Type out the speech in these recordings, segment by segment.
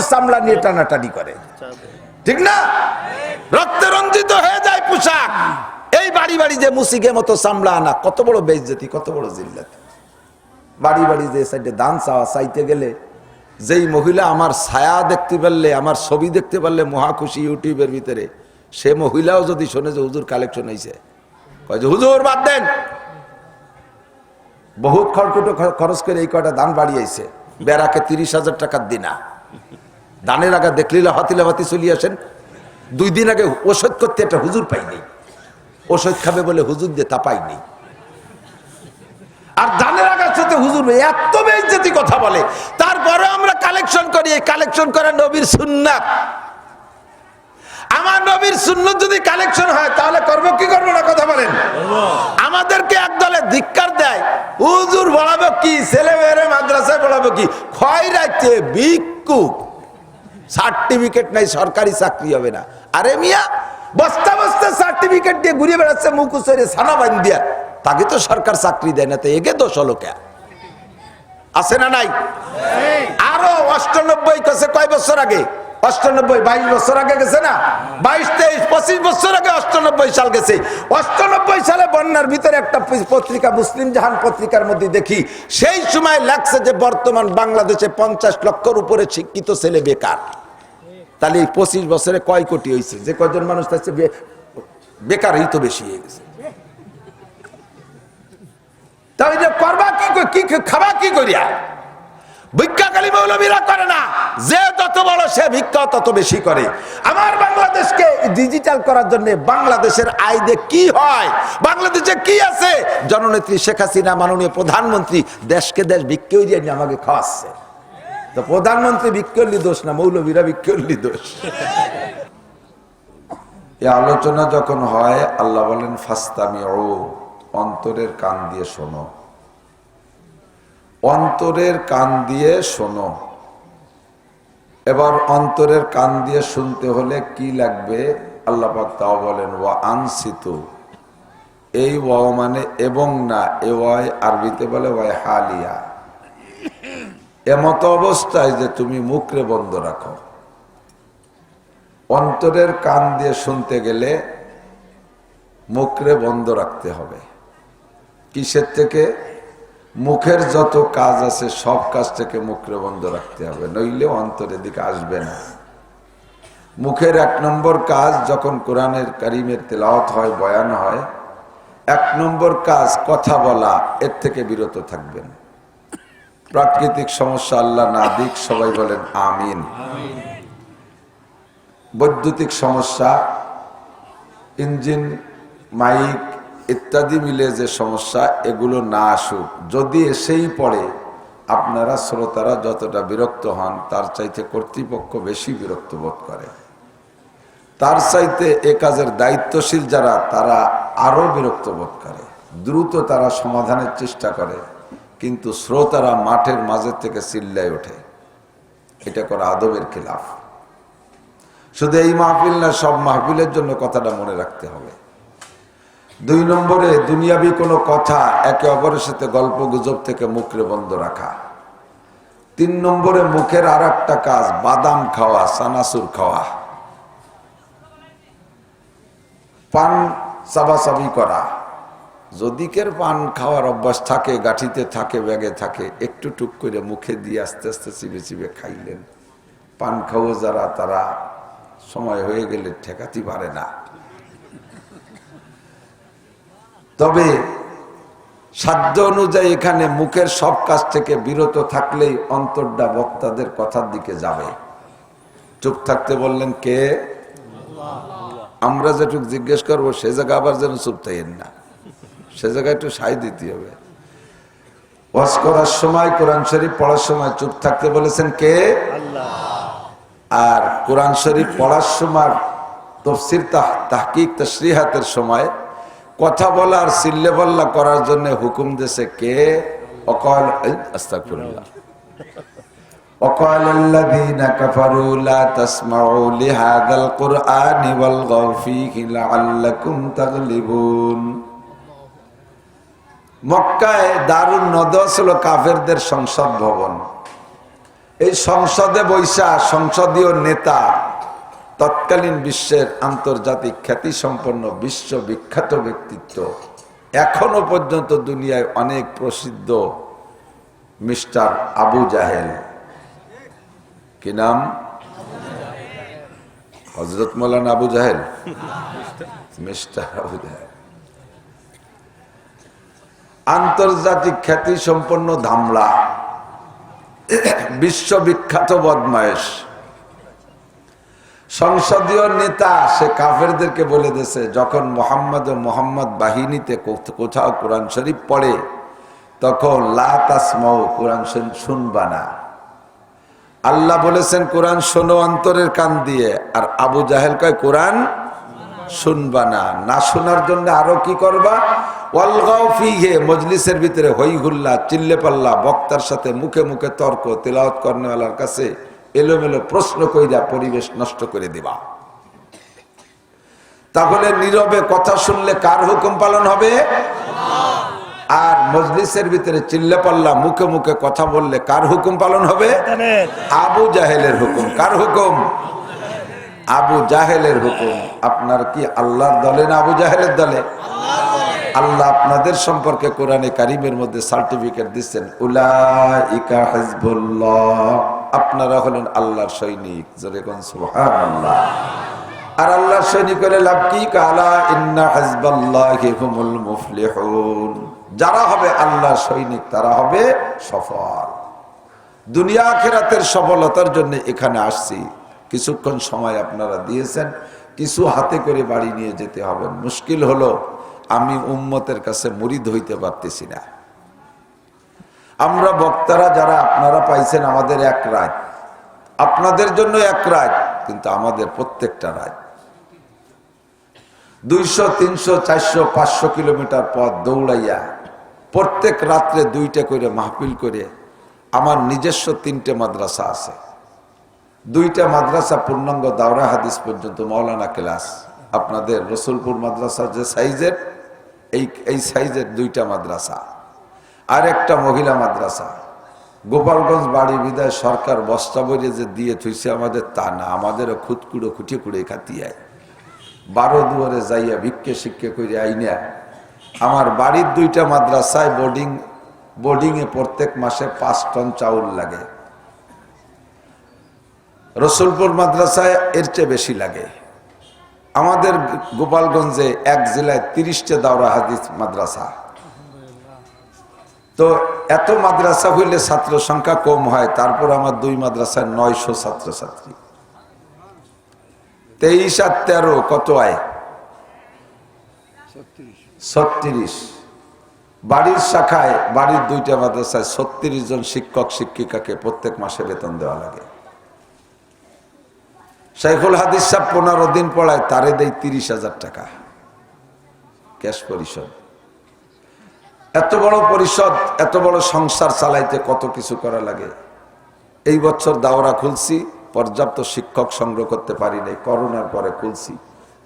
চামড়া নিয়ে টানাটানি করে, ঠিক না? রক্তে রঞ্জিত হয়ে যায় পোশাক। এই বাড়ি বাড়ি যে মুসিকে মতো চামড়া আনা, কত বড় বেইজ্জতি, কত বড় জিল্লাতি। বাড়ি বাড়ি যে সাইডে দান চাওয়া চাইতে গেলে যেই মহিলা আমার ছায়া দেখতে পারলে, আমার ছবি দেখতে পারলে মহা খুশি ইউটিউবের ভিতরে, সে মহিলাও যদি শোনে যে হুজুর কালেকশন হয়েছে, কয় যে হুজুর বাদ দেন, বহুত খড়কুটো খরচ করে এই কয়টা দান বাড়িয়েছে, বেড়াকে 30,000 টাকার দিনা দানের আগে দেখলিলা হাতিলাবাতি চলি আসেন। 2 দিন আগে ওষুধ করতে একটা হুজুর পাইনি, ওষুধ খাবে বলে হুজুর দিয়ে তা পাইনি। আর দানের আগে সাথে হুজুর এত বেইজ্জতি কথা বলে, তারপরে আমরা কালেকশন করি। এই কালেকশন করা নবীর সুন্নাত। আমার নবীর সুন্নাত যদি কালেকশন হয় তাহলে করবো কি করবো না, কথা বলেন? আমাদেরকে একদলে ধিক্কার দেয়, হুজুর পড়াবো কি, ছেলে মেয়েরে মাদ্রাসায় পড়াবো কি, খয়রাইতে ভিক্ষুক, সার্টিফিকেট নাই, সরকারি চাকরি হবে না। আরে মিয়া, বস্তা বস্তা সার্টিফিকেট দিয়ে ঘুরে বেড়াচ্ছে মুখুসের ছানা বান দিয়া, তাকে তো সরকার চাকরি দেয় না, তো এগে দোষ হলো কে? আছে না নাই? আরো 98 কাছে কয় বছর আগে, 98 22 বছর আগে গেছে না, 22 23 25 বছর আগে 98 সাল গেছে। 98 সালে বন্যার ভিতরে একটা পত্রিকা, মুসলিম জাহান পত্রিকার মধ্যে দেখি, সেই সময় লাগছে যে বর্তমান বাংলাদেশে 50 লক্ষের উপরে শিক্ষিত ছেলে বেকার। তাহলে এই 25 বছরে কয় কোটি হয়েছে? যে কয়জন মানুষ থাকছে বেকারই তো বেশি হয়ে গেছে। তাই যে করবা কি, খাবা কি করিয়া? ভিক্ষা খালি মৌলবীরা করে না, যে যত বড় সে ভিক্ষা তত বেশি করে। আমার বাংলাদেশকে ডিজিটাল করার জন্য বাংলাদেশের আইডে কি হয়, বাংলাদেশে কি আছে, জননেত্রী শেখ হাসিনা মাননীয় প্রধানমন্ত্রী দেশকে দেশ ভিক্ষা দিয়ে আমাকে খাওয়াচ্ছে। তো প্রধানমন্ত্রী ভিক্ষলি দোষ না, মৌলবীরা ভিক্ষলি দোষ। এই আলোচনা যখন হয়, আল্লাহ বলেন ফাস্তামিউ, অন্তরের কান দিয়ে শোনো, অন্তরের কান দিয়ে শোনো। এবার অন্তরের কান দিয়ে শুনতে হলে কি লাগবে? আল্লাহ পাক তাও বলেন ওয়া আনসিতু। এই ওয়াও মানে এবং না, এ ওয়াই আরবিতে বলে ওয়াই হালিয়া, এমত অবস্থায় যে তুমি মুখরে বন্ধ রাখো। অন্তরের কান দিয়ে শুনতে গেলে মুখরে বন্ধ রাখতে হবে। কিসের থেকে? মুখের যত কাজ আছে সব কাজ থেকে মুখরে বন্ধ রাখতে হবে, নইলে অন্তরের দিকে আসবে না। মুখের 1 নম্বর কাজ, যখন কোরআনের কারিমের তেলাওয়াত হয়, বয়ান হয়, 1 নম্বর কাজ কথা বলা, এর থেকে বিরত থাকবেন। প্রাকৃতিক সমস্যা আল্লাহ না দিক, সবাই বলেন আমিন। বৈদ্যুতিক সমস্যা, ইঞ্জিন, মাইক ইত্যাদি মিলে যে সমস্যা, এগুলো না আসুক। যদি এসেই পড়ে, আপনারা শ্রোতারা যতটা বিরক্ত হন, তার চাইতে কর্তৃপক্ষ বেশি বিরক্ত বোধ করে। তার চাইতে এ কাজের দায়িত্বশীল যারা, তারা আরো বিরক্ত বোধ করে। দ্রুত তারা সমাধানের চেষ্টা করে, কিন্তু শ্রোতারা মাঠের মাঝে থেকে চিল্লায় ওঠে। এটা করা আদবের খেলাফ। শুধু এই মাহফিল না, সব মাহফিলের জন্য কথাটা মনে রাখতে হবে। 2 নম্বরে, দুনিয়াবি কোনো কথা, একে অপরের সাথে গল্প গুজব থেকে মুখরে বন্ধ রাখা। 3 নম্বরে, মুখের আর একটা কাজ, বাদাম খাওয়া, চানাচুর খাওয়া, পান চাবাচাবি করা। যদি কের পান খাওয়ার অভ্যাস থাকে, গাঠিতে থাকে, ব্যাগে থাকে, একটু টুক করে মুখে দিয়ে আস্তে আস্তে চিবে চিবে খাইলেন। পান খাওয়া যারা, তারা সময় হয়ে গেলে ঠেকাতে পারে না। তবে সাধ্য অনুযায়ী এখানে মুখের সব কাজ থেকে বিরত থাকলেই অন্তরটা বক্তাদের কথার দিকে যাবে। চুপ থাকতে বললেন কে? আমরা যেটুকু জিজ্ঞেস করবো সে জায়গা আবার যেন চুপ থাকেন না, সে জায়গায় একটু সাই দিতে হবে। ওয়াজ করার সময়, কোরআন শরীফ পড়ার সময় চুপ থাকতে বলেছেন কে? আর কোরআন শরীফ পড়ার সময়, তাফসীর তাহকিক তাশরিহাতের সময় কথা বলা আর চিল্লে পাল্লা করার জন্য হুকুম দিয়েছে কে? ওয়াকাল আস্তাগফিরুল্লাহ, ওয়াকালাল্লাযীনা কাফারু লা তাসমাউ লিহাযাল কুরআনি ওয়ালগাউ ফীহি লাআল্লাকুম তাগলিবুন। মক্কায় দারুন নদওয়া ছিল কাফেরদের সংসদ ভবন। এই সংসদে বৈশা সংসদীয় নেতা তৎকালীন বিশ্বের আন্তর্জাতিক খ্যাতি সম্পন্ন বিশ্ববিখ্যাত ব্যক্তিত্ব, এখনো পর্যন্ত দুনিয়ায় অনেক প্রসিদ্ধ মিস্টার আবু জাহেল। কি নাম? হযরত মৌলানা আবু জাহেল, মিস্টার আবু জাহেল, আন্তর্জাতিক খ্যাতি সম্পন্ন ধামলা, বিশ্ববিখ্যাত বদমায়েশ, সংসদীয় নেতা। সে কাফেরদেরকে বলে দিয়েছে, যখন মোহাম্মদ বাহিনীতে কোথাও কোরআন শরীফ পড়ে তখন লা তাসমাউ, কোরআন শুনবা না। আল্লাহ বলেছেন কোরআন শোনো অন্তরের কান দিয়ে, আর আবু জাহেল কয় কোরআন শুনবা না। না শোনার জন্য আরো কি করবা? ওয়ালগাও ফিহে, মজলিসের ভিতরে হই হুল্লা, চিল্লে পাল্লা, বক্তার সাথে মুখে মুখে তর্ক, তেলাওয়াত করনেওয়ালার কাছে এলোমেলো প্রশ্ন কইরা পরিবেশ নষ্ট করে দিবা। তাহলে নীরবে কথা শুনলে কার হুকুম পালন হবে? আর মজলিসের ভিতরে চিল্লে পাল্লা, মুখে মুখে কথা বললে কার হুকুম পালন হবে? আবু জাহেলের হুকুম। কার হুকুম? আবু জাহেলের হুকুম। আপনার কি আল্লাহর দলে না আবু জাহেলের দলে? আল্লাহ আপনাদের সম্পর্কে কোরআনে কারিমের মধ্যে সার্টিফিকেট দিচ্ছেন, উলাইকা হিজবুল্লাহ, আপনারা হলেন আল্লাহর সৈনিক। জোরে কোন সুবহানাল্লাহ। আর আল্লাহর সৈনিক হলে লাভ কি? কালা ইন্না হিজবাল্লাহি হুমুল মুফলিহুন, যারা হবে আল্লাহর সৈনিক তারা হবে সফল। দুনিয়া আখিরাতের সফলতার জন্য এখানে আসছি। কিছুক্ষণ সময় আপনারা দিয়েছেন, কিছু হাতে করে বাড়ি নিয়ে যেতে হবে। মুশকিল হলো আমি উম্মতের কাছে মুরিদ হইতে পারতেছি না। আমরা বক্তারা যারা আপনারা পাইছেন, আমাদের এক রাত, আপনাদের জন্য এক রাত, কিন্তু আমাদের প্রত্যেকটা রাত 200, 300, 400, 500 কিলোমিটার পথ দৌড়াইয়া প্রত্যেক রাত্রে 2টা করে মাহফিল করে। আমার নিজস্ব 3টে মাদ্রাসা আছে, 2টা মাদ্রাসা পূর্ণাঙ্গ দাওরা হাদিস পর্যন্ত মৌলানা ক্লাস। আপনাদের রসুলপুর মাদ্রাসা যে সাইজের, এই সাইজের 2টা মাদ্রাসা, আর একটা মহিলা মাদ্রাসা। গোপালগঞ্জ বাড়ি বিদায় সরকার বস্তা বইরে যে দিয়ে থইছে আমাদের, তা না, আমাদেরও খুঁতকুড়ো খুঁটে খুঁড়ে খাতিয়ায় 12 দুয়ারে যাইয়া ভিক্ষে শিক্ষে করে আইনা আমার বাড়ির 2টা মাদ্রাসায় বোর্ডিংয়ে প্রত্যেক মাসে 5 টন চাউল লাগে। রসুলপুর মাদ্রাসায় এর চেয়ে বেশি লাগে। আমাদের গোপালগঞ্জে এক জেলায় 30টা দাওরা হাদিস মাদ্রাসা। তো এত মাদ্রাসা হইলে ছাত্র সংখ্যা কম হয়, তারপর আমার 2 মাদ্রাসায় 900 ছাত্রছাত্রী। 23 আর 13 কত আয়? 36। বাড়ির শাখায়, বাড়ির 2টা মাদ্রাসায় 36 জন শিক্ষক শিক্ষিকাকে প্রত্যেক মাসে বেতন দেওয়া লাগে। শাইখুল হাদিস সাহেব 15 দিন পড়ায়, তারে দেয় 30,000 টাকা ক্যাশ পরিশোধ। এত বড় পরিষদ, এত বড় সংসার চালাইতে কত কিছু করা লাগে। এই বছর দাওরা খুলছি, পর্যাপ্ত শিক্ষক সংগ্রহ করতে পারি নাই, করোনার পরে খুলছি,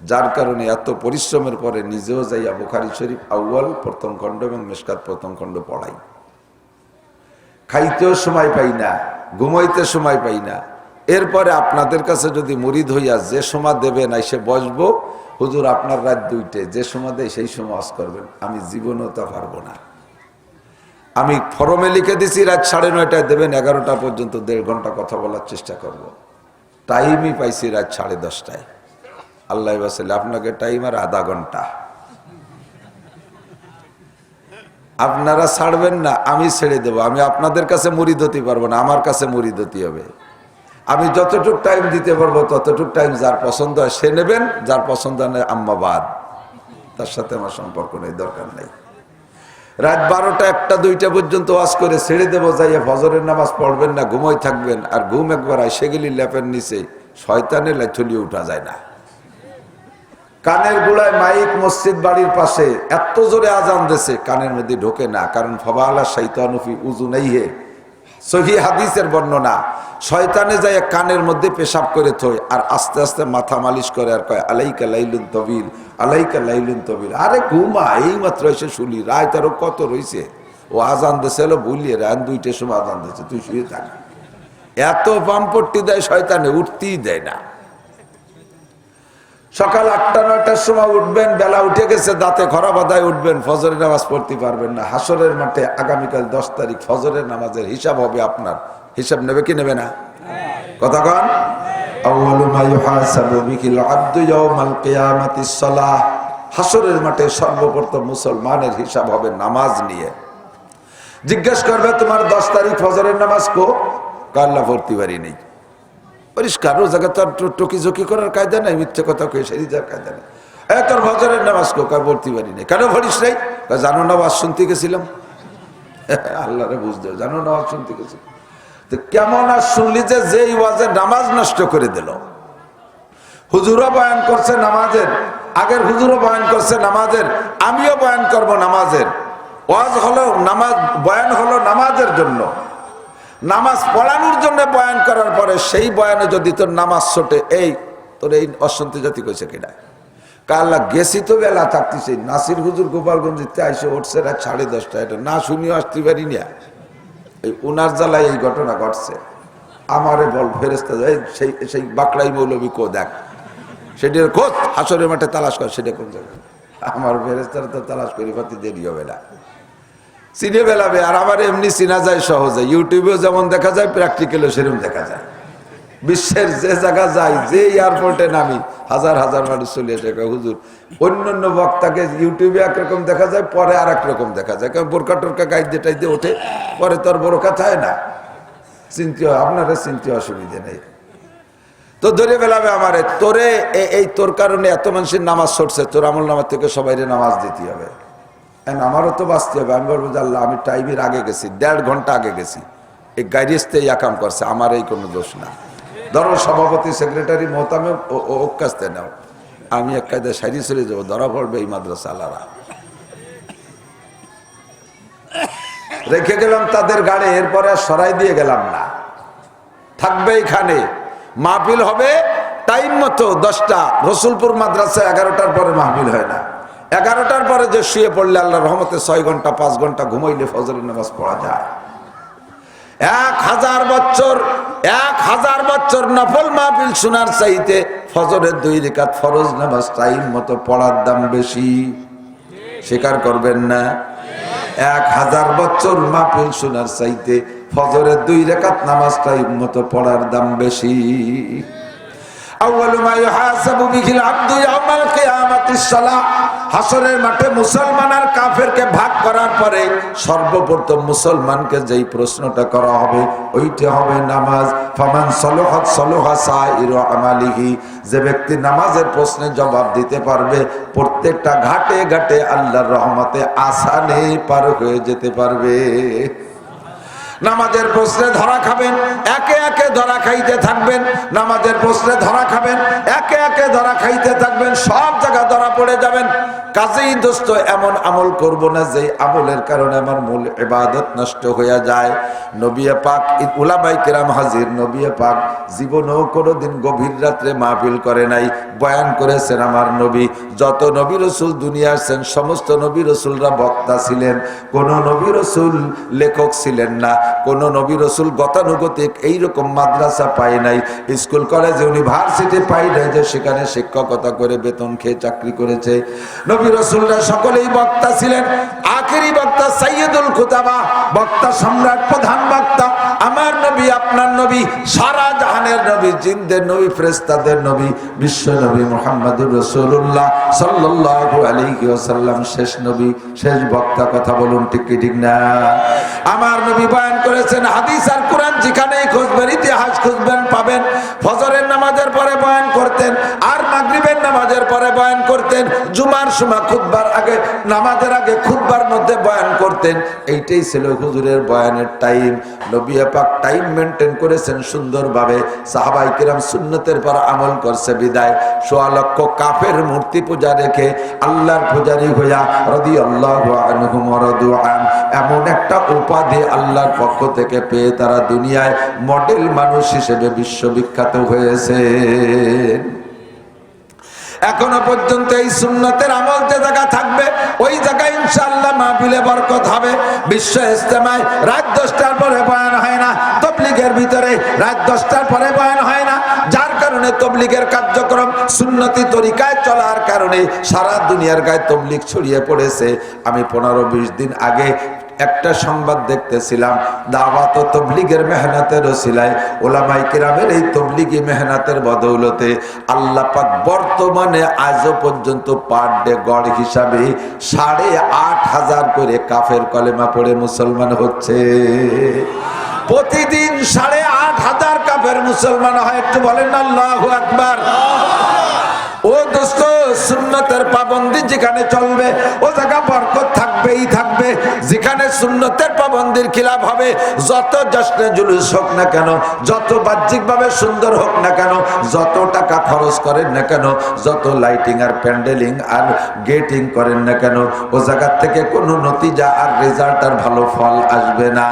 যার কারণে এত পরিশ্রমের পরে নিজেও যাইয়া বুখারী শরীফ আউয়াল প্রথম খণ্ড এবং মিশকাত প্রথম খণ্ড পড়াই। খাইতেও সময় পাই না, ঘুমাইতে সময় পাই না। এরপরে আপনাদের কাছে যদি মুরিদ হইয়া যে সময় দেবেন এসে বসবো, হুজুর আপনার রাত 2টে, যে সময় দেয় সেই সময় ওয়াজ করবেন, আমি জীবনেও তা পারবো না। আমি ফরমে লিখে দিছি রাত 9:30টায় দেবেন, 11টা পর্যন্ত 1.5 ঘন্টা কথা বলার চেষ্টা করব। টাইমই পাইছি রাত 10:30টায়। আল্লাহ বাসালে আপনাকে টাইম আর আধা ঘন্টা। আপনারা ছাড়বেন না, আমি ছেড়ে দেবো। আমি আপনাদের কাছে মুরিদ হতে পারবো না, আমার কাছে মুরিদ হতে হবে। আমি যতটুক টাইম দিতে পারবো ততটুক টাইম যার পছন্দ হয় সে নেবেন, যার পছন্দ হয় আম্মাবাদ, তার সাথে আমার সম্পর্ক নেই, দরকার নেই। রাত 12টা, 1টা, 2টা পর্যন্ত ওয়াজ করে ছেড়ে দেবো, যাইয়া ফজরের নামাজ পড়বেন না, ঘুমোই থাকবেন। আর ঘুম একবার আইসে গেলি ল্যাপের নিচে শয়তানের লাইথলিয়ে উঠা যায় না। কানের গোড়ায় মাইক, মসজিদ বাড়ির পাশে এত জোরে আজান দিয়েছে, কানের মধ্যে ঢোকে না। কারণ ফাবালা শাইতানু ফি উযুনাইহি, সহিহ হাদিসের বর্ণনা, শয়তানে যায় কানের মধ্যে পেশাব করে থই, আর আস্তে আস্তে মাথা মালিশ করে আর কয় আলাইকা লাইলুন তবিল, আলাইকা লাইলুন তবিল। আরে ঘুমা, এই মাত্র এসে শুনি, রাত আরো কত রয়েছে। ও আজান দিয়েছে, বলিয়ে রাত 2টার সময় আজান দিয়েছে, তুই শুয়ে থাক। এত পাম্পট্টি দেয় শয়তানে, উঠতেই দেয় না। সকাল 8টা-9টার সময় উঠবেন, বেলা উঠে গেছে, দাঁতে খরা বাঁধায় উঠবেন, ফজরের নামাজ পড়তে পারবেন না। হাসরের মাঠে আগামীকাল 10 তারিখ ফজরের নামাজের হিসাব হবে আপনার। হিসাব নেবে কি নেবে না? কথা কন। আউয়ালু মা ইউহাসাবু বিহিল আবদু ইয়াউমাল কিয়ামাতিস সালাহ। হাসরের মাঠে সর্বপ্রথম মুসলমানের হিসাব হবে নামাজ নিয়ে। জিজ্ঞেস করবে তোমার 10 তারিখ ফজরের নামাজ কো? কাল্লা পড়তে পারি নেই। পরিষ্কার, ও জায়গা তো টকি ঝুঁকি করার কায়দা নাই, মিথ্যে কথা কয়ে সেরি যার কায়দা নেই। তোর ফজরের নামাজ কো? পড়তে পারি নেই। কেন পড়িস নাই? জানো না ওয়াজ শুনতে গেছিলাম। আল্লাহরে বুঝতে, জানো না ওয়াজ শুনতে গেছিলাম। তো কেমন আর শুনলি যে যেই ওয়াজে নামাজ নষ্ট করে দিল। হুজুরও বয়ান করছে নামাজের, আগের হুজুরও বয়ান করছে নামাজের, আমিও বয়ান করব নামাজের। ওয়াজ হলো নামাজ, বয়ান হলো নামাজের জন্য, নামাজ পড়ানোর জন্য বয়ান করার পরে সেই বয়ানে যদি তোর নামাজ ছোটে, এই তোর এই অশান্তি জাতি কইছে কিনা? কাল্লা গেছি তো বেলা থাকতেছি, নাসির হুজুর গোপালগঞ্জিতে আইসে উঠছে রাত 10:30। এটা না শুনিও আসতে পারি না। এই উনার জ্বালায় এই ঘটনা ঘটছে। আমারে বল ফেরেস্তা, সেই বাকড়াই মৌলবী কো দেখ, সেটার খোঁজ হাসরের মাঠে তালাশ কর, সেটা কোন জায়গায়? আমার ফেরেস্তার তো তালাশ করি পাতি দেরি হবে না, চিনে বেলাবে। আর আমার এমনি চিনা যায় সহজে, ইউটিউবেও যেমন দেখা যায়, প্র্যাকটিক্যালও সেরকম দেখা যায়। বিশ্বের যে জায়গা যাই, যে এয়ারপোর্টে নামি, হাজার হাজার মানুষ চলে এসে হুজুর, অন্যান্য বক্তাকে ইউটিউবে একরকম দেখা যায়, পরে আর এক রকম দেখা যায়। কারণ বোরকা টোরকা গাইতে টাইতে ওঠে, পরে তোর বোরকা থাকে না। চিনতে হয়, আপনারা চিনতে অসুবিধে নেই। তো ধরে বেলাবে আমারে, তোরে এই তোর কারণে এত মানুষের নামাজ ছড়ছে, তোর আমল নামাজ থেকে সবাই নামাজ দিতে হবে। আমারও তো বাঁচতে হবে। আমি বলবো যে আল্লাহ, আমি টাইমের আগে গেছি, 1.5 ঘন্টা আগে গেছি, এই গাইরিস্তে কাম করছে, আমার এই কোনো দোষ না। ধরো সভাপতি সেক্রেটারি মোহতামে ও কাছতে নাও, আমি এক কায়দায় সাইডে চলে যাবো, ধরা পড়বে এই মাদ্রাসা আলারা। রেখে গেলাম তাদের গাড়ি, এরপরে আর সরাই দিয়ে গেলাম না, থাকবে এখানে। মাহফিল হবে টাইম মতো 10টা। রসুলপুর মাদ্রাসা 11টার পরে মাহফিল হয় না। 11টার পরে যে শুয়ে পড়লে আল্লাহর রহমতে 6 ঘন্টা 5 ঘন্টা ঘুমাইলে ফজরের নামাজ পড়া যায়। 1000 বছর নফল মাহফিল শোনার চাইতে ফজরের 2 রাকাত ফরজ নামাজ টাইম মতো পড়ার দাম বেশি। স্বীকার করবেন না? 1000 বছর মাহফিল শোনার চাইতে ফজরের 2 রাকাত নামাজ টাইম মতো পড়ার দাম বেশি। আউয়ালু মা ইউহাসাবু বিহিল আবদু ইয়াউমাল কিয়ামাতিস সালাহ। হাসরের মাঠে মুসলমান আর কাফেরকে ভাগ করার পরে সর্বপ্রথম মুসলমানকে যেই প্রশ্নটা করা হবে ওইটা হবে নামাজ। ফামান সালাহাত সালাহা সাইরু আমালিহি। যে ব্যক্তি নামাজের প্রশ্নে জবাব দিতে পারবে, প্রত্যেকটা ঘাটে ঘাটে আল্লাহর রহমতে আসানে পার হয়ে যেতে পারবে। নামাজের প্রশ্নে ধরা খাবেন, একে একে ধরা খাইতে থাকবেন। নামাজের প্রশ্নে ধরা খাবেন, একে একে ধরা খাইতে থাকবেন, সব জায়গা ধরা পড়ে যাবেন। কাজেই দোস্ত, এমন আমল করব না যে আমলের কারণে আমার মূল ইবাদত নষ্ট হয়ে যায়। নবী পাক, উলামায়ে কেরাম হাজির, নবী পাক জীবনেও কোনোদিন গভীর রাত্রে মাহফিল করে নাই, বয়ান করেছেন আমার নবী। যত নবী রাসূল দুনিয়া আসছেন, সমস্ত নবী রাসূলরা বক্তা ছিলেন, কোন নবী রাসূল লেখক ছিলেন না। কোন নবী রাসূল গতানুগতিক এইরকম মাদ্রাসা পায় নাই, স্কুল কলেজ ইউনিভার্সিটি পাই নাই যে সেখানে শিক্ষকতা করে বেতন খেয়ে চাকরি করেছে। নবী রাসূলরা সকলেই বক্তা ছিলেন। আখেরি বক্তা সাইয়্যিদুল খুতাবা, বক্তা সম্রাট, প্রধান বক্তা আমার নবী, আপনার নবী, সারা জাহানের নবী, জিনদের নবী, ফেরেশতাদের নবী, বিশ্ব নবী মুহাম্মদুর রাসূলুল্লাহ সাল্লাল্লাহু আলাইহি ওয়াসাল্লাম শেষ নবী, শেষ বক্তা। কথা বলুন ঠিক কি ঠিক না? আমার নবী বয়ান করেছেন, হাদিস আর কোরআন যেখানেই খুঁজবেন, ইতিহাস খুঁজবেন, পাবেন। ফজরের নামাজের পরে বয়ান করতেন, আর মাগরিবের নামাজের পরে বয়ান করতেন। জুমার সময় খুতবার আগে, নামাজের আগে খুতবার মধ্যে বয়ান করতেন। এইটাই ছিল হুজুরের বয়ানের টাইম। নবী পাক টাইম মেনটেন করেছেন সুন্দরভাবে। সাহাবায়ে কেরাম সুন্নতের পর আমল করছে বিদায় ১৬ লক্ষ কাফের মূর্তি পূজা রেখে আল্লাহর পূজারী হইয়া রাদিয়াল্লাহু আনহুম ওয়া রাদু আন এমন একটা উপাধি আল্লাহর পক্ষ থেকে পেয়ে তারা দুনিয়ায় মডেল মানুষ হিসেবে বিশ্ববিখ্যাত হয়েছে। এখনো পর্যন্ত এই সুন্নতের আমল যে জায়গা থাকবে, ওই জায়গায় ইনশাআল্লাহ মাহফিলে বরকত হবে। বিশ্ব ইজতেমায় রাত 10টার পরে বয়ান হয় না, তাবলীগের ভিতরে রাত 10টার পরে বয়ান হয় না, যার কারণে তবলিগের কার্যক্রম সুন্নতি তরিকায় চলার কারণে সারা দুনিয়ার গায়ে তবলিগ ছড়িয়ে পড়েছে। আমি 15-20 দিন আগে একটা সংবাদ দেখতেছিলাম, দাওয়াত ও তবলিগের মেহনতের ওসিলায় ওলামায়ে কিরামের এই তবলিগি মেহনতের বদৌলতে আল্লাহ পাক বর্তমানে আজও পর্যন্ত পার ডে গড় হিসাবে 8,500 করে কাফের কলেমা পড়ে মুসলমান হচ্ছে। প্রতিদিন 8,500 কাফের মুসলমান হয়। একটু বলেন আল্লাহু আকবার। ও দোস্ত, সুন্নতের পাবন্দি যেখানে চলবে ও জায়গা বরকত থাকবেই থাকবে। যেখানে সুন্নতের পাবন্দির খিলাফ হবে, যত জশ্নে জুলুস হোক না কেন, যত বাহ্যিকভাবে সুন্দর হোক না কেন, যত টাকা খরচ করেন না কেন, যত লাইটিং আর প্যান্ডেলিং আর গেটিং করেন না কেন, ও জায়গার থেকে কোনো নতিজা আর রেজাল্ট আর ভালো ফল আসবে না।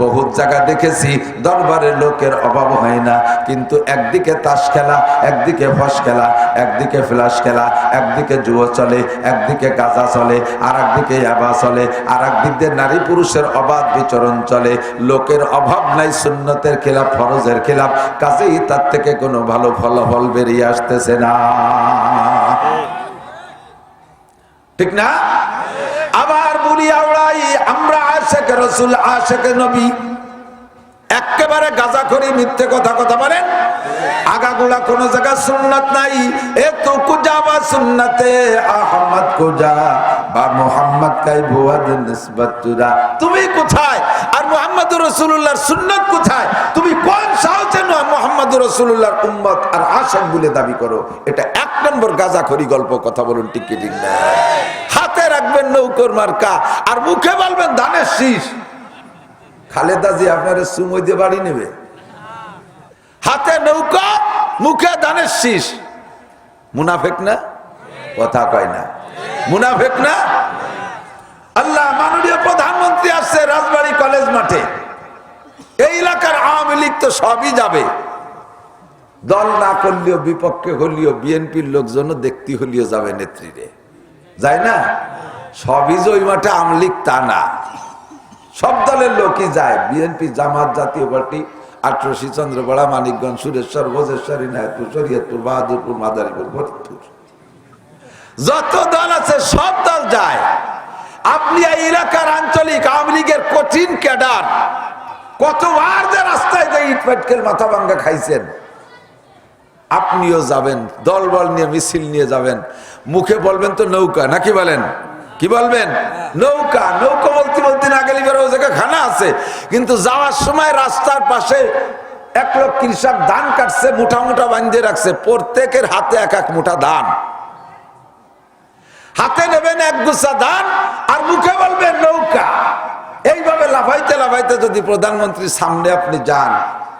বহুত জায়গা দেখেছি দরবারে লোকের অভাব হয় না, কিন্তু একদিকে তাস খেলা, একদিকে ফস খেলা, একদিকে ফ্ল্যাশ খেলা, একদিকে জুয়ো চলে, একদিকে গাঁজা চলে, আর একদিকে ইয়াবা চলে, আর একদিক দিয়ে নারী পুরুষের অবাধ বিচরণ চলে। লোকের অভাব নাই, সুন্নতের খেলাফ, ফরজের খেলাফ, কাজেই তার থেকে কোনো ভালো ফলাফল বেরিয়ে আসতেছে না। ঠিক না? আবার বলি আওড়াই, আমরা আশেকে রসুল, আশেকে নবী, একেবারে গাঁজাখড়ি মিথ্যে কথা বলেন। আগাগোড়া কোন জায়গা সুন্নাত নাই। এ তো কুজা বা সুন্নতে আহমদ কুজা বা মুহাম্মদ কাই বুয়াদ নিসবত তুরা। তুমি কোথায় আর মুহাম্মদুর রাসূলুল্লাহর সুন্নাত কোথায়? তুমি কোন সাহসে মুহাম্মদুর রাসূলুল্লাহর উম্মত আর আশিক বলে দাবি করো? এটা 1 নম্বর গাঁজাখড়ি গল্প। কথা বলুন ঠিক কি ঠিক না? হাতে রাখবেন নৌকর মার্কা আর মুখে বলবেন ধানের শীষ। খালেদা জি আপনারে সুমই দিয়ে বাড়ি নেবে? হাতে নৌকা, মুখে ধানের শীষ। মুনাফেক না? কথা কয় না, মুনাফেক না? আল্লাহ, মাননীয় প্রধানমন্ত্রী আসছে রাজবাড়ী কলেজ মাঠে। এই এলাকার আওয়ামী লীগ তো সবই যাবে, দল না করলেও, বিপক্ষে হলিও, বিএনপির লোকজন দেখতে হলিও যাবে নেত্রীরে, যায় না? সবই যে ওই মাঠে আওয়ামী লীগ তা না, সব দলের লোকই যায়। বিএনপি, জামাত, জাতীয় পার্টি, আটরশি, চন্দ্রপাড়া, মানিকগঞ্জ, সুরেশ্বর, বজেশ্বরী, নায়কপুর, শরীয়তপুর, বাহাদুরপুর, মাদারীপুর, ফরিদপুর, যত দল আছে সব দল যায়। আপনি এই এলাকার আঞ্চলিক আওয়ামী লীগের কঠিন ক্যাডার, কতবার যে রাস্তায় যে ইট পাটকেল মাথা ভাঙ্গা খাইছেন, আপনিও যাবেন, দল বল নিয়ে মিছিল নিয়ে যাবেন। মুখে বলবেন তো নৌকা, নাকি বলেন? কি বলবেন? নৌকা। নৌকা বলতে বলতে না গেলে বেরো জায়গায় খানা আছে, কিন্তু যাওয়ার সময় রাস্তার পাশে 1 লোক কৃষক ধান কাটছে, মুঠা মুঠা বাঁধিয়ে রাখছে, প্রত্যেকের হাতে 1 মুঠা ধান। হাতে নেবেন 1 গুছা ধান আর মুখে বলবেন নৌকা। এইভাবে লাফাইতে লাফাইতে যদি প্রধানমন্ত্রীর সামনে আপনি যান,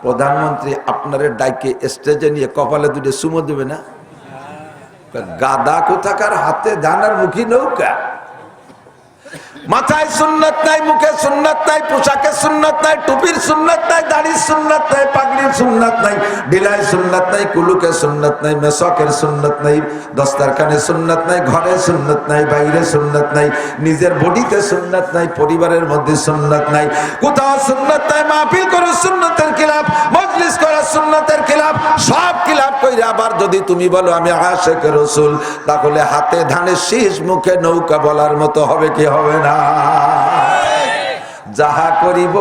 প্রধানমন্ত্রী আপনার ডাইকে স্টেজে নিয়ে কপালে 2 চুমো দেবে না? গাদা কোথাকার, হাতে ধান আর মুখী নৌকা। মাথায় সুন্নত নাই, মুখে সুন্নত নাই, পোশাকের সুন্নত নাই, টুপির সুন্নত নাই, দাড়ির সুন্নত নাই, পাগড়ির সুন্নত নাই, ঢিলাই সুন্নত নাই, কুলুকের সুন্নত নাই, মেশকের সুন্নত নাই, দস্তারখানে সুন্নত নাই, ঘরে সুন্নত নাই, বাইরে সুন্নত নাই, নিজের বডিতে সুন্নত নাই, পরিবারের মধ্যে সুন্নত নাই, কোথাও সুন্নত নাই। মাহফিল করে সুন্নতের খিলাফ, মজলিস করা সুন্নতের খিলাফ, সব খিলাফ কইরা আবার যদি তুমি বলো আমি আশিক রাসূল, তাহলে হাতে ধানের শীষ, মুখে নৌকা বলার মতো হবে কি হবে না? যাহা করিব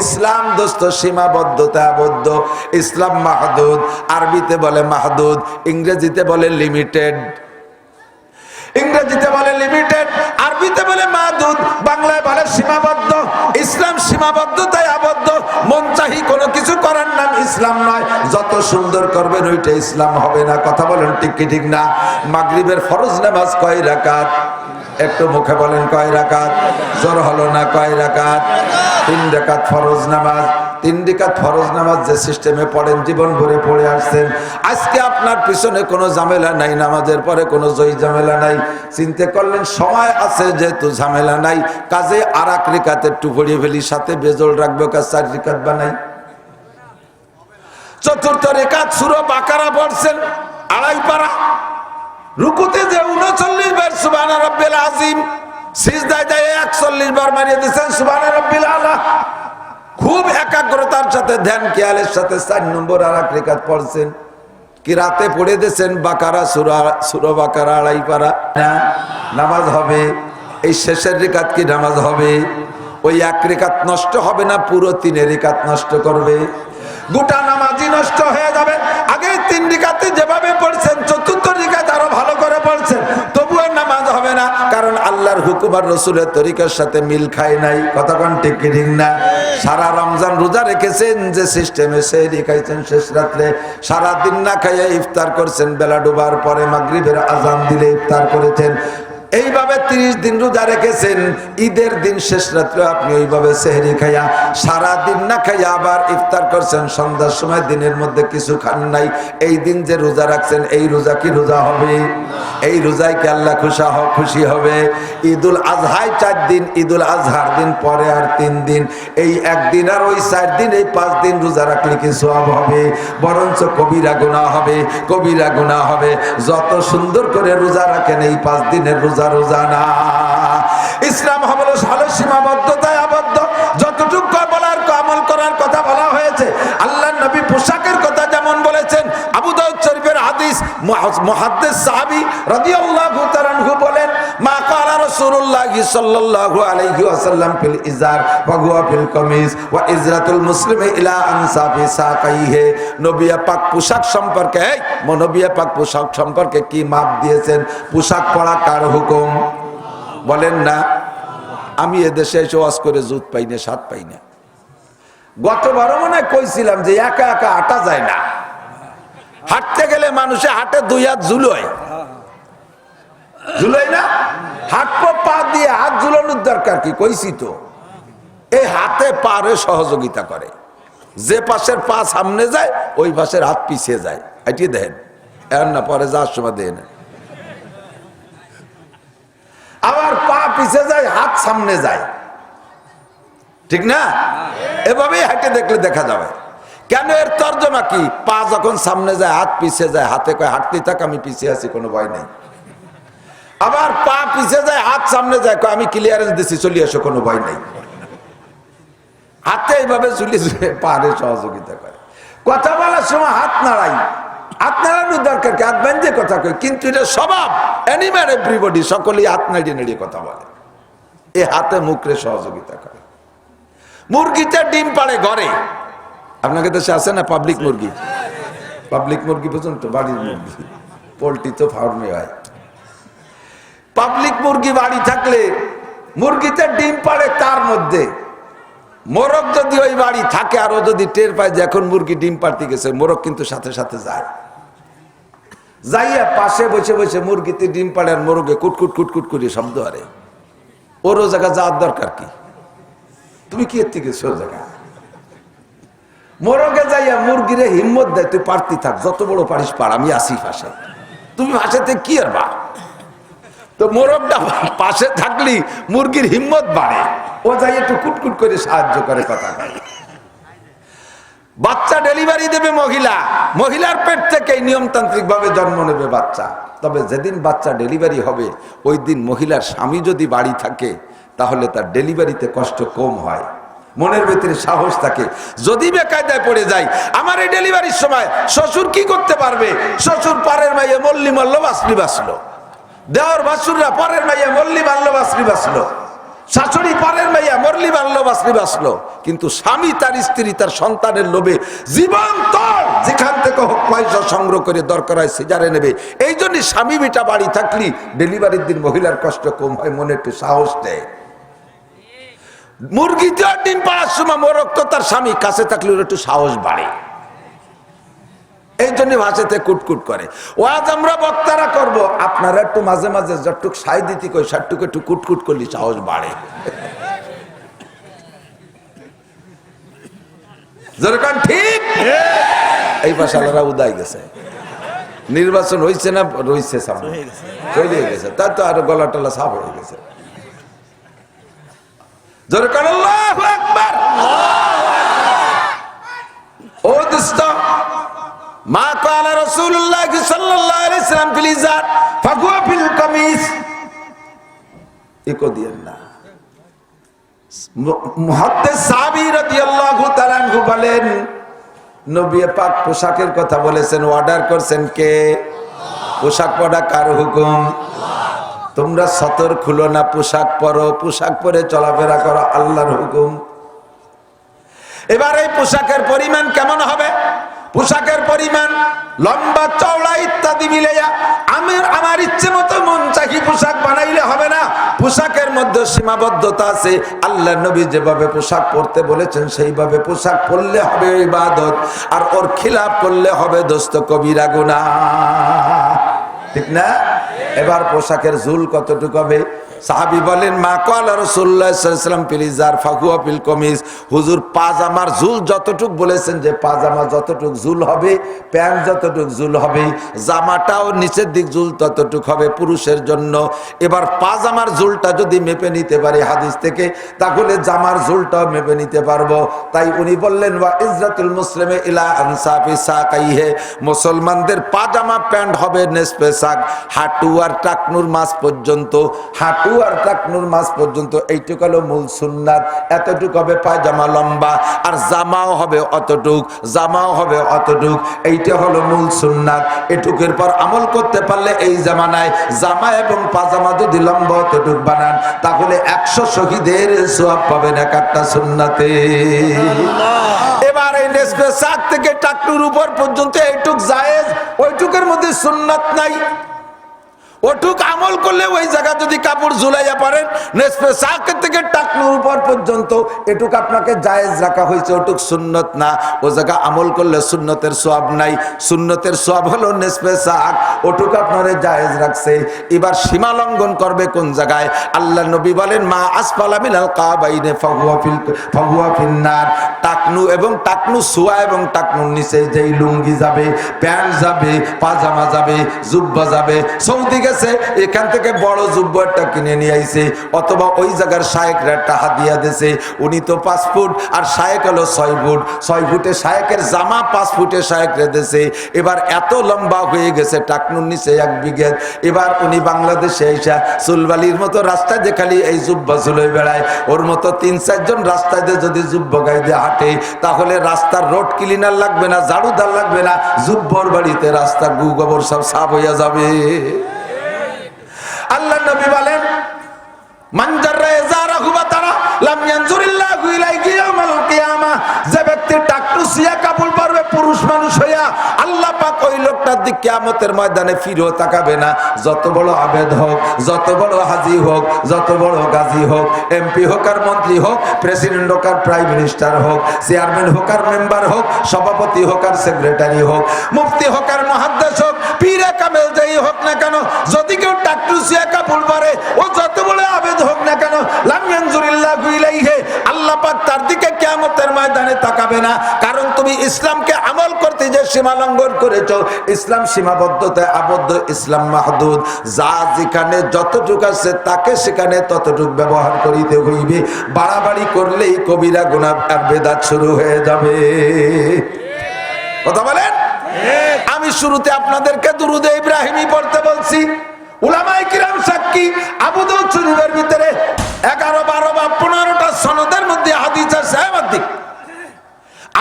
ইসলাম দোস্ত সীমাবদ্ধতা আবদ্ধ। ইসলাম মাহদুদ, আরবিতে বলে মাহদুদ, ইংরেজিতে বলে লিমিটেড। ইংরেজিতে বলে লিমিটেড, আরবিতে বলে মাহদুদ, বাংলায় বলে সীমাবদ্ধ। ইসলাম সীমাবদ্ধতায় আবদ্ধ। মন চাহি কোনো কিছু করার নাম ইসলাম নয়। যত সুন্দর করবেন ওইটা ইসলাম হবে না। কথা বলেন ঠিক কি ঠিক না? মাগরিবের ফরজ নামাজ কয় রাকাত? একটু মুখে বলেন কয় রাকাত? জোর হলো না, কয় রাকাত? 3 রাকাত ফরজ নামাজ। 3 রাকাত ফরজ নামাজ যে সিস্টেমে পড়েন, জীবন ভরে পড়ে আসছেন, আজকে আপনার পিছনে কোনো ঝামেলা নাই, নামাজের পরে কোনো জয় ঝামেলা নাই। চিন্তা করলেন সময় আছে যেহেতু ঝামেলা নাই, কাজে আর 1 রাকাত একটু পড়িয়ে ফেলি, সাথে বেজল রাখবো, কাজ 4 রাকাত বানাই। 4র্থ রাকাত সূরা বাকারা পড়ছেন 2.5 পারা। রুকুতে যে 39 বার সুবহান রাব্বিল আযীম, সিজদায় যায় 41 বার মারিয়ে দিয়েছেন সুবহান রাব্বিল আলা। খুব একাগ্রতার সাথে ধ্যান খেয়ালের সাথে 4 নম্বর আর 1 রেখাত পড়ছেন কি রাতে পড়ে দিয়েছেন বাকারা সূরা বাকারা 2.5 পারা নামাজ হবে। এই শেষের রেখাত কি নামাজ হবে? ওই 1 রেখাত নষ্ট হবে না, পুরো 3 রেখাত নষ্ট করবে, গোটা নামাজই নষ্ট হয়ে যাবে। আগে 3 রেখাতে যেভাবে পড়ছেন 4র্থ রেখাত আরো ভালো করে পড়ছেন, তবুও নামাজ হবে না, কারণ আল্লাহর হুকুম আর রাসূলের তরিকার সাথে মিল খায় নাই। কথা কোন ঠিক ঠিক না? সারা রমজান রোজা রেখেছেন যে সিস্টেমে, সেই রেখাইছেন শেষ রাত্রে, সারা দিন না খাইয়ে ইফতার করছেন, বেলা ডোবার পরে মাগরিবের আজান দিলে ইফতার করেছেন, এইভাবে 30 দিন রোজা রেখেছেন। ঈদের দিন শেষ রাত্রে আপনি ওইভাবে সেহরি খাইয়া সারা দিন না খাইয়া আবার ইফতার করছেন, সন্ধ্যার সময় দিনের মধ্যে কিছু খান নাই। এই দিন যে রোজা রাখছেন, এই রোজা কি রোজা হবে? এই রোজায় কি আল্লাহ খুশি হবে? ঈদুল আজহায় 4 দিন, ঈদুল আজহার দিন পরে আর 3 দিন, এই 1 দিন আর ওই 4 দিন, এই 5 দিন রোজা রাখলে কি সওয়াব হবে? বরঞ্চ কবিরা গুনাহ হবে, কবিরা গুনাহ হবে। যত সুন্দর করে রোজা রাখেন, এই 5 দিনের রোজা রোজা না। ইসলাম হলো সীমাবদ্ধতায় আবদ্ধ। যতটুকু বলার আমল করার কথা বলা হয়েছে, আল্লাহর নবী পোশাকের কথা যেমন বলেছেন, আবু দাউদ শরীফের হাদিস, মুহাদ্দিস সাহাবী রাদিয়াল্লাহু তাআলা আনহু বলেন, মা ক্বালা রাসূলুল্লাহ সাল্লাল্লাহু আলাইহি ওয়াসাল্লাম ফিল ইজার ওয়া হুয়া ফিল কামিজ ওয়া ইজরাতুল মুসলিমি ইলা আনসাফি সাকাইহি। নবী পাক পোশাক সম্পর্কে, নবী পাক পোশাক সম্পর্কে কি মাপ দিয়েছেন? পোশাক পরা কার হুকুম? বলেন না। আমি এদেশে এসে ওয়াজ করে জুত পাই না, স্বাদ পাই না। গতবারও মনে হয় কইছিলাম যে একা একা হাঁটা যায় না, হাঁটতে গেলে মানুষে হাঁটে 2 হাত ঝুলোয়, ঝুলোয় না? হাঁটবো পা দিয়ে, হাত ঝুলানোর দরকার কি? কইছি তো, এই হাতে পারে সহযোগিতা করে। যে পাশের পা সামনে যায়, ওই পাশের হাত পিছিয়ে যায়। এটি দেখেন, এর না পরে যাওয়ার সময় দেয় না, আবার পা পিছিয়ে যায়, হাত সামনে যায়, ঠিক না? এভাবেই হাঁটে দেখলে দেখা যাবে। কেন? এর তর্জমা কি? পা যখন সামনে যায়, হাত পিছিয়ে যায়, হাতে কয় হাঁটতেই থাক, আমি পিছিয়ে আছি, কোনো ভয় নেই। আবার পা পিছিয়ে যায়, হাত সামনে যায়, কয় আমি ক্লিয়ারেন্স দিচ্ছি, চলে আসো, কোনো ভয় নেই। হাতে এইভাবে ঝুলে ঝুলে পারে সহযোগিতা করে। কথা বলার সময় হাত নাড়াই, হাত নাড়ানোর দরকার কি? হাত বান্ধে কথা কই, কিন্তু এটা স্বভাব, অ্যানিম্যাল এভরিবডি, সকলেই হাত নাড়িয়ে নাড়িয়ে কথা বলে। এই হাতে মুখরে সহযোগিতা করে। মুরগিটা ডিম পাড়ে ঘরে, আপনাকে দেশে আছে না পাবলিক মুরগি? পাবলিক মুরগি পর্যন্ত বাড়ির মুরগি, পোল্ট্রি তো ফার্মে হয়। পাবলিক মুরগি বাড়ি থাকলে মুরগিতে ডিম পাড়ে, তার মধ্যে মোরগ যদি ওই বাড়ি থাকে, আরো যদি টের পায় যে এখন মুরগি ডিম পাড়তে গেছে, মোরগ কিন্তু সাথে সাথে যায়, যাইয়া পাশে বসে বসে মুরগিতে ডিম পাড়ে, আর মোরগে কুটকুট কুটকুট করে শব্দ হারে। ওরও জায়গা যাওয়ার দরকার কি? তুমি কি এর থেকে সে জায়গা? মোরগে যাইয়া মুরগিরে হিম্মত দেয়, তুই পারতি থাক, যত বড় পারিস পার, আমি আসি পাশে। তুমি পাশেতে কি আর বা? তো মোরগটা পাশে থাকলি মুরগির হিম্মত বাড়ে, ও যাই একটু কুটকুট করে সাহায্য করে, কথা কয়। বাচ্চা ডেলিভারি দেবে মহিলা, মহিলার পেট থেকে নিয়মতান্ত্রিক ভাবে জন্ম নেবে বাচ্চা। তবে যেদিন বাচ্চা ডেলিভারি হবে, ওই দিন মহিলার স্বামী যদি বাড়ি থাকে, তাহলে তার ডেলিভারিতে কষ্ট কম হয়, মনের ভিতরে সাহস থাকে। যদি বেকায়দায় পড়ে যায়, আমার এই ডেলিভারির সময় শ্বশুর কি করতে পারবে? শ্বশুর পারের মাইয়ে মল্লি মারল, বাসলি বাসলো, দেওয়ার বাসুররা পরের মাইয়া মল্লি মারলো, বাসলি বাসলো, শাশুড়ি পরের মাইয়া মরলি মারলো, বাসলি বাসলো। কিন্তু স্বামী তার স্ত্রী তার সন্তানের লোভে জীবন তোর যেখান থেকে হোক পয়সা সংগ্রহ করে দরকার হয় সিজারে নেবে। এই জন্য স্বামী বেটা বাড়ি থাকলি ডেলিভারির দিন মহিলার কষ্ট কম হয়, মনে একটু সাহস দেয়। মুরগি ডিম পাড়ার সময় মোরগ তো তার স্বামী কাছে থাকলে ওর একটু সাহস বাড়ে, এই জন্য ভাষাতে কুটকুট করে। ওয়াজ আমরা বক্তারা করব, আপনারা একটু মাঝে মাঝে যতটুক সাই দিতে কই, সাতটুকু একটু কুটকুট করলে সাহস বাড়ে। যেরকম ঠিক এই ভাষালারা উদাই গেছে, নির্বাচন হয়েছে না রয়েছে, সামনে চলে গেছে, তার তো আরো গলা টলা সাফ হয়ে গেছে। যেরকম আল্লাহু আকবার। ও দোস্ত, মা ক্বালা রাসূলুল্লাহ সাল্লাল্লাহু আলাইহি ওয়াসাল্লাম ফিল ইজার ফাহুয়া ফিল কামিজ, ইকো দিয়েন না। মুহাদ্দিস সাহাবী রাদিয়াল্লাহু তাআলা আনহু বলেন, নবী পাক পোশাকের কথা বলেছেন, অর্ডার করছেন কে? পোশাক পরা কার হুকুম? তোমরা সতর খুলো না, পোশাক পরো, পোশাক পরে চলাফেরা করো, আল্লাহর হুকুম। এবার এই পোশাকের পরিমাণ কেমন হবে? পোশাকের পরিমাণ লম্বা চওড়া ইত্যাদি মিলাইয়া আমার ইচ্ছে মতো মন চাহি পোশাক বানাইলে হবে না। পোশাকের মধ্যে সীমাবদ্ধতা আছে। আল্লাহ নবী যেভাবে পোশাক পরতে বলেছেন সেইভাবে পোশাক পরলে হবে ইবাদত, আর ওর খিলাফ করলে হবে দোস্ত কবিরা গুনাহ, ঠিক না? এবার পোশাকের ঝুল কতটুকু হবে? সাহাবী বলেন, মা ক্বালা রাসূলুল্লাহ সাল্লাল্লাহু আলাইহি ওয়াসাল্লাম ফিল ইজার ফাহুয়া ফিল কমিজ। হুজুর পাজামার ঝুল যতটুক বলেছেন, যে পাজামা যতটুক ঝুল হবে, প্যান্ট যতটুক ঝুল হবে, জামাটাও নিচের দিক ঝুল ততটুক হবে পুরুষের জন্য। এবার পাজামার ঝুলটা যদি মেপে নিতে পারি হাদিস থেকে, তাহলে জামার ঝুলটাও মেপে নিতে পারবো। তাই উনি বললেন, ওয়া ইজরাতুল মুসলিমি ইলা আনসাফি সাকাইহি, মুসলমানদের পাজামা প্যান্ট হবে নেসফে সাক, হাঁটু আর টাকনুর মাছ পর্যন্ত, হাঁটু আর টাকনুর মাছ পর্যন্ত, এইটুক হলো মূল সুন্নাত। এতটুক হবে পায়জামা লম্বা, আর জামাও হবে অতটুক, জামাও হবে অতটুক, এইটা হলো মূল সুন্নাত। এটুকের পর আমল করতে পারলে এই জামানায় জামা এবং পাজামা যদি লম্বা অতটুক বানান, তাহলে 100 শহীদের সওয়াব পাবেন এক একটা সুন্নাতে। এবার এই নেসফে সাক থেকে টাকনুর উপর পর্যন্ত এইটুক জায়েজ, ওইটুকের মধ্যে সুন্নাত নাই। ওটুক আমল করলে ওই জায়গা যদি কাপড় ঝুলাইয়া পারেন, নেসফে সাক থেকে টাকনুর উপর পর্যন্ত এটুক আপনাকে জায়েজ রাখা হয়েছে, ওটুক সুন্নত না। ও জায়গা আমল করলে সুন্নতের সওয়াব নাই। সুন্নতের সওয়াব হলো নেসফে সাক, ওটুক আপনারে জায়েজ রাখছে। এবার সীমা লঙ্ঘন করবে কোন জায়গায়? আল্লাহ নবী বলেন, মা আসফালা মিনাল কাবাইনে ফাহুয়া ফিন্নার। টাকনু এবং টাকনু সোয়া এবং টাকনুর নিচে যেই লুঙ্গি যাবে, প্যান্ট যাবে, পাজামা যাবে, জুব্বা যাবে, সৌদি গেছে, এখান থেকে বড় জুব্বাটা কিনে নিয়ে আইছে, অথবা ওই জায়গার শায়েকরা একটা হাদিয়া দিয়েছে। উনি তো 5 ফুট আর শায়েক হলো 6 ফুট, 6 ফুটে শায়েকের জামা 5 ফুটে শায়েকরে দিয়েছে। এবার এত লম্বা হয়ে গেছে টাকনুর নিচে 1 বিঘে। এবার উনি বাংলাদেশে এসে চুলবালির মতো রাস্তায় যে খালি এই জুব্বা ঝুলে বেড়ায়, ওর মতো 3-4 জন রাস্তায় যদি জুব্বা গায়ে দিয়ে হাঁটে, তাহলে রাস্তার রোড ক্লিনার লাগবে না, ঝাড়ুদার লাগবে না, জুব্বর বাড়িতে রাস্তা গু গোবর সব সাফ হইয়া যাবে। আল্লাহ নবী বলেন, মান জাররা ইজারাহু বাতারা লাম ইয়ানজুরিল্লাহু ইলাইহি ইয়াওমাল কিয়ামা। যে ব্যক্তি টাকটু সিয়া কাপড় পরবে পুরুষ মানুষ হইয়া, আল্লাহ পাক ওই লোকটার দিকে কিয়ামতের ময়দানে ফিরেও তাকাবে না। যত বড় আবেদ হোক, যত বড় হাজী হোক, যত বড় গাজী হোক, এমপি হোক আর মন্ত্রী হোক, প্রেসিডেন্ট হোক আর প্রাইম মিনিস্টার হোক, চেয়ারম্যান হোক আর মেম্বার হোক, সভাপতি হোক আর সেক্রেটারি হোক, মুফতি হোক আর মুহাদ্দিস হোক, পীরে কামেল যেই হোক না কেন, যদি কেউ টাকটু সিয়া কাপড় পরে, ও যত বড় আবেদ হোক না কেন, লাম ইয়ানজুরিল্লাহু ইলাইহি, আল্লাহ পাক তার দিকে কিয়ামতের ময়দানে তাকাবে না। কারণ তুমি ইসলামকে আমল করতে যে সীমা লঙ্ঘন করেছো, ইসলাম সীমাবদ্ধতায় আবদ্ধ, ইসলাম মাহদুদ। যা যেখানে যতটুকু আছে তাকে সেখানে ততটুকু ব্যবহার করিতে হইবে। বাড়াবাড়ি করলেই কবিরা গুনাহ আর বেদাত শুরু হয়ে যাবে। কথা বলেন। আমি শুরুতে আপনাদেরকে দুরুদে ইব্রাহিমী পড়তে বলছি। উলামায়ে কিরাম সাক্ষী, আবু দাউদ শরীফের ভিতরে 11, 12 বা 15টা সনদের মধ্যে হাদিস আছে।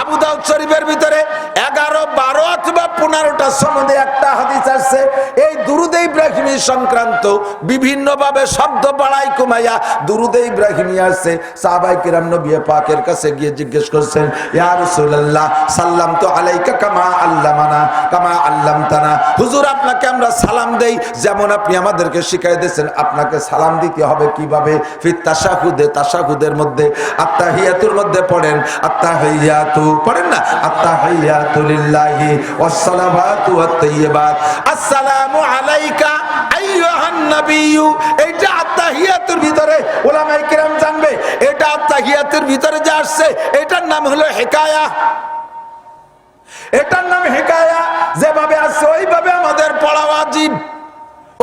আবু দাউদ শরীফের ভিতরে 11, 12 অথবা 15টা সনদে একটা হাদিস আছে। এই দুরুদে ইব্রাহিমী সংক্রান্ত বিভিন্ন ভাবে শব্দ বাড়াই কমাইয়া দুরুদে ইব্রাহিমী আছে। সাহাবায়ে কিরাম নবী পাকের কাছে গিয়ে জিজ্ঞেস করছেন, ইয়া রাসূলুল্লাহ সাল্লামতু আলাইকা কামা আল্লামানা কামা আল্লামতানা। হুজুর, আপনাকে আমরা সালাম দেই যেমন আপনি আমাদেরকে শিখাই দিয়েছেন, আপনাকে সালাম দিতে হবে কিভাবে? ফিত তাশাহুদে, তাশাহুদের মধ্যে আত্তাহিয়াতুর মধ্যে পড়েন আত্তাহিয়াতু, পড়েন না? আত্তাহিয়াতু লিল্লাহি ওয়াসসালাওয়াতু ওয়াত-তাইয়্যিবাত, আসসালামু আলাইকা আইয়ুহান নাবিয়্যু। এইটা আত্তাহিয়াতুর ভিতরে উলামায়ে কিরাম জানবে, এটা আত্তাহিয়াতুর ভিতরে যা আসছে এটার নাম হলো হিকায়া। এটার নাম হিকায়া। যেভাবে আসছে ওইভাবে আমাদের পড়া ওয়াজিব।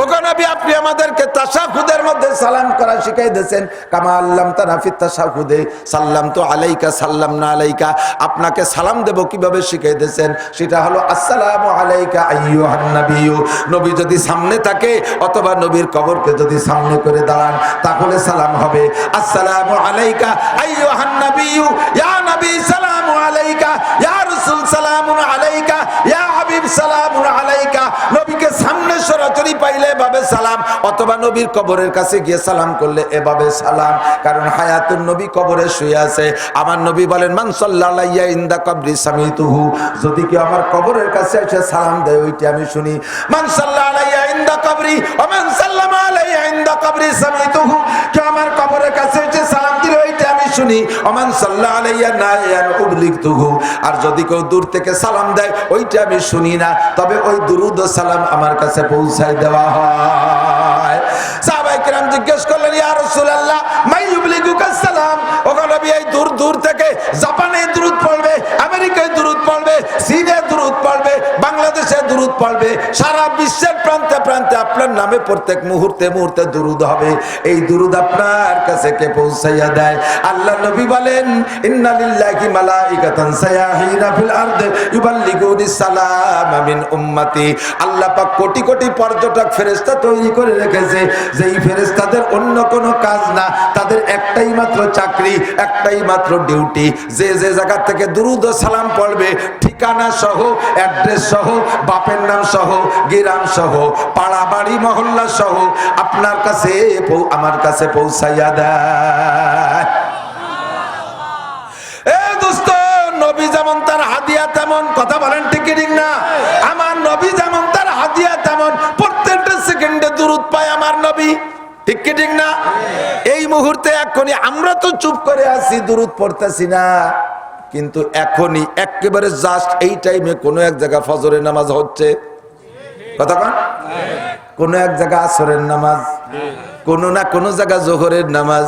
ওখানে নবী আপনি আমাদেরকে তাশাহুদের মধ্যে সালাম করা শিখাই দিয়েছেন, কামা আল্লামতানা ফিত তাশাহুদে সাল্লামতু আলাইকা সাল্লামনা আলাইকা, আপনাকে সালাম দেব কিভাবে শিখাই দিয়েছেন, সেটা হলো আসসালামু আলাইকা আইয়ুহান নাবিয়্যু। নবী যদি সামনে থাকে অথবা নবীর কবরকে যদি সামনে করে দাঁড়ান তাহলে সালাম হবে আসসালামু আলাইকা আইয়ুহান নাবিয়্যু, ইয়া নবী সালামু আলাইকা, ইয়া রাসূল সালামুন আলাইকা, ইয়া হাবিব সালামুন আলাইকা। নবীকে সামনে সরাসরি পাইলে এভাবে সালাম, অথবা নবীর কবরের কাছে গিয়ে সালাম করলে এভাবে সালাম। কারণ হায়াতুন নবী কবরে শুয়ে আছে। আমার নবী বলেন মান সাল্লাল্লাহু আলাইহি ইনদা কবরি সামিতুহু, যদি কেউ আমার কবরের কাছে এসে সালাম দেয় ওইটা আমি শুনি। মান সাল্লাল্লাহু আলাইহি ইনদা কবরি ওয়া মান সাল্লামা আলাইহি ইনদা কবরি সামিতুহু, কেউ আমার কবরের কাছে এসে সালাম দিলে ওইটা আমি শুনি। ওমান সাল্লাল্লাহু আলাইহি নায়ান উবলিগতুহু, আর যদি কেউ দূর থেকে সালাম দেয় ওইটা আমি শুনি না, তবে ওই দুরুদ ও সালাম আমার কাছে পৌঁছায় দেওয়া হয়। সাহাবায়ে কেরাম জিজ্ঞেস করলেন, ইয়া রাসূলুল্লাহ মাই ইউবলিগুকা সালাম, ও নবী এই দূর দূর থেকে জাপানে দুরুদ পড়বে, আমেরিকায় দুরুদ পড়বে, চীনে দুরুদ পড়বে, বাংলাদেশে দুরুদ পড়বে, সারা বিশ্বের প্রান্তে প্রান্তে আপনার নামে প্রত্যেক মুহূর্তে মুহূর্তে দুরুদ হবে, এই দুরুদ আপনার কাছে কে পৌঁছাইয়া দেয়? আল্লাহ নবী বলেন, ইন্না লিল্লাহি মালাইকাতান সায়াহিনা ফিল আরদি ইউবাল্লিগুনিস সালাম মিন উম্মতি। আল্লাহ পাক কোটি কোটি পর্যটক ফেরেশতা তৈরি করে রেখেছে, যেই ফেরেশতাদের অন্য কোনো কাজ না, তাদের একটাই মাত্র চাকরি, একটাই মাত্র ডিউটি, যে যে জায়গা থেকে দুরুদ ও সালাম পড়বে ঠিকানা সহ, অ্যাড্রেস সহ, বাপের নাম সহ, গ্রাম সহ, পাড়া বাড়ি মহল্লা সহ আপনার কাছে আমার কাছে পৌঁছাইয়া দেয়। নবী যেমন তার হাদিয়া তেমন, কথা বলেন ঠিক ঠিক না? আমার নবী যেমন তার হাদিয়া তেমন, প্রত্যেকটা সেকেন্ডে দুরুদ পায় আমার নবী, ঠিক কি ঠিক না? এই মুহূর্তে এখনই আমরা তো চুপ করে আছি, দুরুদ পড়তেছি না, কিন্তু এখনই একেবারে জাস্ট এই টাইমে কোনো এক জায়গা ফজরের নামাজ হচ্ছে, কথা কন, কোন এক জায়গা আসরের নামাজ, কোন না কোন জায়গা জোহরের নামাজ,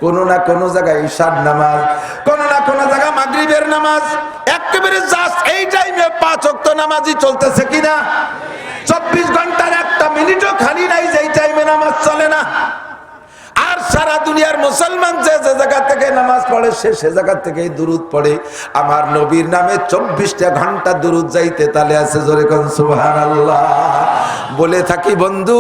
কোন না কোন জায়গায় ঈশার নামাজ, কোন না কোন জায়গায় মাগরিবের নামাজ, একেবারে জাস্ট এই টাইমে 5 ওয়াক্ত নামাজই চলতেছে কিনা? 24 ঘন্টার একটা মিনিটও খালি নাই যে এই টাইমে নামাজ চলে না। আর সারা দুনিয়ার মুসলমান যে যে জায়গা থেকে নামাজ পড়ে সে জায়গা থেকেই দুরুদ পড়ে। আমার নবীর নামে 24টা ঘন্টা দুরুদ যাইতে তালে আছে, জোরে কোন সুবহানাল্লাহ। বলে থাকি বন্ধু,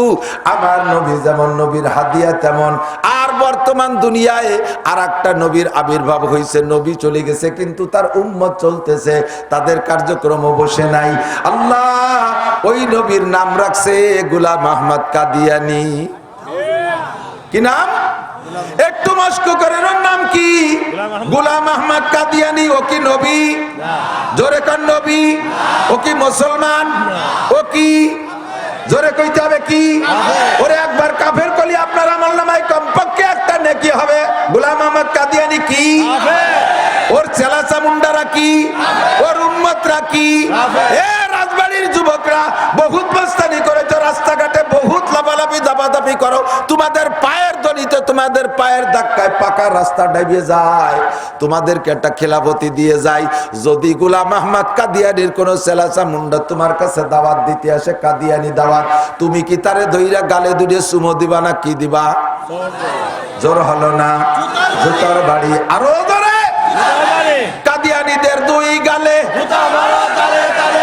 আমার নবী যেমন নবীর হাদিয়া তেমন। আর বর্তমান দুনিয়ায় আর একটা নবীর আবির্ভাব হয়েছে, নবী চলে গেছে কিন্তু তার উম্মত চলতেছে, তাদের কার্যক্রম বসে নাই। আল্লাহ ওই নবীর নাম রাখছে গোলাম আহমদ কাদিয়ানী। কি নাম? একটু মস্ক করেন, ওর নাম কি? গোলাম আহমদ কাদিয়ানী। ও কি নবী? জোরে কান নবী? ও কি মুসলমান? ও কি? জোরে কইতে হবে কি? ওরে একবার কাফের কলি আপনার আমলনামায় কমপক্ষে একটা নেকি হবে। গোলাম আহমদ কাদিয়ানী কি? ওর চেলা চামুন্ডারা কি? ওর উম্মতরা কি? এ রাজবাড়ির যুবকরা বহুত বস্তানি করেছো, রাস্তাঘাটে বহুত লাফালাফি দাপাদাপি করো, তোমাদের পায়ের দলিতে তোমাদের পায়ের ধাক্কায় পাকা রাস্তা ডাইবে যায়, তোমাদেরকে একটা খেলাফতি দিয়ে যায়। যদি গোলাম আহমদ কাদিয়ানির কোন চেলাচা মুন্ডা তোমার কাছে দাওয়াত দিতে আসে, কাদিয়ানি দাওয়াত, তুমি কি তারে ধইরা গালে দুড়ে চুমো দিবা না কি দিবা? জোর হলো না? জুতার বাড়ি আরো ধরে কাদিয়ানিদের দুই গালে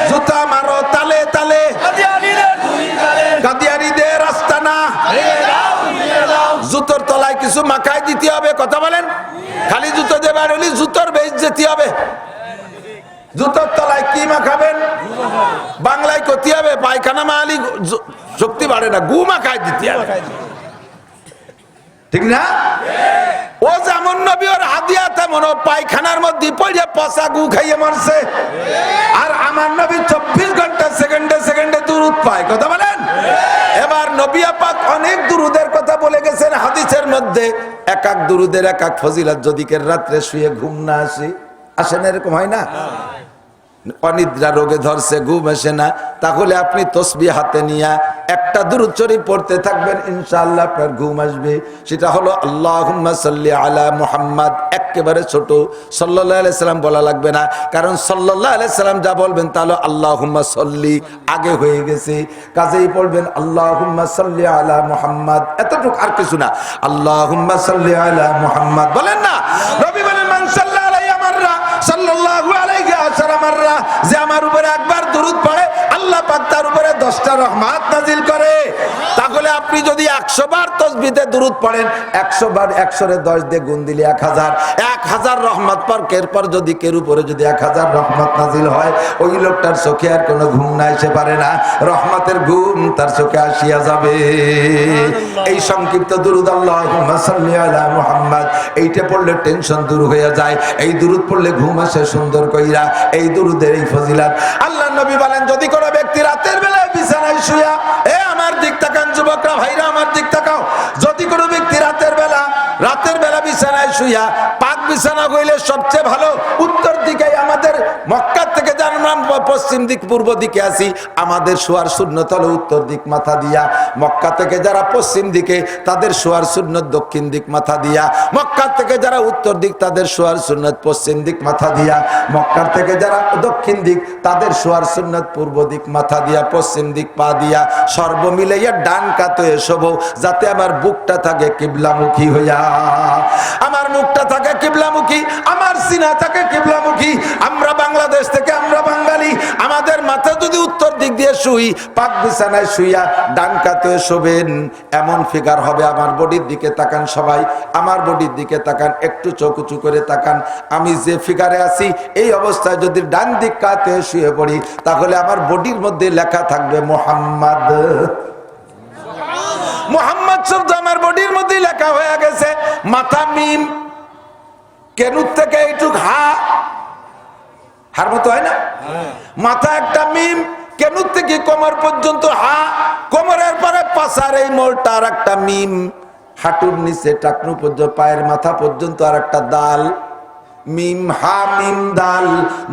জুতা মারো তালে তালে, কাদিয়ানিদের রাস্তা না, জুতোর তলায় কিছু মাখায় দিতে হবে, কথা বলেন? খালি জুতো দেবার হলে জুতোর বেশ যেতে হবে। জুতোর তলায় কি মাখাবেন? বাংলায় করতে হবে পায়খানা মালি শক্তি বাড়ে না, গু মাখায় দিতে হবে, ঠিক না? ও যেমন নবী ওর হাদিয়া তেমন, ও পায়খানার মধ্যে পড়ে পচা গু খাইয়ে মারছে। আর আমার নবী 24 ঘন্টা সেকেন্ডে সেকেন্ডে দুরুদ পায়, কথা বলেন? এবার নবী পাক অনেক দুরুদের কথা বলে গেছেন হাদিসের মধ্যে। এক এক দুরুদের এক এক ফজিলত। যদি কে রাত্রে শুয়ে ঘুম না আসে না, এরকম হয় না? অনিদ্রা রোগে ধরছে, ঘুম আসে না, তাহলে আপনি তসবিহ হাতে নিয়ে একটা দুরূদ শরীফ পড়তে থাকবেন, ইনশাআল্লাহ আপনার ঘুম আসবে। সেটা হলো আল্লাহুম্মা সাল্লি আলা মুহাম্মাদ, একেবারে ছোট। সাল্লাল্লাহু আলাইহি সাল্লাম বলা লাগবে না, কারণ সাল্লাল্লাহু আলাইহি সাল্লাম যা বলবেন তাহলে আল্লাহুম্মা সাল্লি আগে হয়ে গেছে, কাজেই পড়বেন আল্লাহুম্মা সাল্লি আলা মুহাম্মাদ, এতটুকু, আর কিছু না। আল্লাহুম্মা সাল্লি আলা মুহাম্মাদ বলেন না। নবী বলেন মান সাল্লা আলাইহি মাররা সাল্লাল্লাহু আলাইহি আশারা মাররা, যে আমার উপরে একবার দরুদ পড়ে আল্লাহ পাক তার উপরে 10টা রহমত নাজিল করে। তাহলে আপনি যদি 100 বার তাসবিহতে দরুদ পড়েন, 100 বার 100 রে 10 দিয়ে গুণ দিলে 1000, 1000 রহমত পর যদি কের উপরে যদি 1000 রহমত নাজিল হয়, ওই লোকটার চোখে আর কোনো ঘুম না এসে পারে না, রহমতের ঘুম তার চোখে আসিয়া যাবে। এই সংক্ষিপ্ত দরুদ আল্লাহুম্মা সাল্লি আলা মুহাম্মাদ, এইটা পড়লে টেনশন দূর হয়ে যায়, এই দরুদ পড়লে ঘুম আসে সুন্দর কইরা, এই দরুদের এই ফজিলত। আল্লাহর নবী বলেন যদি কোনো ব্যক্তি রাতের বেলায় বিছানায় শুয়া, আমার দিক তাকান যুবকরা, ভাইরা আমার দিক তাকাও, যদি কোনো ব্যক্তি রাতের বেলা বিছানায় শুয়া, পাক বিছানা হইলে সবচেয়ে ভালো উত্তর দিকে, আমাদের মক্কা থেকে জানলাম পশ্চিম দিক পূর্ব দিকে আছি, আমাদের শোয়ার সুন্নত হলো উত্তর দিক মাথা দিয়া। মক্কা থেকে যারা পশ্চিম দিকে তাদের শোয়ার সুন্নত দক্ষিণ দিক মাথা দিয়া, মক্কা থেকে যারা উত্তর দিক তাদের শোয়ার সুন্নত পশ্চিম দিক মাথা দিয়া, মক্কা থেকে যারা দক্ষিণ দিক তাদের শোয়ার সুন্নত পূর্ব দিক মাথা দিয়া, পশ্চিম দিক পা দিয়া, সর্ব মিলাইয়া ডান কাতে শোবো, যাতে আমার বুকটা থাকে কিবলামুখী হইয়া, আমার মুখটা থাকে কিবলামুখী, আমার সিনা থাকে কিবলামুখী। আমরা বাংলাদেশ থেকে, আমরা বাঙালি, আমাদের মাথা যদি উত্তর দিক দিয়ে শুই, পাক বিছানায় শুইয়া ডান কাতে শোবেন, এমন ফিগার হবে। আমার বডির দিকে তাকান সবাই, আমার বডির দিকে তাকান, একটু চোখ উঁচু করে তাকান। আমি যে ফিগারে আছি এই অবস্থায় যদি ডান দিক কাতে শুয়ে পড়ি, তাহলে আমার বডির মধ্যে লেখা থাকবে মুহাম্মদ। মুহাম্মদ শব্দ আমার বডির মধ্যে লেখা হয়ে গেছে। মাথা মিম, কেনুর থেকে এইটুক হার মতো হয় না, মাথা একটা মিম, কেনুর থেকে কোমর পর্যন্ত হা, কোমরের পরে পাছার এই মোলটা আর একটা মিম, হাঁটুর নিচে টাকনু পর্যন্ত পায়ের মাথা পর্যন্ত আর একটা দাল, মিম হা মিম দাল,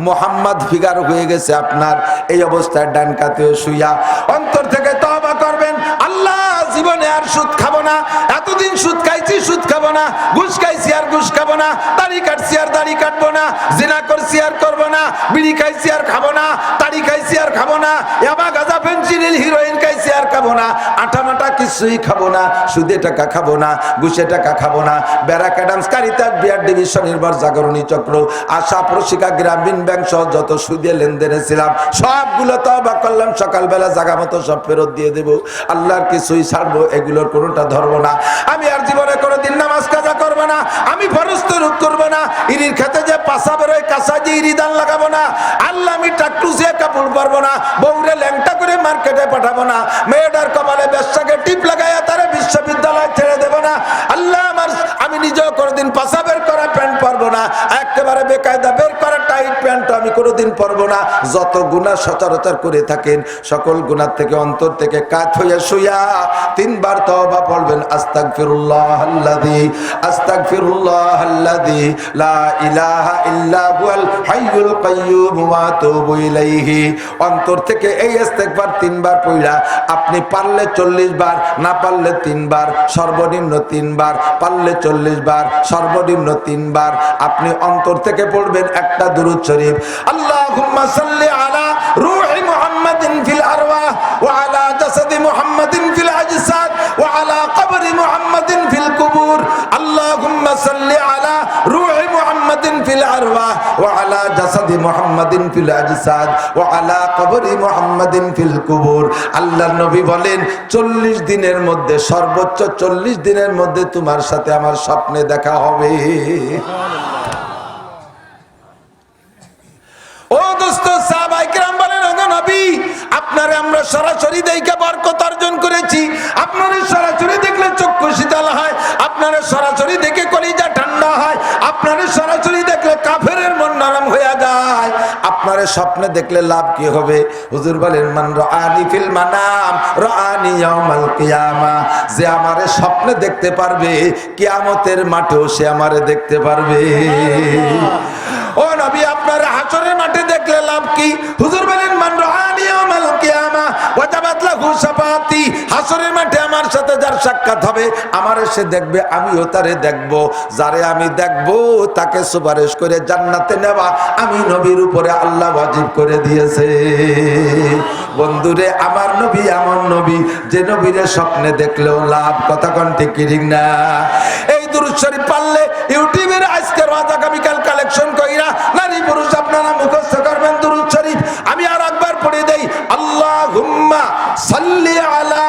মোহাম্মদ ফিগার হয়ে গেছে আপনার। এই অবস্থায় ডান কাতেও শুইয়া অন্তর থেকে তওবা করবেন, আল্লাহ জীবনে আর সুদ খাবো না, এতদিন সুদ খাইছি সুদ খাবো না, ঘুষ খাইছি আর ঘুষ খাবো না, দাড়ি কাটছি আর দাড়ি কাটবো না, জিনা করছি আর করবো না, বিড়ি খাইছি আর খাবো না, তাড়ি খাইছি আর খাবো না, ইয়াবা গাঁজা ফেনসিডিল হিরোইন খাইছি আর খাবো না, আটা মাটা কিছুই খাবো না, সুদে টাকা খাবো না, ঘুষে টাকা খাবো না, Barack Adams, Caritas, BR DB, স্বনির্ভর জাগরণী চক্র, আশা প্রশিকা, গ্রামীণ ব্যাংক সহ যত সুদে লেনদেনে ছিলাম সবগুলো তওবা করলাম, সকালবেলা জাগা মতো সব ফেরত দিয়ে দেবো, আল্লাহর কিছুই ছাড়বো, এগুলোর কোনোটা ধরবো না। আমি আর জীবনে কোনোদিন নামাজ কাজা করবো না, আমি ফরজ তরুক করবো না, ইরির খেতে যে পাশা বেরোয় কাঁচা যে ইরি দান লাগাবো না, আল্লাহ আমি টাকটু যে কাপড় পারবো না, বউরে ল্যাংটা করে মার্কেটে পাঠাবো না, মেয়েটার কপালে ব্যবসাকে টিপ লাগাইয়া তারা বিশ্ববিদ্যালয় ছেড়ে দেবো না, আল্লাহ আমি নিজেও কোনোদিন পাশা বের করা প্যান্ট পারবো না, একেবারে বেকায়দা বের করা টাইট প্যান্ট আমি কোনোদিন পরবো না। যত গুনাহ সচরাচর করে থাকেন সকল গুনাহ থেকে অন্তর থেকে কাত হইয়া শুইয়া 3 বার তওবা পড়বেন, আস্তাগফিরুল্লাহাল্লাযী আস্তাগফিরুল্লাহাল্লাযী লা ইলাহা ইল্লা হুয়াল হাইয়ুল কাইয়্যুম ওয়া আতুবু ইলাইহি। অন্তর থেকে এই ইস্তেগফার 3 বার পড়া, আপনি পারলে 40 বার, না পারলে 3 বার, সর্বনিম্ন 3 বার, পারলে 40 বার, সর্বনিম্ন 3 বার আপনি অন্তর থেকে পড়বেন একটা দুরূদ শরীফ, আল্লাহুম্মা সাল্লি আলা রূহি মুহাম্মাদিন ফিল আরওয়াহ ওয়া আলা জাসাদি মুহাম্মাদিন ফিল আজসাদ ওয়া আলা কবরি মুহাম্মাদিন ফিল কুবুর। আল্লাহুম্মা সাল্লি আলা রূহি মুহাম্মাদিন ফিল আরওয়াহ ওয়া আলা জাসাদি মুহাম্মাদিন ফিল আজসাদ ওয়া আলা কবরি মুহাম্মাদিন ফিল কুবুর। আল্লাহর নবী বলেন 40 দিনের মধ্যে, সর্বোচ্চ 40 দিনের মধ্যে তোমার সাথে আমার স্বপ্নে দেখা হবে। ও দোস্ত, সাহাবায়ে কেরাম বলেন, ওগো নবী, আপনারে আমরা সরাসরি দেখে বরকত অর্জন করেছি, আপনারে সরাসরি দেখলে চক্ষু শীতল হয়, আপনারে সরাসরি দেখে কলিজা ঠান্ডা হয়, আপনারে সরাসরি দেখলে কাফেরের মন নরম হয়ে যায়। আপনারে স্বপ্নে দেখলে লাভ কি হবে? হুজুর বলেন, মান রাআনি ফিল মানাম রাআনি ইয়াউমাল কিয়ামা, যে আমারে স্বপ্নে দেখতে পারবে কিয়ামতের মাঠেও সে আমারে দেখতে পারবে। ও নবী, আপনারা হাসরের মাঠে দেখলে লাভ কি? হুজুর বলেন, মান রাআনি ইয়াউমাল কিয়ামা ওয়াজাবাত লাহু শাফাআতি, হাসরের মাঠে আমার সাথে যার সাক্ষাৎ হবে আমারে সে দেখবে, আমিও তারে দেখব, যারে আমি দেখব তাকে সুপারিশ করে জান্নাতে নেওয়া আমি নবীর উপরে আল্লাহ ওয়াজিব করে দিয়েছে। বন্ধুরে, আমার নবী এমন নবী যে নবীরে স্বপ্নে দেখলেও লাভ, কথা কোন ঠিক কি ঠিক না? এই দুরূদ শরীফ পারলে ইউটিউবের আজকে রাত আগামীকাল কালেকশন কইরা নারী পুরুষ আপনারা মুখস্থ করবেন দুরূদ শরীফ। আমি আর একবার পড়ে দেই, আল্লাহুম্মা সাল্লি আলা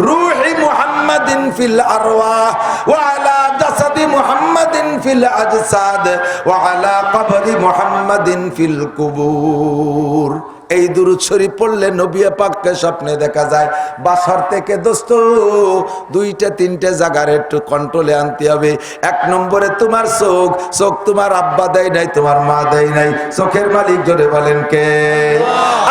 রূহি মুহাম্মাদিন ফিল আরওয়াহ ওয়া আলা জাসাদি মুহাম্মাদিন ফিল আজসাদ ওয়া আলা কবরি মুহাম্মাদিন ফিল কুবুর। এই দুরূদ শরীফ পড়লে নবী পাককে স্বপ্নে দেখা যায়। বাসার থেকে দোস্ত দুইটা তিনটে জায়গার একটু কন্ট্রোলে আনতে হবে। এক নম্বরে তোমার চোখ, চোখ তোমার আব্বা দেয় নাই, তোমার মা দেয় নাই, চোখের মালিক জোরে বলেন কে?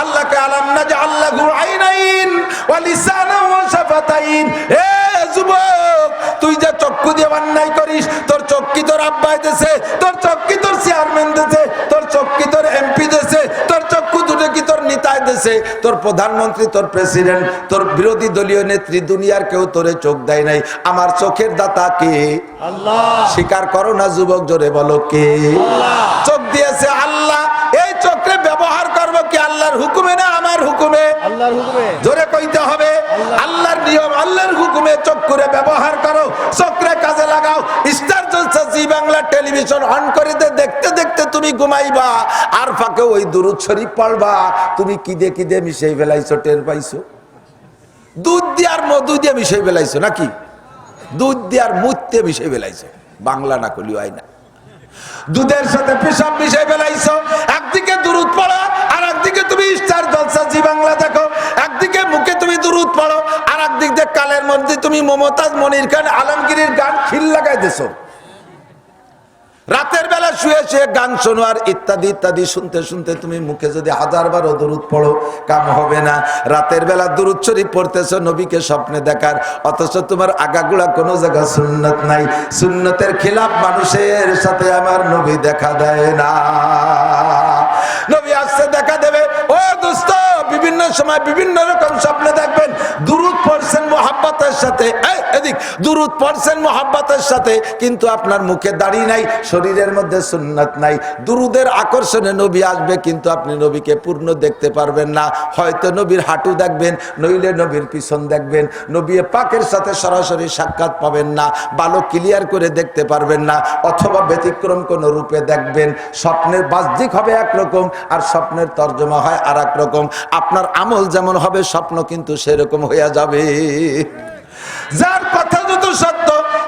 আল্লাহকে আলাম না যে আল্লাহু আইনাইন ওয়া লিসানান ওয়া শাফাতাইন। এ যুবক, তুই যে চক্ষু দিয়ে অন্যায় করিস, তোর চোখ কি তোর আব্বাই দেছে, তোর চোখ কি তোর চেয়ারম্যান দেছে, তোর চোখ কি তোর এমপি দেছে, তোর চক্ষু দুটো কি তোর নেতায় দেছে, তোর প্রধানমন্ত্রী, তোর প্রেসিডেন্ট, তোর বিরোধী দলীয় নেত্রী, দুনিয়ার কেউ তোরে চোখ দেয় নাই। আমার চোখের দাতা কে? আল্লাহ। স্বীকার করো না যুবক, জোরে বলো কে? আল্লাহ। চোখ দিয়েছে আল্লাহ। এই চোখে ব্যবহার করবো কি আল্লাহর হুকুমে না আমার হুকুমে? আল্লাহর হুকুমে। জোরে কইতে হবে, আল্লাহর নিয়ম, আল্লাহর হুকুমে চোখ করে ব্যবহার করো, চোখে কাজে লাগাও। Star Jalsha G Bangla television on করে দেখতে দেখতে তুমি ঘুমাইবা, আর ফাঁকে ওই দুরূদ শরীফ পড়বা। তুমি কি দিয়ে মিশাই ফেলাইছো, টের পাইছো? দুধ দিয়ে আর মধু দিয়ে মিশাই ফেলাইছো নাকি? দুধ দিয়ে আর মুতে মিশাই ফেলাইছো, বাংলা না কলি হয় না। দুধের সাথে পেশাব মিশাই ফেলাইছো। একদিকে দুরূদ পড়ো, আর একদিকে তুমি স্টার জলসা জি বাংলা দেখো। একদিকে মুখে তুমি দুরূদ পড়ো, আর একদিক দিয়ে কালের মধ্যে তুমি মমতাজ, মনির খান, আলমগীরের গান খিল লাগাই দিছো। রাতের বেলা শুয়ে শুয়ে গান শোনো, আর ইত্যাদি ইত্যাদি শুনতে শুনতে তুমি মুখে যদি 1000 বারও দুরূদ পড়ো কাম হবে না। রাতের বেলা দুরূদ শরীফ পড়তেছো নবীকে স্বপ্নে দেখার, অথচ তোমার আগাগুলা কোনো জায়গা সুন্নত নাই। সুন্নতের খিলাফ মানুষের সাথে আমার নবী দেখা দেয় না। নবী আসছে দেখা দেবে। ও দোস্ত, বিভিন্ন সময় বিভিন্ন রকম স্বপ্নে দেখবেন। দুরূদ পড়ছেন মুহাব্বতের সাথে, এদিক দুরূদ পড়ছেন মুহাব্বতের সাথে, কিন্তু আপনার মুখে দাড়ি নাই, শরীরের মধ্যে সুন্নাত নাই। দুরূদের আকর্ষণে নবী আসবে, কিন্তু আপনি নবীকে পূর্ণ দেখতে পারবেন না। হয়তো নবীর হাঁটু দেখবেন, নইলে নবীর পিছন দেখবেন। নবী পাকের সাথে সরাসরি সাক্ষাৎ পাবেন না, ভালো ক্লিয়ার করে দেখতে পারবেন না, অথবা ব্যতিক্রম কোন রূপে দেখবেন। স্বপ্নের বাহ্যিক হবে একরকম, আর স্বপ্নের তর্জমা হয় আর এক রকম। আপনার আমল যেমন হবে, স্বপ্ন কিন্তু সেরকম হয়ে যাবে। যার কথা যত সত্য,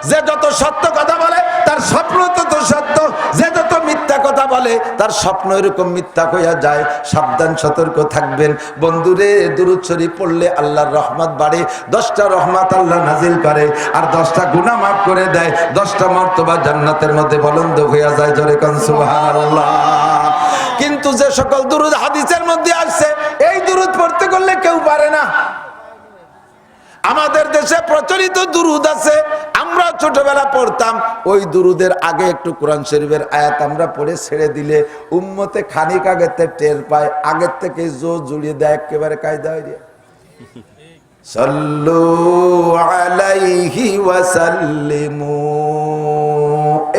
যে যত সত্য কথা বলে তার স্বপ্ন তত সত্য, যে যত মিথ্যা কথা বলে তার স্বপ্ন এরকম মিথ্যা হইয়া যায়। সাবধান, সতর্ক থাকবেন বন্ধুরে। দুরূদ শরীফ পড়লে আল্লাহর রহমত বাড়ে। 10টা রহমত আল্লাহ নাজিল করে, আর 10টা গুনাহ মাফ করে দেয়। 10টা মর্তবা জান্নাতের মধ্যে বলন্দ হইয়া যায়। জোরে কোন সুবহানাল্লাহ। কিন্তু যে সকল দুরূদ হাদিসের মধ্যে আসছে, এই দুরূদ পড়তে করলে কেউ পারে না। আমাদের দেশে প্রচলিত দুরূদ আছে, আমরা ছোটবেলা পড়তাম। ওই দুরূদের আগে একটু কোরআন শরীফের আয়াত আমরা পড়ে ছেড়ে দিলে উম্মতে খানিক আগেতে টের পায়, আগের থেকে জো জুড়িয়ে দেয়, একেবারে কায়দা হয়ে যায়। সাল্লু আলাইহি ওয়া সাল্লিমু,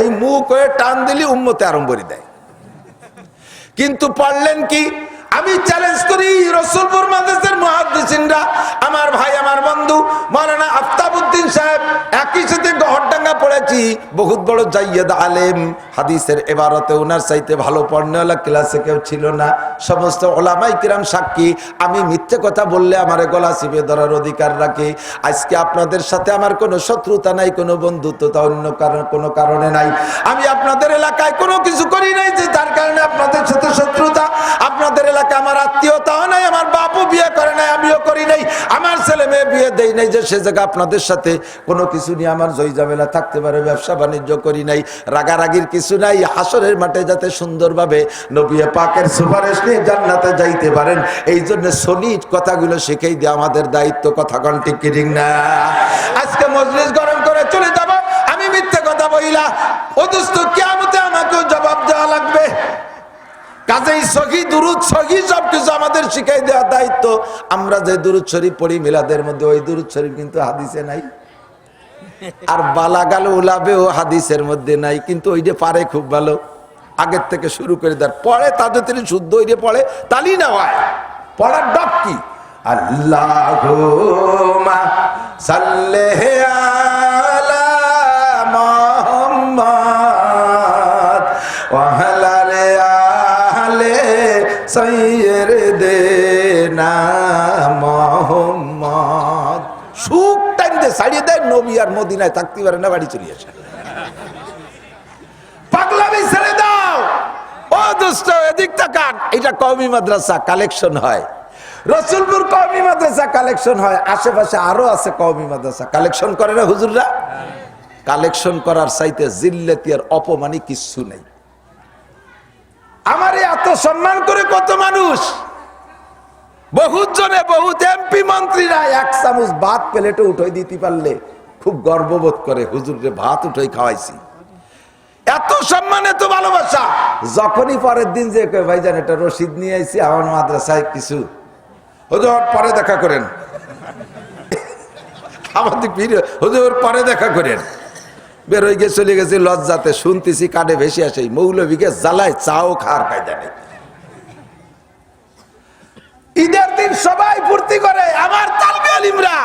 এই মুখ হয়ে টান দিলি উম্মতে আরম্ভ করে দেয়। কিন্তু পড়লেন কি? আমি চ্যালেঞ্জ করি রসুলপুর মাদ্রাসার মুহাদ্দিসিনরা, আমার ভাই, আমার বন্ধু মাওলানা আফতাবউদ্দিন সাহেব, একই সাথে গহরডাঙ্গা পড়েছি, বহুত বড় জাইয়দ আলেম। হাদিসের এবারতে ওনার চাইতে ভালো পড়নেওয়ালা ক্লাসে কেউ ছিল না। সমস্ত ওলামাই কিরাম সাক্ষী, আমি মিথ্যে কথা বললে আমার গলা চিপে ধরার অধিকার রাখি। আজকে আপনাদের সাথে আমার কোনো শত্রুতা নাই, কোনো বন্ধুত্বতা অন্য কোনো কারণে নাই। আমি আপনাদের এলাকায় কোনো কিছু করি নাই যে তার কারণে আপনাদের সাথে শত্রুতা। আপনাদের এলাকায় আমার আত্মীয়তাও নাই, আমার বাপও বিয়ে করে নাই, আমিও করি নাই, আমার ছেলে মেয়ে বিয়ে দেই নাই যে সে জায়গা আপনাদের সাথে কোনো কিছু নিয়ে আমার জয় ঝামেলা থাকতে পারে। ব্যবসা বাণিজ্য করি নাই, রাগারাগির কিছু নাই। হাসরের মাঠে যাতে সুন্দরভাবে নবী পাকের সুপারিশ নিয়ে জান্নাতে যাইতে পারেন, এই জন্য সলিড কথাগুলো শিখেই দিয়ে আমাদের দায়িত্ব। কথা কোন ঠিক কি ঠিক না? আজকে মজলিস গরম করে চলে যাব, আমি মিথ্যে কথা বইলা ও দোস্ত, কিয়ামতে আমাকেও জবাব দেওয়া লাগবে। কাজেই সহি দুরুদ সহি সবকিছু আমাদের শিখাই দেওয়ার দায়িত্ব। আমরা যে দুরুদ শরীফ পড়ি মিলাদের মধ্যে, ওই দুরুদ শরীফ কিন্তু হাদিসে নাই। আর বালাগাল উলাবেও হাদিসের মধ্যে নাই, কিন্তু ওই যে পারে খুব ভালো, আগের থেকে শুরু করে দেয়, পড়ে তাদের তিনি শুদ্ধ ওই যে পড়ে, তালি না হয়। পড়ার ডাক কি? আল্লাহুম্মা সাল্লি আলা মুহাম্মাদ ওয়া আলা আলি সাইয়্যিদিনা মুহাম্মাদ। সুখ টাইম দিয়ে ছাড়িয়ে দেয়, নবী আর মদিনায় থাকতে পারে না, বাড়ি চলে আসে। পাগলামি ছেড়ে দাও ও দোস্ত, এদিক তাকান। এটা কওমি মাদ্রাসা কালেকশন হয়, রসুলপুর কওমি মাদ্রাসা কালেকশন হয়, আশেপাশে আরো আছে কওমি মাদ্রাসা কালেকশন করে না হুজুররা। কালেকশন করার চাইতে জিল্লাতি আর অপমানি কিচ্ছু নেই। আমার এত সম্মান করে কত মানুষ, বহুত জনে, বহুত এমপি মন্ত্রীরা এক চামচ ভাত প্লেটে উঠাই দিতে পারলে খুব গর্ববোধ করে, হুজুরে ভাত উঠাই খাওয়াইছি। এত সম্মান, এত ভালোবাসা। যখনই পরের দিন যে ভাইজান এটা রসিদ নিয়ে আইছি আমার মাদ্রাসায় কিছু, হুজুর পরে দেখা করেন, আমাদের হুজুর পরে দেখা করেন, বের হয়ে গিয়ে চলে গেছে লজ্জাতে। শুনতেছি কানে ভেসে আসে মৌলভীকে জ্বালায় চাও খাওয়ার কায়দা নেই। ঈদের দিন সবাই ফুর্তি করে, আমার তালবে আলিমরা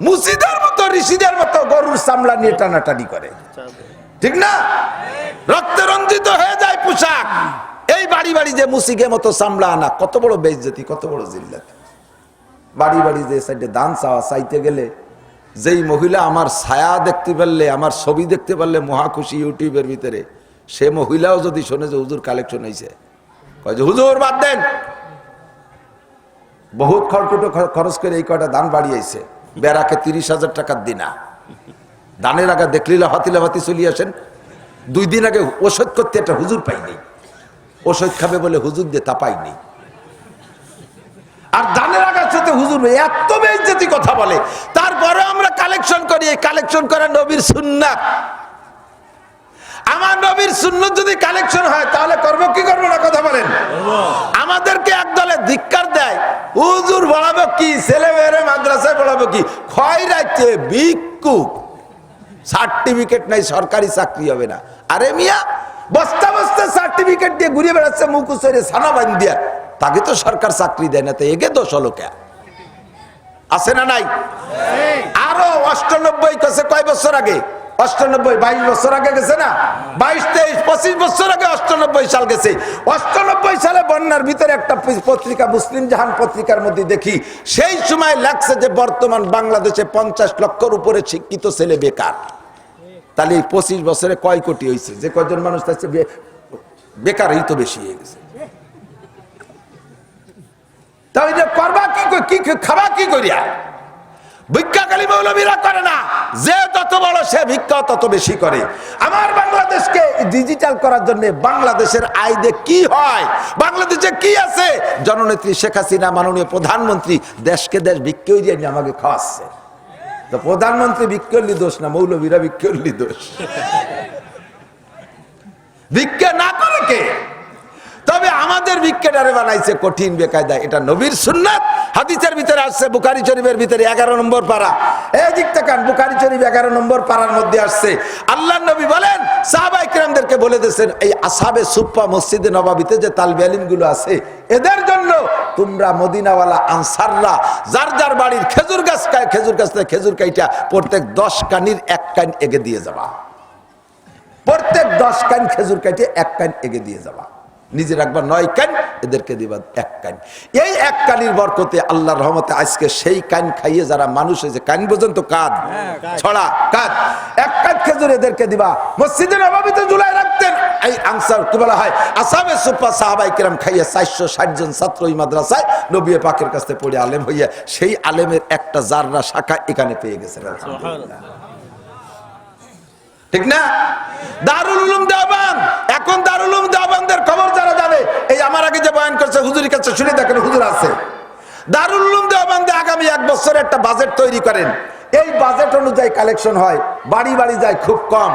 মুসিদের মতো ঋষিদের মতো গরুর চামড়া নিয়ে টানাটানি করে, ঠিক না? রক্তে রঞ্জিত হয়ে যায় পোশাক। এই বাড়ি বাড়ি যে মুসিকে মতো চামড়া আনা, কত বড় বেইজ্জতি, কত বড় জিল্লাত। বাড়ি বাড়ি যে সাইডে দান চাওয়া চাইতে গেলে, যেই মহিলা আমার ছায়া দেখতে পারলে, আমার ছবি দেখতে পারলে মহা খুশি ইউটিউবের ভিতরে, সে মহিলাও যদি শোনে যে হুজুর কালেকশন হয়েছে, কয় যে হুজুর বাদ দেন, বহুত খড়কুটো খরচ করে এই কয়টা দান বাড়িয়েছে, বেড়াকে 30,000 টাকার দিনা। দানের আগে দেখলি লাফাতি লাফাতি চলি আসেন। 2 দিন আগে ওষুধ করতে একটা হুজুর পাইনি, ওষুধ খাবে বলে হুজুর দিয়ে তা পাইনি। আর দানের আগার সাথে হুজুর এত বেইজ্জতি কথা বলে, তারপরে আমরা কালেকশন করি। এই কালেকশন করা নবীর সুন্নাত। আমার নবীর সুন্নাত যদি কালেকশন হয় তাহলে করবো কি করবো না, কথা বলেন। আমাদেরকে একদলে ধিক্কার দেয়, হুজুর বলাবো কি, ছেলে মেয়েরে মাদ্রাসায় বলাবো কি, ক্ষয় রাখছে ভিক্ষুক, সার্টিফিকেট নাই, সরকারি চাকরি হবে না। আরে মিয়া, বস্তা বস্তা সার্টিফিকেট দিয়ে ঘুরে বেড়াচ্ছে মুখুসের ছানা বান দিয়া, তাকে তো সরকার চাকরি দেয় না, তো এগে দোষ হলো কে? আছে না নাই? আরো 98 কাছে কয় বছর আগে, 98 22 বছর আগে গেছে না, 22 23 25 বছর আগে 98 সাল গেছে। 98 সালে বন্যার ভিতরে একটা পত্রিকা, মুসলিম জাহান পত্রিকার মধ্যে দেখি, সেই সময় লাগছে যে বর্তমান বাংলাদেশে 50 লক্ষের উপরে শিক্ষিত ছেলে বেকার। তাহলে 25 বছরে কয় কোটি হয়েছে? যে কয়জন মানুষ থাকছে বেকার, এই তো বেশি হয়ে গেছে। তাহলে করবা কি, খাবা কি করিয়া? ভিক্ষাকালী মৌলবীরা করে না, যে যত বড় সে ভিক্ষা তত বেশি করে। আমার বাংলাদেশকে ডিজিটাল করার জন্য বাংলাদেশের আইনে কি হয়, বাংলাদেশে কি আছে, জননেত্রী শেখ হাসিনা মাননীয় প্রধানমন্ত্রী দেশকে দেশ ভিক্ষা দিয়ে আমাকে খাওয়াচ্ছে। তো প্রধানমন্ত্রী ভিক্ষলি দোষ না, মৌলবীরা ভিক্ষলি দোষ। ভিক্ষা না করে কে? তবে আমাদের ভিক্ষাটারে বানাইছে কঠিন বেকায়দা। এটা নবীর সুন্নাত, হাদিসের ভিতরে আসছে, বুখারী শরীফের ভিতরে 11 নম্বর পারা। এই দিক তাকান, বুখারী শরীফ 11 নম্বর পারার মধ্যে আসছে, আল্লাহর নবী বলেন সাহাবায়ে কিরামদেরকে বলে দিয়েছেন, এই আসহাবে সুফফা মসজিদে নববীতে যে তালবে ইলম গুলো আছে, এদের জন্য তোমরা মদিনাওয়ালা আনসাররা যার যার বাড়ির খেজুর গাছ খেজুর কাইটা প্রত্যেক 10 কানির 1 কান এগে দিয়ে যাবা। প্রত্যেক 10 কান খেজুর কাইটে 1 কান এগে দিয়ে যাবা। নিজে রাখবা 9 কান, এদেরকে দিবা 1 কান। এই 1 কানির বরকতে আল্লাহর রহমতে আজকে সেই কান খাইয়ে যারা মানুষ হয়েছে, কান পর্যন্ত কাঁদ ছড়া কাঁদ, 1 কান খেজুর এদেরকে দিবা। মসজিদে নববীতে ঝুলাই রাখতেন এই আনসার, কি বলা হয়, আসহাবে সুফফা সাহাবায়ে কিরাম খাইয়ে 460 জন ছাত্র এই মাদ্রাসায় নবী পাকের কাছে পড়ে আলেম হইয়া, সেই আলেমের একটা জাররা শাখা এখানে পেয়ে গেছেন, আলহামদুলিল্লাহ। ঠিক না? দারুল উলুম দেওবন্দ, এখন দারুল উলুম দেওবন্দের খবর যারা জানে, এই আমার আগে যে বয়ান করছে হুজুরের কাছে শুনে দেখেন, হুজুর আছে। দারুল উলুম দেওবন্দে আগামী 1 বছরে একটা বাজেট তৈরি করেন, এই বাজেট অনুযায়ী কালেকশন হয়, বাড়ি বাড়ি যায় খুব কম।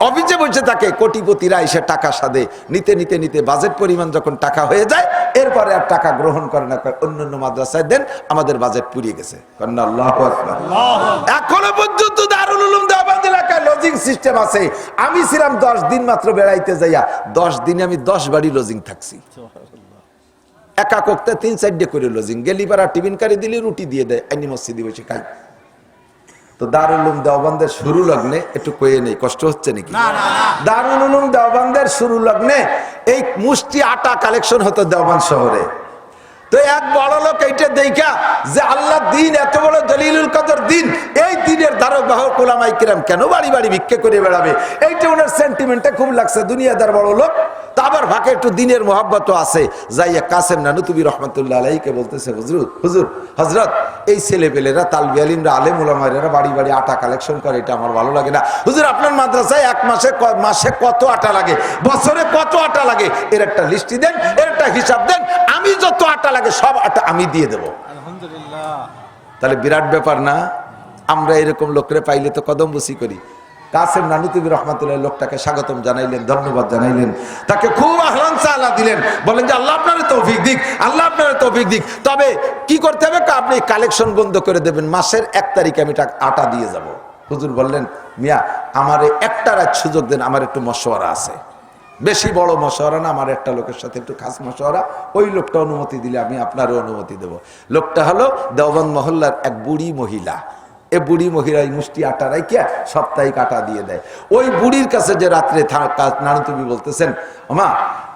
অফিসে বসে থাকে কটিপতিরা এসে টাকা সাধে, নিতে নিতে নিতে বাজেট পরিমাণ যখন টাকা হয়ে যায় এরপরে আর টাকা গ্রহণ করে না, অন্যান্য মাদ্রাসায় দেন, আমাদের বাজেট পুড়িয়ে গেছে। আল্লাহু আকবার। এখনো পর্যন্ত দারুল উলুম দেওবন্দ এলাকায় লজিং সিস্টেম আছে। আমি ছিলাম 10 দিন মাত্র বেড়াইতে যাইয়া, 10 দিনে আমি 10 বাড়ি লজিং থাকছি। একা কোকতে 3-4 করে লজিং, গেলিপাড়া টিফিন কারি দিলে রুটি দিয়ে দেয়, আইনি মসজিদে বসে খাই। তো দারুল উলুম দেওবন্দের শুরু লগ্নে একটু কয়ে নেই, কষ্ট হচ্ছে নাকি? দারুল উলুম দেওবন্দের শুরু লগ্নে এই মুষ্টি আটা কালেকশন হতো দেওবন্দ শহরে। তো এক বড় লোক এইটা দেখা যে আল্লাহ দিন এত বড় দলিলুল কদর দিন, এই দিনের ধারক বাহক উলামায়ে কিরাম কেন বাড়ি বাড়ি ভিক্ষা করে বেড়াবে, এইটা ওনার সেন্টিমেন্টটা খুব লাগছে। দুনিয়াদার বড় লোক, তা আবার ভাগে একটু দিনের মহব্বতও আছে। যাইয়া কাসেম নানুতুবি রহমতুল্লাহ আলাইহিকে বলতেছে, হুজুর হযরত, এই ছেলেপেলেরা তালবি আলিমরা আলেম উলামায়েরা বাড়ি বাড়ি আটা কালেকশন করে, এটা আমার ভালো লাগে না। হুজুর আপনার মাদ্রাসায় এক মাসে কত আটা লাগে, বছরে কত আটা লাগে, এর একটা লিস্টি দেন, এর একটা হিসাব দেন, আমি যত আটা লাগে সব আটা আমি দিয়ে দেবো। আলহামদুলিল্লাহ। তাহলে বিরাট ব্যাপার না? আমরা এরকম লোকরে পাইলে তো কদম বসি করি। কাসেম নানুতুবি রহমাতুল্লাহ লোকটাকে স্বাগতম জানাইলেন, ধন্যবাদ জানাইলেন, তাকে খুব আহলান সাহলা দিলেন, বলেন যে আল্লাহ আপনার তৌফিক দিক, আল্লাহ আপনার তৌফিক দিক। তবে কি করতে হবে, আপনি কালেকশন বন্ধ করে দেবেন, মাসের 1 তারিখে আমি আটা দিয়ে যাব। হুজুর বললেন, মিয়া আমার একটা রাত সুযোগ দেন, আমার একটু মশওয়ারা আছে। বেশি বড় মশওয়ারা না, আমার একটা লোকের সাথে একটু খাস মশওয়ারা, ওই লোকটা অনুমতি দিলে আমি আপনারও অনুমতি দেব। লোকটা হলো দেওবন্দ মহল্লার এক বুড়ি মহিলা। এ বুড়ি মহিলা মুষ্টি আটা রাইয়া সাপ্তাহিক আটা দিয়ে দেয়। ওই বুড়ির কাছে যে রাত্রে নানুতুবি বলতেছেন, মা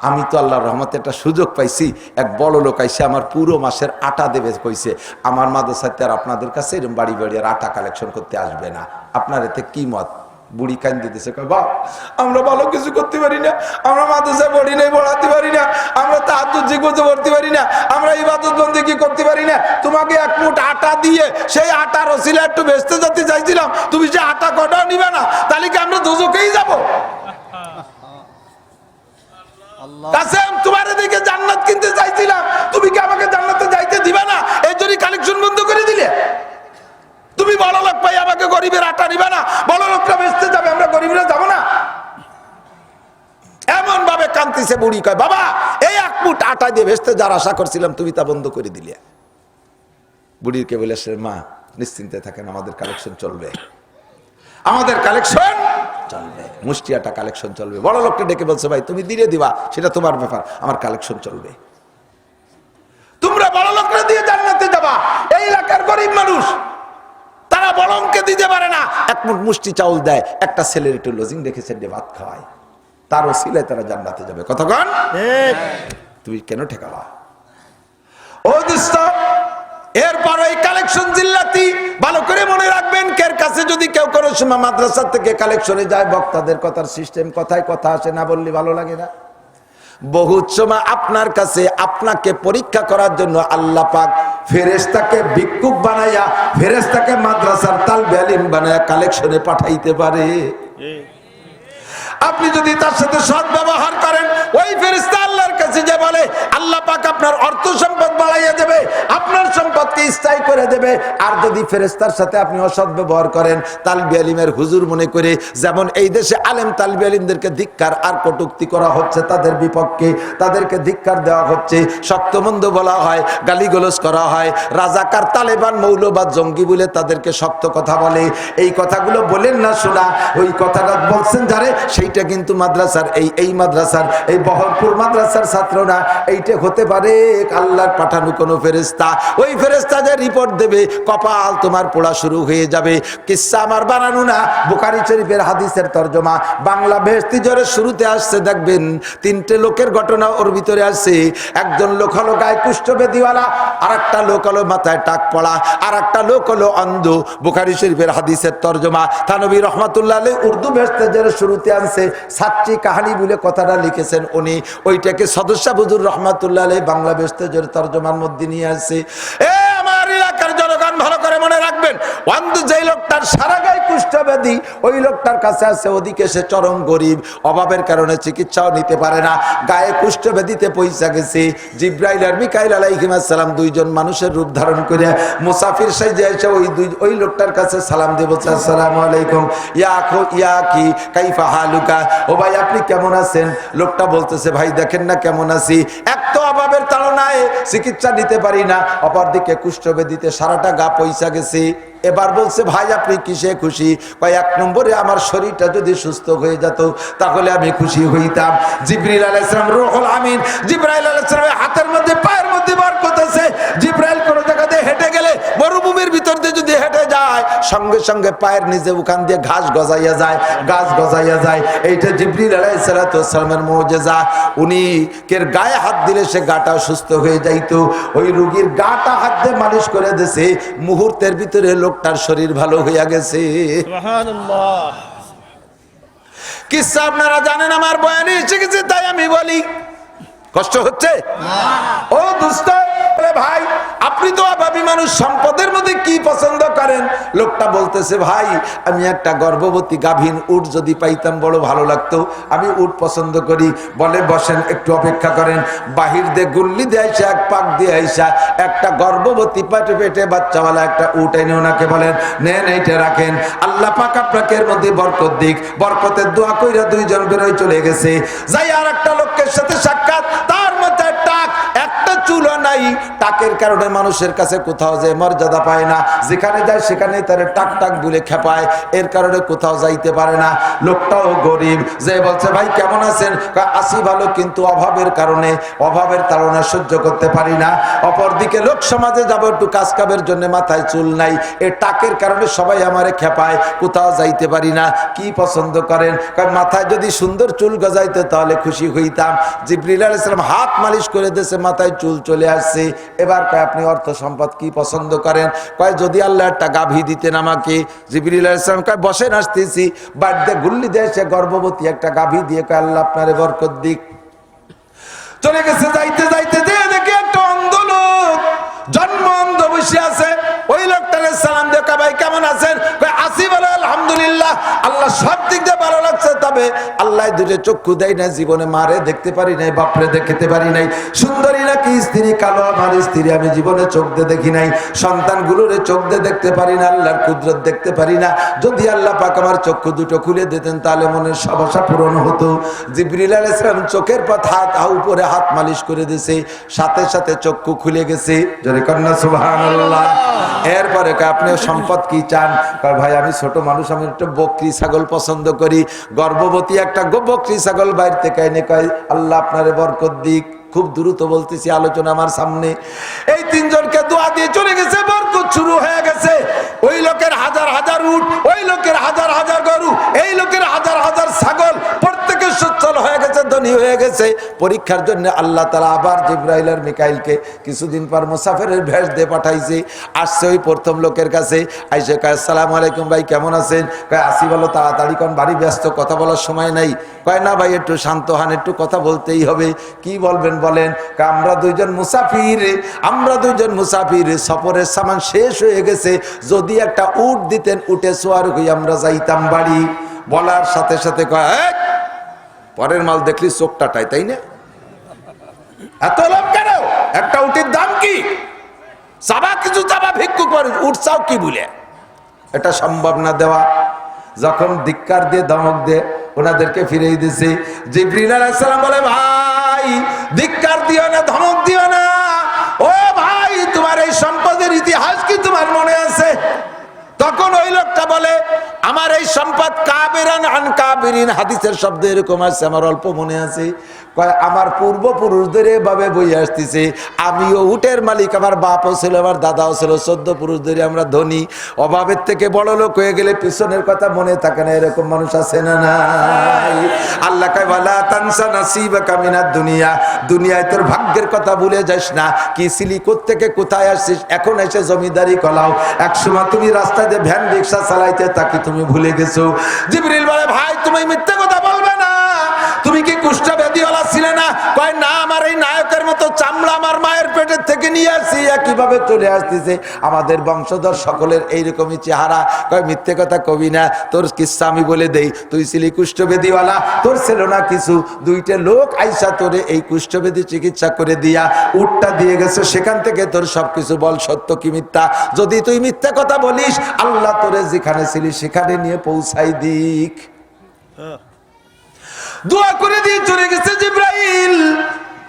আমি তো আল্লাহর রহমতে একটা সুযোগ পাইছি, এক বড় লোক আইসে আমার পুরো মাসের আটা দেবে কইছে, আমার মাদ্রাসাতে আর আপনাদের কাছে এরকম বাড়ি বাড়ি আর আটা কালেকশন করতে আসবে না, আপনার এতে কি মত? বুড়ি কান দিতেছে, বাপ আমরা ভালো কিছু করতে পারি না, আমরা মাদ্রাসায় পড়ি নাই, পড়াতে পারি না, আমরা তাহাজ্জুদ জিকির করতে পারি না, আমরা ইবাদত বন্দেগী করতে পারি না, তোমাকে 1 মুঠ আটা দিয়ে সেই আটার ওসিলা একটু বেচতে যেতে চাইছিলাম, তুমি যে আটা কটাও নিবে না, তাহলে কি আমরা দোজখেই যাব? কাসেম তোমার দিকে জান্নাত কিনতে চাইছিলাম, তুমি কি আমাকে জান্নাতে যাইতে দিবে না, এই জন্য কালেকশন বন্ধ করে দিলে? তুমি বড় লোক পাই আমাকে গরিবের আটা নিবে না, বড় লোকটা বেচতে যাবে, আমরা গরিবরা যাবো না? এমন ভাবে কান্দিছে বুড়ি, কয় বাবা এই 1 মুঠ আটা দিয়ে বেচতে যার আশা করছিলাম তুমি তা বন্ধ করে দিলে। বুড়িকে বলে, মা নিশ্চিন্তে থাকেন, আমাদের কালেকশন চলবে, আমাদের কালেকশন চলবে, মুষ্টি আটা কালেকশন চলবে। বড় লোকটা ডেকে বলছে, ভাই তুমি দিয়ে দিবা সেটা তোমার ব্যাপার, আমার কালেকশন চলবে। তোমরা বড় লোকরা দিয়ে জান্নাতে যাবা, এই এলাকার গরিব মানুষ তারা বড় অঙ্কে দিতে পারে না, 1 মুঠ মুষ্টি চাউল দেয়, একটা ছেলের একটু লজিং রেখেছে, ভাত খাওয়ায়, তার ওসিলায় তারা জান্নাতে যাবে। কতক্ষণ তুমি কেন ঠেকাবা? ও দোস্ত, এরপর এই কালেকশন জিল্লাতি ভালো করে মনে রাখবেন, কের কাছে যদি কেউ কোনো সময় মাদ্রাসা থেকে কালেকশনে যায়, বক্তাদের কথার সিস্টেম, কথায় কথা আসে না, বললে ভালো লাগে না। বহুত সময় আপনার কাছে আপনাকে পরীক্ষা করার জন্য আল্লাহ পাক ফেরেশতাকে ভিক্ষুক বানাইয়া, ফেরেশতাকে মাদ্রাসার তালবে আলিম বানাইয়া কালেকশনে পাঠাইতে পারে। আপনি যদি তার সাথে সৎ ব্যবহার করেন, ওই ফেরেশতা আল্লাহর কাছে যে বলে আল্লাহ পাক আপনার অর্থ সম্পদ বাড়াইয়া দেবে, আপনার সম্পদকে স্থায়ী করে দেবে। আর যদি ফেরেশতার সাথে আপনি অসৎ ব্যবহার করেন, তালবে আলিমের হুজুর মনে করে, যেমন এই দেশে আলেম তালবে আলিমদেরকে ধিক্কার আর কটূক্তি করা হচ্ছে, তাদের বিপক্ষে তাদেরকে ধিক্কার দেওয়া হচ্ছে, শক্তমন্দ বলা হয়, গালিগালাজ করা হয়, রাজাকার, তালেবান, মৌলবাদ, জঙ্গি বলে তাদেরকে শক্ত কথা বলে। এই কথাগুলো বলেন না শোনা, ওই কথাটা বলছেন যারে, সেইটা কিন্তু মাদ্রাসার এই মাদ্রাসার এই বহরপুর মাদ্রাসার ছাত্র না, এইটা হতে পারে আল্লাহর পাঠানো কোনো ফেরেশতা। ওই ফেরেশতা যে রিপোর্ট দেবে, কপাল তোমার পোড়া শুরু হয়ে যাবে। কিসসা আমার বানানো না, বুখারী শরীফের হাদিসের তরজমা। বাংলা বেহেশতি জ্বরের শুরুতে আসছে, দেখবেন 3টে লোকের ঘটনা ওর ভিতরে আসছে। একজন লোক হলো গায়ে কুষ্ঠব্যাধিওয়ালা, আর একটা লোক হলো মাথায় টাক পড়া, আর একটা লোক হলো অন্ধ। বুখারী শরীফের হাদিসের তরজমা থানবী রহমাতুল্লাহ আলাইহি উর্দু বেহেশতি জ্বরের শুরুতে আনছে, সাচ্চি কাহিনী বলে কথাটা লিখেছেন উনি, ওইটাকে সদস্য হুজুর রহমাতুল্লাহ আলাইহি বাংলা বেহেশতি জ্বরের তরজমার মধ্যে নিয়ে আসছে। আমার এলাকার জনগণ ভালো করে মনে রাখবেন, অন্ধ যেই লোকটার সারা গায়ে কুষ্ঠব্যাধি কুষ্ঠব্যাধি ওই লোকটার কাছে আছে, ওদিকে সে চরম গরিব, অভাবের কারণে চিকিৎসাও নিতে পারে না, গায়ে কুষ্ঠব্যাধিতে পয়সা গেছে। জিব্রাইল আর মিকাইল আলাইহিস সালাম দুইজন মানুষের রূপ ধারণ করে মুসাফির সাইজে এসে ওই লোকটার কাছে সালাম দিয়ে বলছে, আসসালামু আলাইকুম ইয়া কি কাইফা হালুকা, ও ভাই আপনি কেমন আছেন? লোকটা বলতেছে, ভাই দেখেন না কেমন আছি, এক তো অভাবের তাড়নায় চিকিৎসা নিতে পারি না, অপরদিকে কুষ্ঠব্যাধিতে সারাটা গা পয়সা গেছে। এবার বলছে, ভাই আপনি কিসে খুশি? কয় এক নম্বরে আমার শরীরটা যদি সুস্থ হয়ে যেত তাহলে আমি খুশি হইতাম। জিবরিল আলাইহিস সালাম রূহুল আমিন, জিবরাইল আলাইহিস সালামের হাতের মধ্যে পায়ের মধ্যে বরকত আছে। জিবরাইল কোন জায়গাতে হেঁটে গেলে, মরুভূমির ভিতর দিয়ে যদি হেঁটে যায়, সঙ্গে সঙ্গে পায়ের নিচে ওখান দিয়ে ঘাস গজাইয়া যায়, গাছ গজাইয়া যায়। এইটা জিবরিল আলাইহিস সালামের মুজিজা। উনি কের গায়ে হাত দিলে সে গাটা সুস্থ হয়ে যাইতো। ওই রোগীর গাটা হাত দিয়ে মালিশ করে দিয়েছে, মুহূর্তের ভিতরে লোকটার শরীর ভালো হইয়া গেছে। সুবহানাল্লাহ। কিসা আপনারা জানেন, আমার বয়ানে এসে গেছে তাই আমি বলি। কষ্ট হচ্ছে? ও দোস্ত ভাই, আপনি তো অভাবী মানুষ, সম্পদের মধ্যে কি পছন্দ করেন? লোকটা বলতেছে, ভাই আমি একটা গর্ভবতী গাভীন উট যদি পাইতাম বড় ভালো লাগতো, আমি উট পছন্দ করি। বলে বসেন, একটু অপেক্ষা করেন। বাহির দিয়ে গুল্লি দিয়ে আইসা, এক পাক দিয়ে আইসা একটা গর্ভবতী পেটে বাচ্চাওয়ালা একটা উট এনে ওনাকে বলেন, নেন এইটা রাখেন, আল্লাহ পাক আপনাকে এর মধ্যে বরকত দিক। বরকতের দোয়া কইরা দুইজন বেরোয় চলে গেছে। যাই আর একটা লোকের সাথে সাক্ষাৎ, তার মধ্যে টাক, একটা চুলো নাই। টাকের কারণে মানুষের কাছে কোথাও যে মর্যাদা পায় না, যেখানে যায় সেখানে তার টাক টাক বলে খেপায়, এর কারণে কোথাও যাইতে পারে না। লোকটাও গরিব, যে বলছে, ভাই কেমন আছেন? আসি ভালো, কিন্তু অভাবের কারণে, অভাবের তাড়না সহ্য করতে পারি না। অপরদিকে লোক সমাজে যাব একটু কাজ কামের জন্য, মাথায় চুল নাই, এই টাকের কারণে সবাই আমারে খেপায়, কোথাও যাইতে পারি না। কি পছন্দ করেন? মাথায় যদি সুন্দর চুল গজাইতে তাহলে খুশি হইতাম। জিবরিল আলাইহিস সালাম হাত মালিশ করে দিয়েছে, মাথায় চুল চলে আসছে। এবার কয়, আপনি অর্থ সম্পদ কি পছন্দ করেন? কয়, যদি আল্লাহ একটা গাভী দিতেন আমাকে। জিবরিল আলাইহিস সালাম কয়, বসেন আসতেছি। বাড়িতে গুল্লি দিয়ে সে গর্ভবতী একটা গাভী দিয়ে কয়, আল্লাহ আপনারে বরকত দিক। চলে গেছে। যাইতে যাইতে দেখে একটা অন্ধ লোক, জন্ম অন্ধ বসে আছে। ওই লোকটারে সালাম দিয়ে, ভাই কেমন আছেন? আসি বলে আলহামদুলিল্লাহ, আল্লাহ সব দিক দিয়ে ভালো লাগছে, তবে আল্লাহ দুটো চক্ষু দেয় না, জীবনে মারে দেখতে পারি নাই, বাপরে দেখতে পারি নাই, সুন্দরী নাকি স্ত্রী কালো, আমার স্ত্রী আমি জীবনে চোখ দিয়ে দেখি নাই, সন্তানগুলোরে চোখ দিয়ে দেখতে পারি না, আল্লাহর কুদরত দেখতে পারি না। যদি আল্লাহ পাক আমার চক্ষু দুটো খুলে দিতেন তাহলে মনের সব আশা পূরণ হতো। জিবরিল আলাইহিস সালাম চোখের পথ উপরে হাত মালিশ করে দিয়েছে, সাথে সাথে চক্ষু খুলে গেছে। জোরে কন্যা সুবহানাল্লাহ। এরপরে আপনি সম্পদ কি চান? ভাই আমি ছোট মানুষ, আমি একটু বকরি ছাগল পছন্দ করি। গর্ভবতী একটা বকরি ছাগল বাইরে থেকে এনে কয়, আল্লাহ আপনারে বরকত দিক। খুব দ্রুত বলতেছি, আলোচনা আমার সামনে। এই তিনজনকে দোয়া দিয়ে চলে গেছে, বরকত শুরু হয়ে গেছে। ওই লোকের হাজার হাজার উট, ওই লোকের হাজার হাজার গরু, এই লোকের হাজার হাজার ছাগল, প্রত্যেকের সচ্ছল হয়ে গেছে, ধনী হয়ে গেছে। পরীক্ষার জন্য আল্লাহ তাআলা আবার জিবরাইল আর মিকাইলকে কিছুদিন পর মুসাফিরের ভেষ দিয়ে পাঠাইছে। আসছে ওই প্রথম লোকের কাছে, আইসে কয়, আসসালামু আলাইকুম ভাই কেমন আছেন? কয়, আসি বলো, তাড়াতাড়ি কোন বাড়ি ব্যস্ত, কথা বলার সময় নাই। কয়, না ভাই একটু শান্ত হন, একটু কথা বলতেই হবে। কি বলবেন বলেন? আমরা দুইজন মুসাফির, সফরের সামান শেষ হয়ে গেছে, যদি একটা উট দিতেন, উটে সোয়ার হয়ে আমরা যাইতাম বাড়ি। বলার সাথে সাথে কয়, পরের মাল দেখলি চোখটাটাই, তাই না? এত লোক কেন? একটা উটের দাম কি? চাবা কিছু চাবা, ভিক্ষুক মানুষ, উট চাও কি বলে? এটা সম্ভব না দেওয়া। যখন ধিক্কার দিয়ে ধমক দিয়ে ওনাদেরকে ফিরিয়ে দিয়েছে, জিবরিল আলাইহিস সালাম বলে, ভাই ধিক্কার দিও না, ধমক দিও না। ও ভাই, তোমার এই সম্পদের ইতিহাস কি তোমার মনে আছে? তখন ওই লোকটা বলে, আমার এই সম্পদ কাবিরান আন কাবিরিন, হাদিসের শব্দ এরকম আছে, আমার অল্প মনে আছে। কয়, আমার পূর্বপুরুষদের এভাবে বই আসতেছে, আমিও উটের মালিক, আমার বাপও ছিল, আমার দাদাও ছিল, 14 পুরুষ ধরে আমরা ধনী। অভাবের থেকে বড় লোক হয়ে গেলে পিছনের কথা মনে থাকে না, এরকম মানুষ আছে না নাই? আল্লাহ কয়, ওয়ালা তানসা নাসিবাকা মিনাদ দুনিয়া, দুনিয়ায় তোর ভাগ্যের কথা ভুলে যাস না। কি ছিলি, কোত্থেকে কোথায় আসছিস, এখন এসে জমিদারি কলাও, একসময় তুমি রাস্তায় দিয়ে ভ্যান রিক্সা চালাইতে, তাকে তুমি ভুলে গেছো। জিবরিল বলে, ভাই তুমি মিথ্যে কথা বলবে না, তুমি কি কুষ্ঠব্যাধিওয়ালা ছিলে না? কয়, না, আমার এই নায়কের মতো চামড়া আমার মায়ের পেটের থেকে থেকে নিয়ে আসছি কিভাবে চলে আসতেছে। আমাদের বংশধর সকলের এইরকমই চেহারা। কয় মিথ্যে কথা কবি না, তোর কিস্সা আমি বলে দেই। তুই ছিলি কুষ্ঠবেদীওয়ালা, তোর ছিল না কিছু, দুইটা লোক আইসা তোরে এই কুষ্ঠবেদী চিকিৎসা করে দিয়া উটটা দিয়ে গেছে, সেখান থেকে তোর সবকিছু বল সত্য কি মিথ্যা। যদি তুই মিথ্যা কথা বলিস, আল্লাহ তোরে যেখানে ছিলি সেখানে নিয়ে পৌঁছাই দিক। দোয়া করে দিয়ে চলে গেছে জিবরাইল।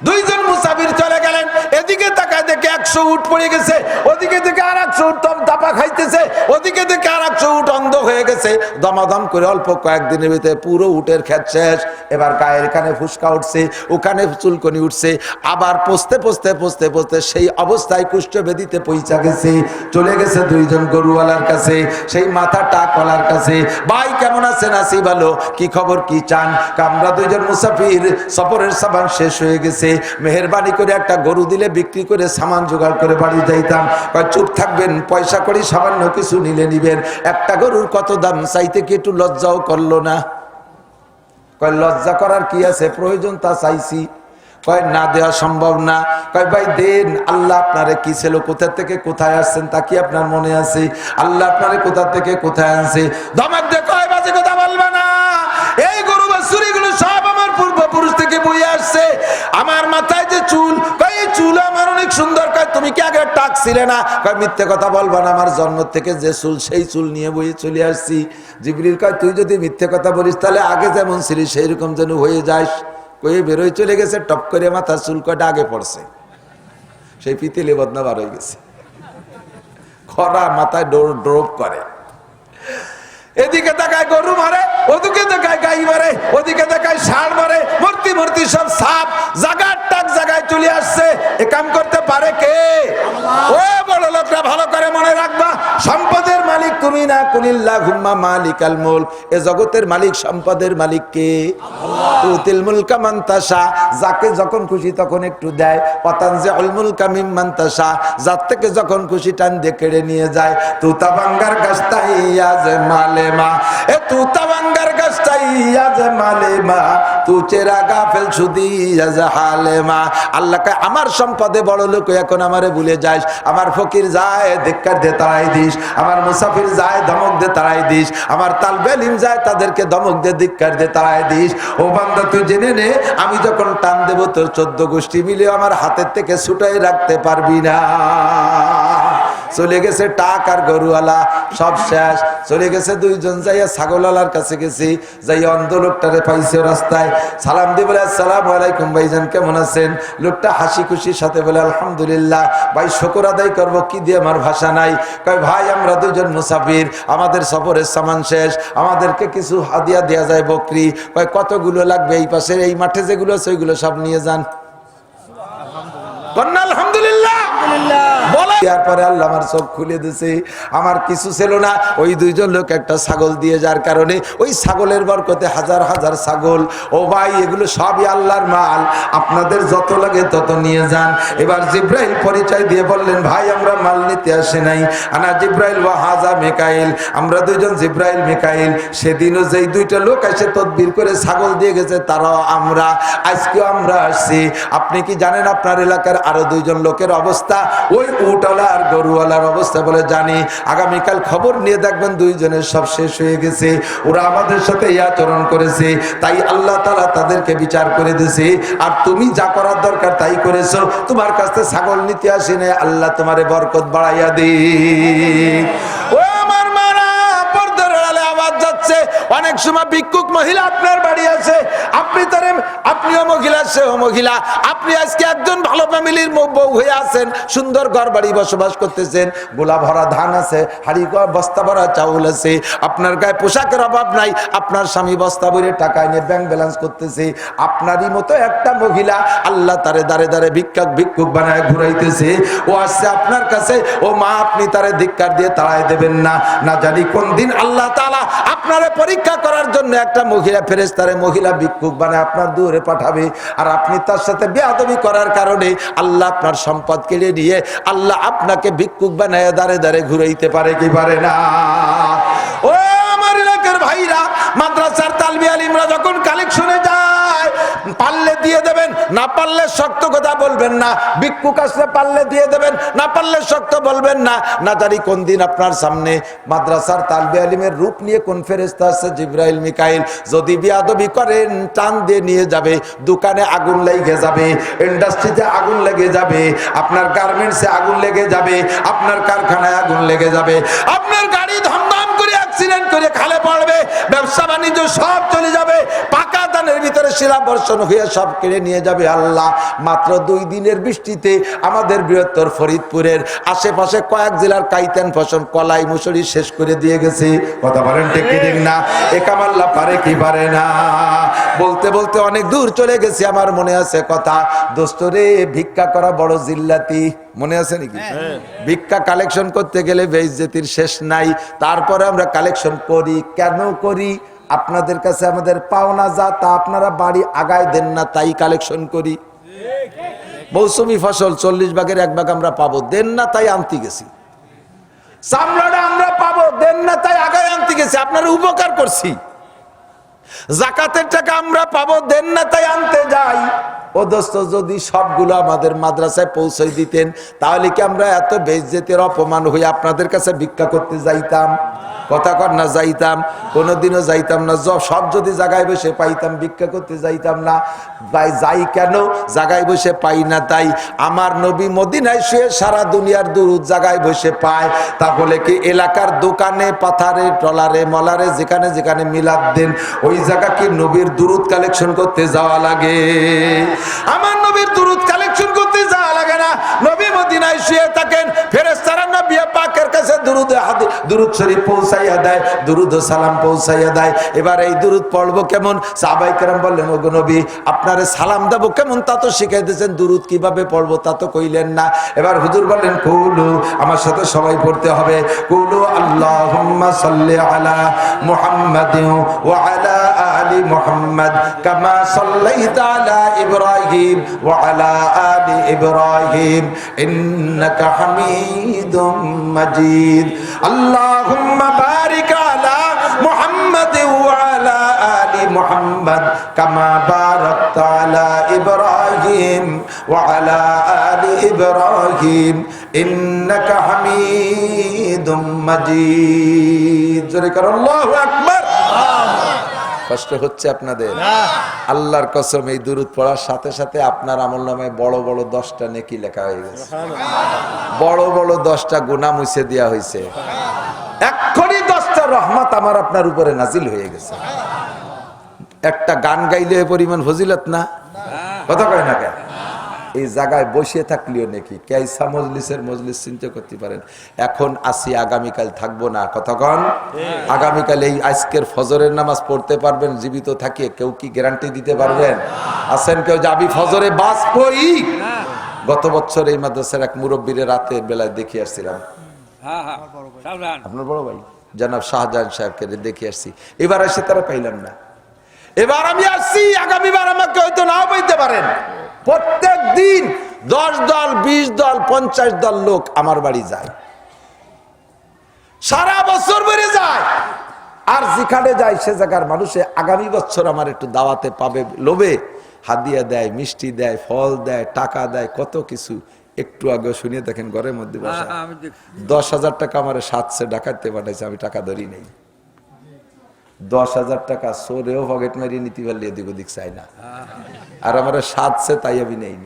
দুইজন মুসাফির চলে গেলেন, এদিকে তাকায় দেখে 100 উট পড়ে গেছে, ওদিকে দেখে আর 100 উট দাপা খাইতেছে, ওদিকে দেখে আর 100 উট অন্ধ হয়ে গেছে। দমাদম করে অল্প কয়েকদিনের ভিতরে পুরো উটের খেত শেষ। এবার গায়ের কানে ফুসকা উঠছে, ওখানে চুলকনি উঠছে, আবার পচতে পচতে পচতে পচতে সেই অবস্থায় কুষ্ঠবেদীতে পৌঁছা গেছে। চলে গেছে দুইজন গরুওয়ালার কাছে, সেই মাথা টাকওয়ালার কাছে। ভাই কেমন আছেন? আছি ভালো, কি খবর, কি চান? আমরা দুইজন মুসাফির, সফরের সামান শেষ হয়ে গেছে, মেহেরবানি করে একটা গরু দিলে বিক্রি করে সামান জোগাড় করে বাড়ি যাইতাম। চুপ থাকবেন, পয়সা করে সামান্য কিছু নিলে নিবেন। একটা গরুর কত দাম চাইতে কি একটু লজ্জাও করলো না? কয় লজ্জা করার কি আছে, প্রয়োজন তা চাইছি। কয় না, দেওয়া সম্ভব না। কয় ভাই দেন, আল্লাহ আপনারে কি ছিল, কোথা থেকে কোথায় আসছেন তা কি আপনার মনে আছে? আল্লাহ আপনারে কোথা থেকে কোথায় আনছে? ধমক দিয়ে কয় বাজে কথা বলবে না, এই গরু বাছুরিগুলো সব আমার পূর্বপুরুষ থেকে বয়ে আসছে। আমার মাথায় যে চুল, কয় এই চুল আমার অনেক সুন্দর। কয় তুমি কি আগে টাক ছিলে না? কয় মিথ্যে কথা বলবা না, আমার জন্ম থেকে যে চুল সেই চুল নিয়ে বয়ে চলে আসছি। জিবরিল কয় তুই যদি মিথ্যে কথা বলিস তাহলে আগে যেমন ছিলি সেই রকম যেন হয়ে যাস। কয়ে বেরোয় চলে গেছে, টপ করে মাথার চুল কয়টা আগে পড়ছে, সেই পিতেলে বদনা বার হয়ে গেছে, খরা মাথায় ড্রপ করে। এদিকে তাকায় গরু মারে, ওদিকে তাকায় গাই মারে, ওদিকে তাকায় ষাঁড় মারে, মূর্তি মূর্তি সব সাপ জাগার টাক জায়গায় চলে আসছে। এ কাম করতে পারে কে? ও বড় লোকরা ভালো করে মনে রাখবা, সম্পদের মালিক তুমি না, কুলিল্লাহুম্মা মালিকাল মুলক। এ জগতের মালিক, সম্পদের মালিক কে? তুতিল মুলকা মান তাশা, যাকে যখন খুশি তখন একটু দেয়। ওয়াতানজিউল মুলকা মিম্মান তাশা, যার থেকে যখন খুশি টান দিয়ে কেড়ে নিয়ে যায়। তুতা বাঙ্গার গাছটাই আজ মালেমা, এ তুতা বাঙ্গার গাছটাই আজ মালেমা, তু চেরা গাফেল সুদি আজ হালেমা। আল্লাহ কয় আমার সম্পদে বড় লোক এখন আমারে ভুলে যাস। আমার ফকির যায় ধিক্কার দিয়ে তাড়াই দিস, আমার মুসাফির যায় ধমক দিয়ে তাড়াই দিস, আমার তালবে ইলম যায় তাদেরকে ধমক দিয়ে ধিক্কার দিয়ে তাড়াই দিস। ও বান্দা তুই জেনে নে, আমি যখন টান দেব তোর 14 গোষ্ঠী মিলে আমার হাতের থেকে ছুটাই রাখতে পারবি না। চলে গেছে টাক আর গরুওয়ালা, সব শেষ। চলে গেছে দুইজন, যাইয়া ছাগলওয়ালার কাছে গেছি, যাইয়া অন্ধ লোকটারে পাইছে রাস্তায়, সালাম দিয়ে বলে আসসালামু আলাইকুম ভাইজান কেমন আছেন? লোকটা হাসি খুশির সাথে বলে আলহামদুলিল্লাহ। ভাই শুকর আদায় করবো কি দিয়ে, আমার ভাষা নাই। কয় ভাই আমরা দুইজন মুসাফির, আমাদের সফরের সামান শেষ, আমাদেরকে কিছু হাদিয়া দেয়া যায় বকরি। কয় কতগুলো লাগবে? এই পাশের এই মাঠে যেগুলো আছে ওইগুলো সব নিয়ে যান। আলহামদুলিল্লাহ বলে তারপরে আল্লাহ আমার চোখ খুলে দিয়েছে, আমার কিছু ছিল না। ওই দুইজন লোক একটা ছাগল দিয়ে, যার কারণে ওই ছাগলের বরকতে হাজার হাজার ছাগল। ও ভাই এগুলো সবই আল্লাহর মাল, আপনাদের যত লাগে তত নিয়ে যান। এবার জিব্রাইল পরিচয় দিয়ে বললেন ভাই আমরা মাল নিতে আসে নাই, আনা জিব্রাইল ওয়া হাজা মিকাইল, আমরা দুইজন জিব্রাইল মিকাইল। সেদিনও যেই দুইটা লোক এসে তদবির করে ছাগল দিয়ে গেছে তারাও আমরা, আজকেও আমরা আসছি। আপনি কি জানেন আপনার এলাকার আরো দুইজন লোকের অবস্থা? ওই উটওয়ালা আর গরুওয়ালার অবস্থা বলে জানি। আগামীকাল খবর নিয়ে দেখবেন দুইজনের সব শেষ হয়ে গেছে, ওরা আমাদের সাথে এই আচরণ করেছে, তাই আল্লাহ তাআলা তাদেরকে বিচার করে দিয়েছে। আর তুমি যা করার দরকার তাই করেছো, তোমার কাছ থেকে ছাগল নিতে আসি না, আল্লাহ তোমারে বরকত বাড়াইয়া দিক। ও আমার মারা, পর্দার আড়ালে আওয়াজ যাচ্ছে। অনেক সময় ভিক্ষুক মহিলা আপনার বাড়ি আছে, আপনি তারে, আপনিও মহিলা সেও মহিলা, আপনি আজকে একজন ভালো ফ্যামিলির বউ হয়ে আছেন, সুন্দর ঘর বাড়ি বসবাস করতেছেন, গোলা ভরা ধান আছে, হাড়ি বস্তা ভরা চাউল আছে, আপনার গায়ে পোশাকের অভাব নাই, আপনার স্বামী বস্তা ভরে টাকা এনে ব্যাংক ব্যালেন্স করতেছে। আপনারই মতো একটা মহিলা আল্লাহ তারে দাঁড়ে দাঁড়ে ভিক্ষুক বানায় ঘুরাইতেছে। ও আসছে আপনার কাছে, ও মা আপনি তারে ধিক্কার দিয়ে তাড়াই দেবেন না, না জানি কোন দিন আল্লাহ তাআলা আপনারে পরীক্ষা করার জন্য একটা মহিলা ফেরেশতারে মহিলা ভিক্ষুক বানায় আপনার দূরে পাঠাবে। আর আপনি তার সাথে বেয়াদবি করার কারণে আল্লাহ আপনার সম্পদ কেড়ে নিয়ে আল্লাহ আপনাকে ভিক্ষুক বানায় দাঁড়ে দাঁড়ে ঘুরাইতে পারে কি পারে না? ও আমার এলাকার ভাইরা, মাদ্রাসার তালবে আলিমরা যখন কালেকশনে যায়, পারলে দিয়ে দেবেন, না পারলে শক্ত কথা বলবেন না। ভিক্ষুক আসলে পারলে দিয়ে দেবেন, না পারলে শক্ত বলবেন না। না জানি কোন দিন আপনার সামনে মাদ্রাসার তালবে আলিমের রূপ নিয়ে কোন ফেরেশতা আছে, জিবরাইল মিকাইল, যদি বিয়াদবি করেন টান দিয়ে নিয়ে যাবে। দোকানে আগুন লেগে যাবে, ইন্ডাস্ট্রিতে আগুন লেগে যাবে, আপনার গার্মেন্টসে আগুন লেগে যাবে, আপনার কারখানায় আগুন লেগে যাবে, আপনার গাড়ি ধমধম করে অ্যাক্সিডেন্ট করে খালে পড়বে, ব্যবসা বাণিজ্য সব চলে যাবে, পাকা ধানের ভিতরে শিলা বর্ষণ হয়ে সব কেড়ে নিয়ে যাবে আল্লাহ। মাত্র 2 দিনের বৃষ্টিতে আমাদের বৃহত্তর ফরিদপুরের আশেপাশে কয়েক জেলার কাইতেন ফসল, কলাই, মুসুরি শেষ করে দিয়ে গেছে। কথা বলেন ঠিক কি ঠিক না? এ কাম আল্লাহ পারে কি পারে না? বলতে বলতে অনেক দূর চলে গেছি। আমার মনে আছে কথা, দোস্তরে ভিক্ষা করা বড় জিল্লাতি, মনে আছে নাকি? ভিক্ষা কালেকশন করতে গেলে বেইজ্জতির শেষ নাই। তারপরে আমরা কালেকশন করি। কেন করি? আপনাদের কাছে আমাদের পাওনা যা তা আপনারা বাড়ি আগায় দেন না, তাই কালেকশন করি। মৌসুমি ফসল 40 ভাগের 1 ভাগ আমরা পাবো, দেন না তাই আনতে গেছি। চামড়াটা আমরা পাবো, দেন না তাই আগায় আনতে গেছি, আপনারা উপকার করছি। জাকাতের টাকা আমরা পাবো, দেন না তাই আনতে যাই। ও দোস্ত, যদি সবগুলো আমাদের মাদ্রাসায় পৌঁছে দিতেন, তাহলে কি আমরা এত বেইজ্জতের অপমান হয়ে আপনাদের কাছে ভিক্ষা করতে যাইতাম? কথা কর না, যাইতাম? কোনোদিনও যাইতাম না। সব যদি জায়গায় বসে পাইতাম, ভিক্ষা করতে যাইতাম না। যাই কেন? জায়গায় বসে পাই না তাই। আমার নবী মদিনায় শুয়ে সারা দুনিয়ার দুরুদ জায়গায় বসে পায়, তাহলে কি এলাকার দোকানে, পাথারে, ট্রলারে, মলারে, যেখানে যেখানে মিলাদ দেন, ওই জায়গা কি নবীর দুরুদ কালেকশন করতে যাওয়া লাগে? আমার নবীর দুরুদ কালেকশন করতে যাওয়া লাগে না। নবী মদিনায় শুয়ে থাকেন, ফেরেশতারা নবী পাকের কাছে দুরুদ শরীফ পৌঁছাইয়া দেয়, দুরুদ ও সালাম পৌঁছাইয়া দেয়। এবার এই দুরুদ পড়বো কেমন? সাহাবায়ে কেরাম বললেন, ওগো নবী, আপনারে সালাম দেবো কেমন তা তো শিখাই দিয়েছেন, দুরুদ কিভাবে পড়বো তা তো কইলেন না। এবার হুজুর বললেন, কুলু, আমার সাথে সবাই পড়তে হবে, কুলু আল্লাহুম্মা সাল্লি আলা মুহাম্মাদিন ওয়া আলা আলি মুহাম্মাদ কামা সাল্লাইতা আলা ইব্রাহিম ওয়া আলা আলি ইব্রাহিম ইন্নাকা হামিদুম মাজিদ। আল্লাহুম্মা বারিক আলা মুহাম্মাদ ওয়া আলা আলি মুহাম্মাদ কামা বারাকতা আলা ইব্রাহিম ওয়া আলা আলি ইব্রাহিম ইন্নাকা হামিদুম মাজিদ। জোরে করো আল্লাহু আকবার। কষ্ট হচ্ছে আপনাদের? আল্লাহর কসম, এই দুরূদ পড়ার সাথে সাথে আপনার আমলনামায় বড় বড় 10টা নেকি লেখা হয়ে গেছে, বড় বড় 10টা গুনাহ মুছে দেওয়া হয়েছে। এক্ষুনি 10টা রহমত আমার আপনার উপরে নাজিল হয়ে গেছে। একটা গান গাইলে পরিমাণ ফজিলত না? কথা কয় না কেন? এই জায়গায় বসে থাকলেও নাকি কেইসা মজলিসের মজলিস চিন্তা করতে পারেন। এখন আসি, আগামীকাল থাকবো না। কতক্ষণ? আগামীকাল এই আজকের ফজরের নামাজ পড়তে পারবেন জীবিত থাকিয়ে? কেউ কি গ্যারান্টি দিতে পারবেন? আছেন কেউ যাবি ফজরে বাঁচবই? গত বছর এই মাদ্রাসার এক মুরব্বীর রাতের বেলায় দেখে আসছিলাম, আপনার বড় ভাই জনাব শাহজাহান সাহেবকে দেখে আসছি। এবার এসে তারা পাইলাম না। এবার আমি আসছি, আগামীবার আমাকে হয়তো নাও পাইতে পারেন। প্রত্যেক দিন 10 দল, 20 দল, 50 দল লোক আমার বাড়ি যায়, সারা বছর বেড়ে যায়। আর যেখানে যায় সে জায়গার মানুষে আগামী বছর আমার একটু দাওয়াতে পাবে লোভে হাদিয়া দেয়, মিষ্টি দেয়, ফল দেয়, টাকা দেয়, কত কিছু। একটু আগে শুনিয়ে দেখেন, ঘরের মধ্যে 10,000 টাকা আমার সাথে ডাকাতে পাঠাইছে, আমি টাকা ধরি নেই। 10,000 টাকা সোরেও পকেট মারিয়ে নিতে পারলে এদিক ওদিক চাই না। আর আমার সাথে তাই আমি নেই।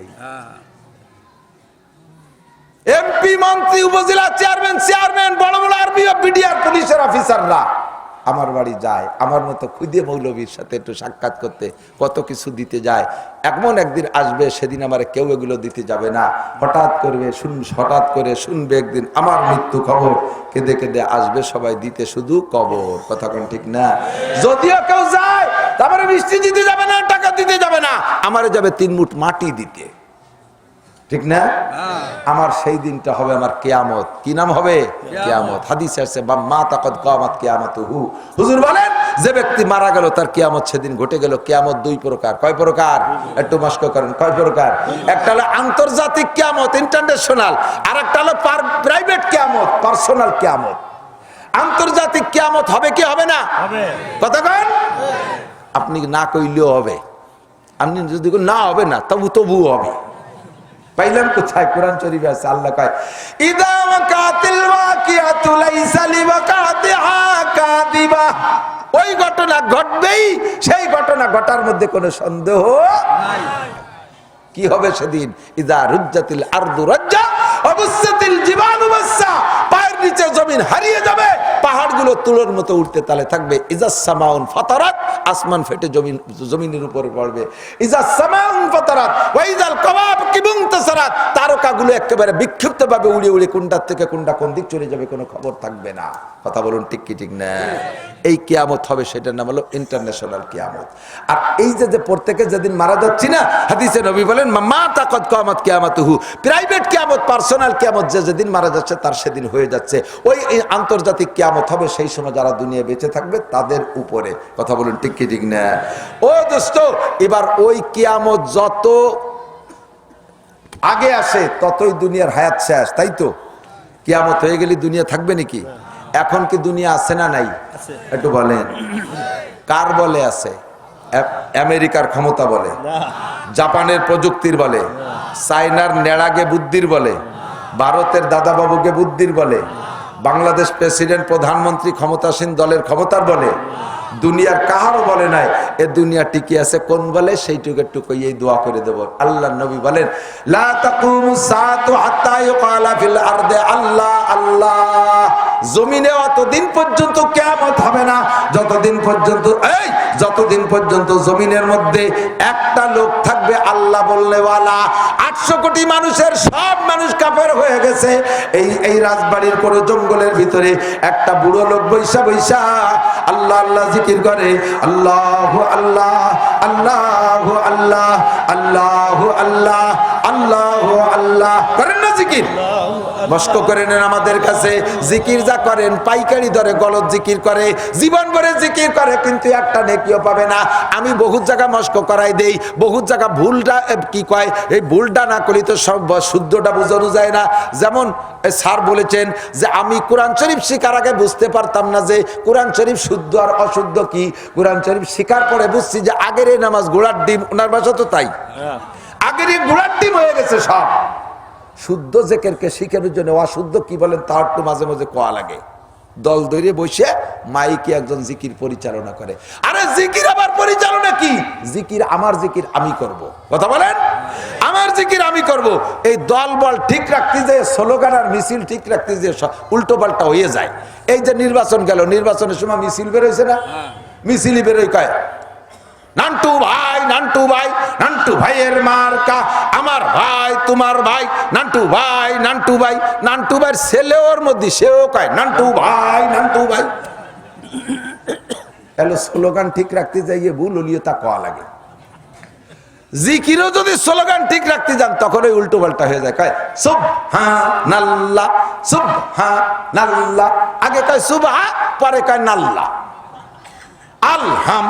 এমপি, মন্ত্রী, উপজেলা চেয়ারম্যান, বড় বড় আর্মি ও বিডিআর পুলিশের অফিসাররা আমার বাড়ি যায় আমার মতো খুদে মৌলবীর সাথে একটু সাক্ষাৎ করতে, কত কিছু দিতে যায়। এমন একদিন আসবে সেদিন আমার কেউ এগুলো দিতে যাবে না। হঠাৎ করে শুনবে একদিন আমার মৃত্যু খবর, কেঁদে কেঁদে আসবে সবাই দিতে, শুধু কবর। কথা কোন ঠিক না? যদিও কেউ যায়, তারপরে মিষ্টি দিতে যাবে না, টাকা দিতে যাবে না, আমারে যাবে 3 মুঠ মাটি দিতে। ঠিক না? আমার সেই দিনটা হবে আমার কিয়ামত। কি নাম হবে? কিয়ামত। হাদিসে আছে মা তাকাদ কিয়ামত কিয়ামতুহু। হুজুর বলেন, যে ব্যক্তি মারা গেল তার কিয়ামত সেদিন ঘটে গেল। কিয়ামত 2 প্রকার। কয় প্রকার? একটু মস্ক করেন। কয় প্রকার? একটা হলো আন্তর্জাতিক কিয়ামত, ইন্টারন্যাশনাল, আর একটা হলো প্রাইভেট কিয়ামত, পার্সোনাল কিয়ামত। আন্তর্জাতিক কিয়ামত হবে কি হবে না? হবে। কথা কন? আপনি না কইলেও হবে। আপনি যদি না হবে না তবুও হবে। পাইলাম কোথায়? কোরআন শরীফে আছে, আল্লাহ কয় ইদা ওয়াকাতিল ওয়াকিয়াতু লাইসা লিওয়াকাতিহা কাযিবা। ওই ঘটনা ঘটবেই, সেই ঘটনা ঘটার মধ্যে কোনো সন্দেহ নাই। কি হবে সেদিন? ইদা রুজ্জাতিল আরদু রাজ্জা অবুসাতিল জিবালু বাসসা। পায়ের নিচে জমিন হারিয়ে যাবে, পাহাড়গুলো তুলোর মতো উঠতে তালে থাকবে। ইজাস সামাউন ফাতারাত, আসমান ফেটে জমিনের উপরে পড়বে। ইজাস সামাউন ফাতারাত ওয়া ইজাল কাওয়াকিবু ইনতাসারাত। তারকাগুলো একেবারে বিক্ষিপ্তভাবে উড়ে উড়ে কোনটা থেকে কোনটা কোন দিক চলে যাবে, কোনো খবর থাকবে না। কথা বলুন ঠিক কি ঠিক না? এই কিয়ামত হবে, সেটার নাম হলো ইন্টারন্যাশনাল কিয়ামত। আর এই যে প্রত্যেকে যেদিন মারা যাচ্ছি না, হাদিসে নবী বলেন মা তাকাত কিয়ামত কিয়ামতুহু। প্রাইভেট কিয়ামত, পার্সোনাল কিয়ামত যেদিন মারা যাচ্ছে তার সেদিন হয়ে যাচ্ছে। ওই আন্তর্জাতিক কিয়ামত হবে সেই সময় যারা দুনিয়া বেঁচে থাকবে তাদের উপরে। কথা বলুন ঠিক কি ঠিক না? ও দোস্ত, এবার ওই কিয়ামত যত আগে আসে ততই দুনিয়ার হায়াত শেষ, তাই তো? কিয়ামত হয়ে গেলে দুনিয়া থাকবে নাকি? এখন কি দুনিয়া আছে না নাই? একটু বলেন। কার বলে আছে? আমেরিকার ক্ষমতা বলে, জাপানের প্রযুক্তির বলে, চায়নার নেড়াগে বুদ্ধির বলে, ভারতের দাদাবাবুকে বুদ্ধির বলে, বাংলাদেশ প্রেসিডেন্ট প্রধানমন্ত্রী ক্ষমতাসীন দলের ক্ষমতার বলে। দুনিয়ার কাহারও বলে নাই। এ দুনিয়া টিকে আছে কোন বলে? সেইটুকু একটু কইয়েই দোয়া করে দেব। আল্লাহর নবী বলেন লা তাকুমুস সাআতু হাত্তা ইউকালা ফিল আরদি আল্লাহ আল্লাহ। জমিনে অতদিন পর্যন্ত কিয়ামত হবে না যতদিন পর্যন্ত জমিনের মধ্যে একটা লোক থাকবে আল্লাহ বলনেওয়ালা। 800 কোটি মানুষের সব মানুষ কাফের হয়ে গেছে। এই রাজবাড়ির কোন জঙ্গলের ভিতরে একটা বুড়ো লোক বৈশা আল্লাহ আল্লাহ জিকির করে। আল্লাহু আল্লাহ আল্লাহু আল্লাহ আল্লাহু আল্লাহ আল্লাহু আল্লাহ করেন না জিকির? মস্ক করে নেন আমাদের কাছে। জিকির যা করেন পাইকারি দরে গলত জিকির করে, জীবন ভরে জিকির করে, কিন্তু একটা নেকিও পাবে না। আমি বহুত জায়গা মস্ক করাই দেই, বহুত জায়গা ভুলটা কি কয়, এই ভুলটা না করলে তো সব শুদ্ধটা বোঝানো যায় না। যেমন স্যার বলেছেন যে আমি কোরআন শরীফ শিকার আগে বুঝতে পারতাম না যে কোরআন শরীফ শুদ্ধ আর অশুদ্ধ কি। কোরআন শরীফ শিকার পরে বুঝছি যে আগের এই নামাজ ঘোড়ার ডিম। ওনার ভাষা তো তাই, আগের এই ঘোড়ার ডিম হয়ে গেছে সব। শুদ্ধ জেকেরকে শিখানোর জন্য অশুদ্ধ কি বলেন তার তো মাঝে মাঝে কোয়া লাগে। দল ধরে বসে মাইকে একজন জিকির পরিচালনা করে। আরে জিকির আবার পরিচালনা কি? জিকির আমার জিকির আমি করব। কথা বলেন, আমার জিকির আমি করব। এই দল বল ঠিক রাখতে যে স্লোগান আর মিছিল ঠিক রাখতে যে উল্টো পাল্টা হয়ে যায়। এই যে নির্বাচন গেল, নির্বাচনের সময় মিছিল বেরোয়েছে না? মিছিলই বেরোয় কয় নান্টু ভাই, নান্টু ভাই, নান্টু ভাইয়ের মার্কা আমার ভাই তোমার ভাই, নান্টু ভাই, নান্টু ভাই। নান্টু ভাইয়ের ছেলে ওর মধ্যে, সেও কয় নান্টু ভাই, নান্টু ভাই। তাহলে স্লোগান ঠিক রাখতে যাইয়ে ভুল হলিও তা কয়া লাগে। জিকিরও যদি স্লোগান ঠিক রাখতে যান তখন ওই উল্টো পাল্টা হয়ে যায়। কয় সুবহানাল্লাহ, সুবহানাল্লাহ। আগে কয় সুবহা, পরে কয় নাল্লাহ। আলহাম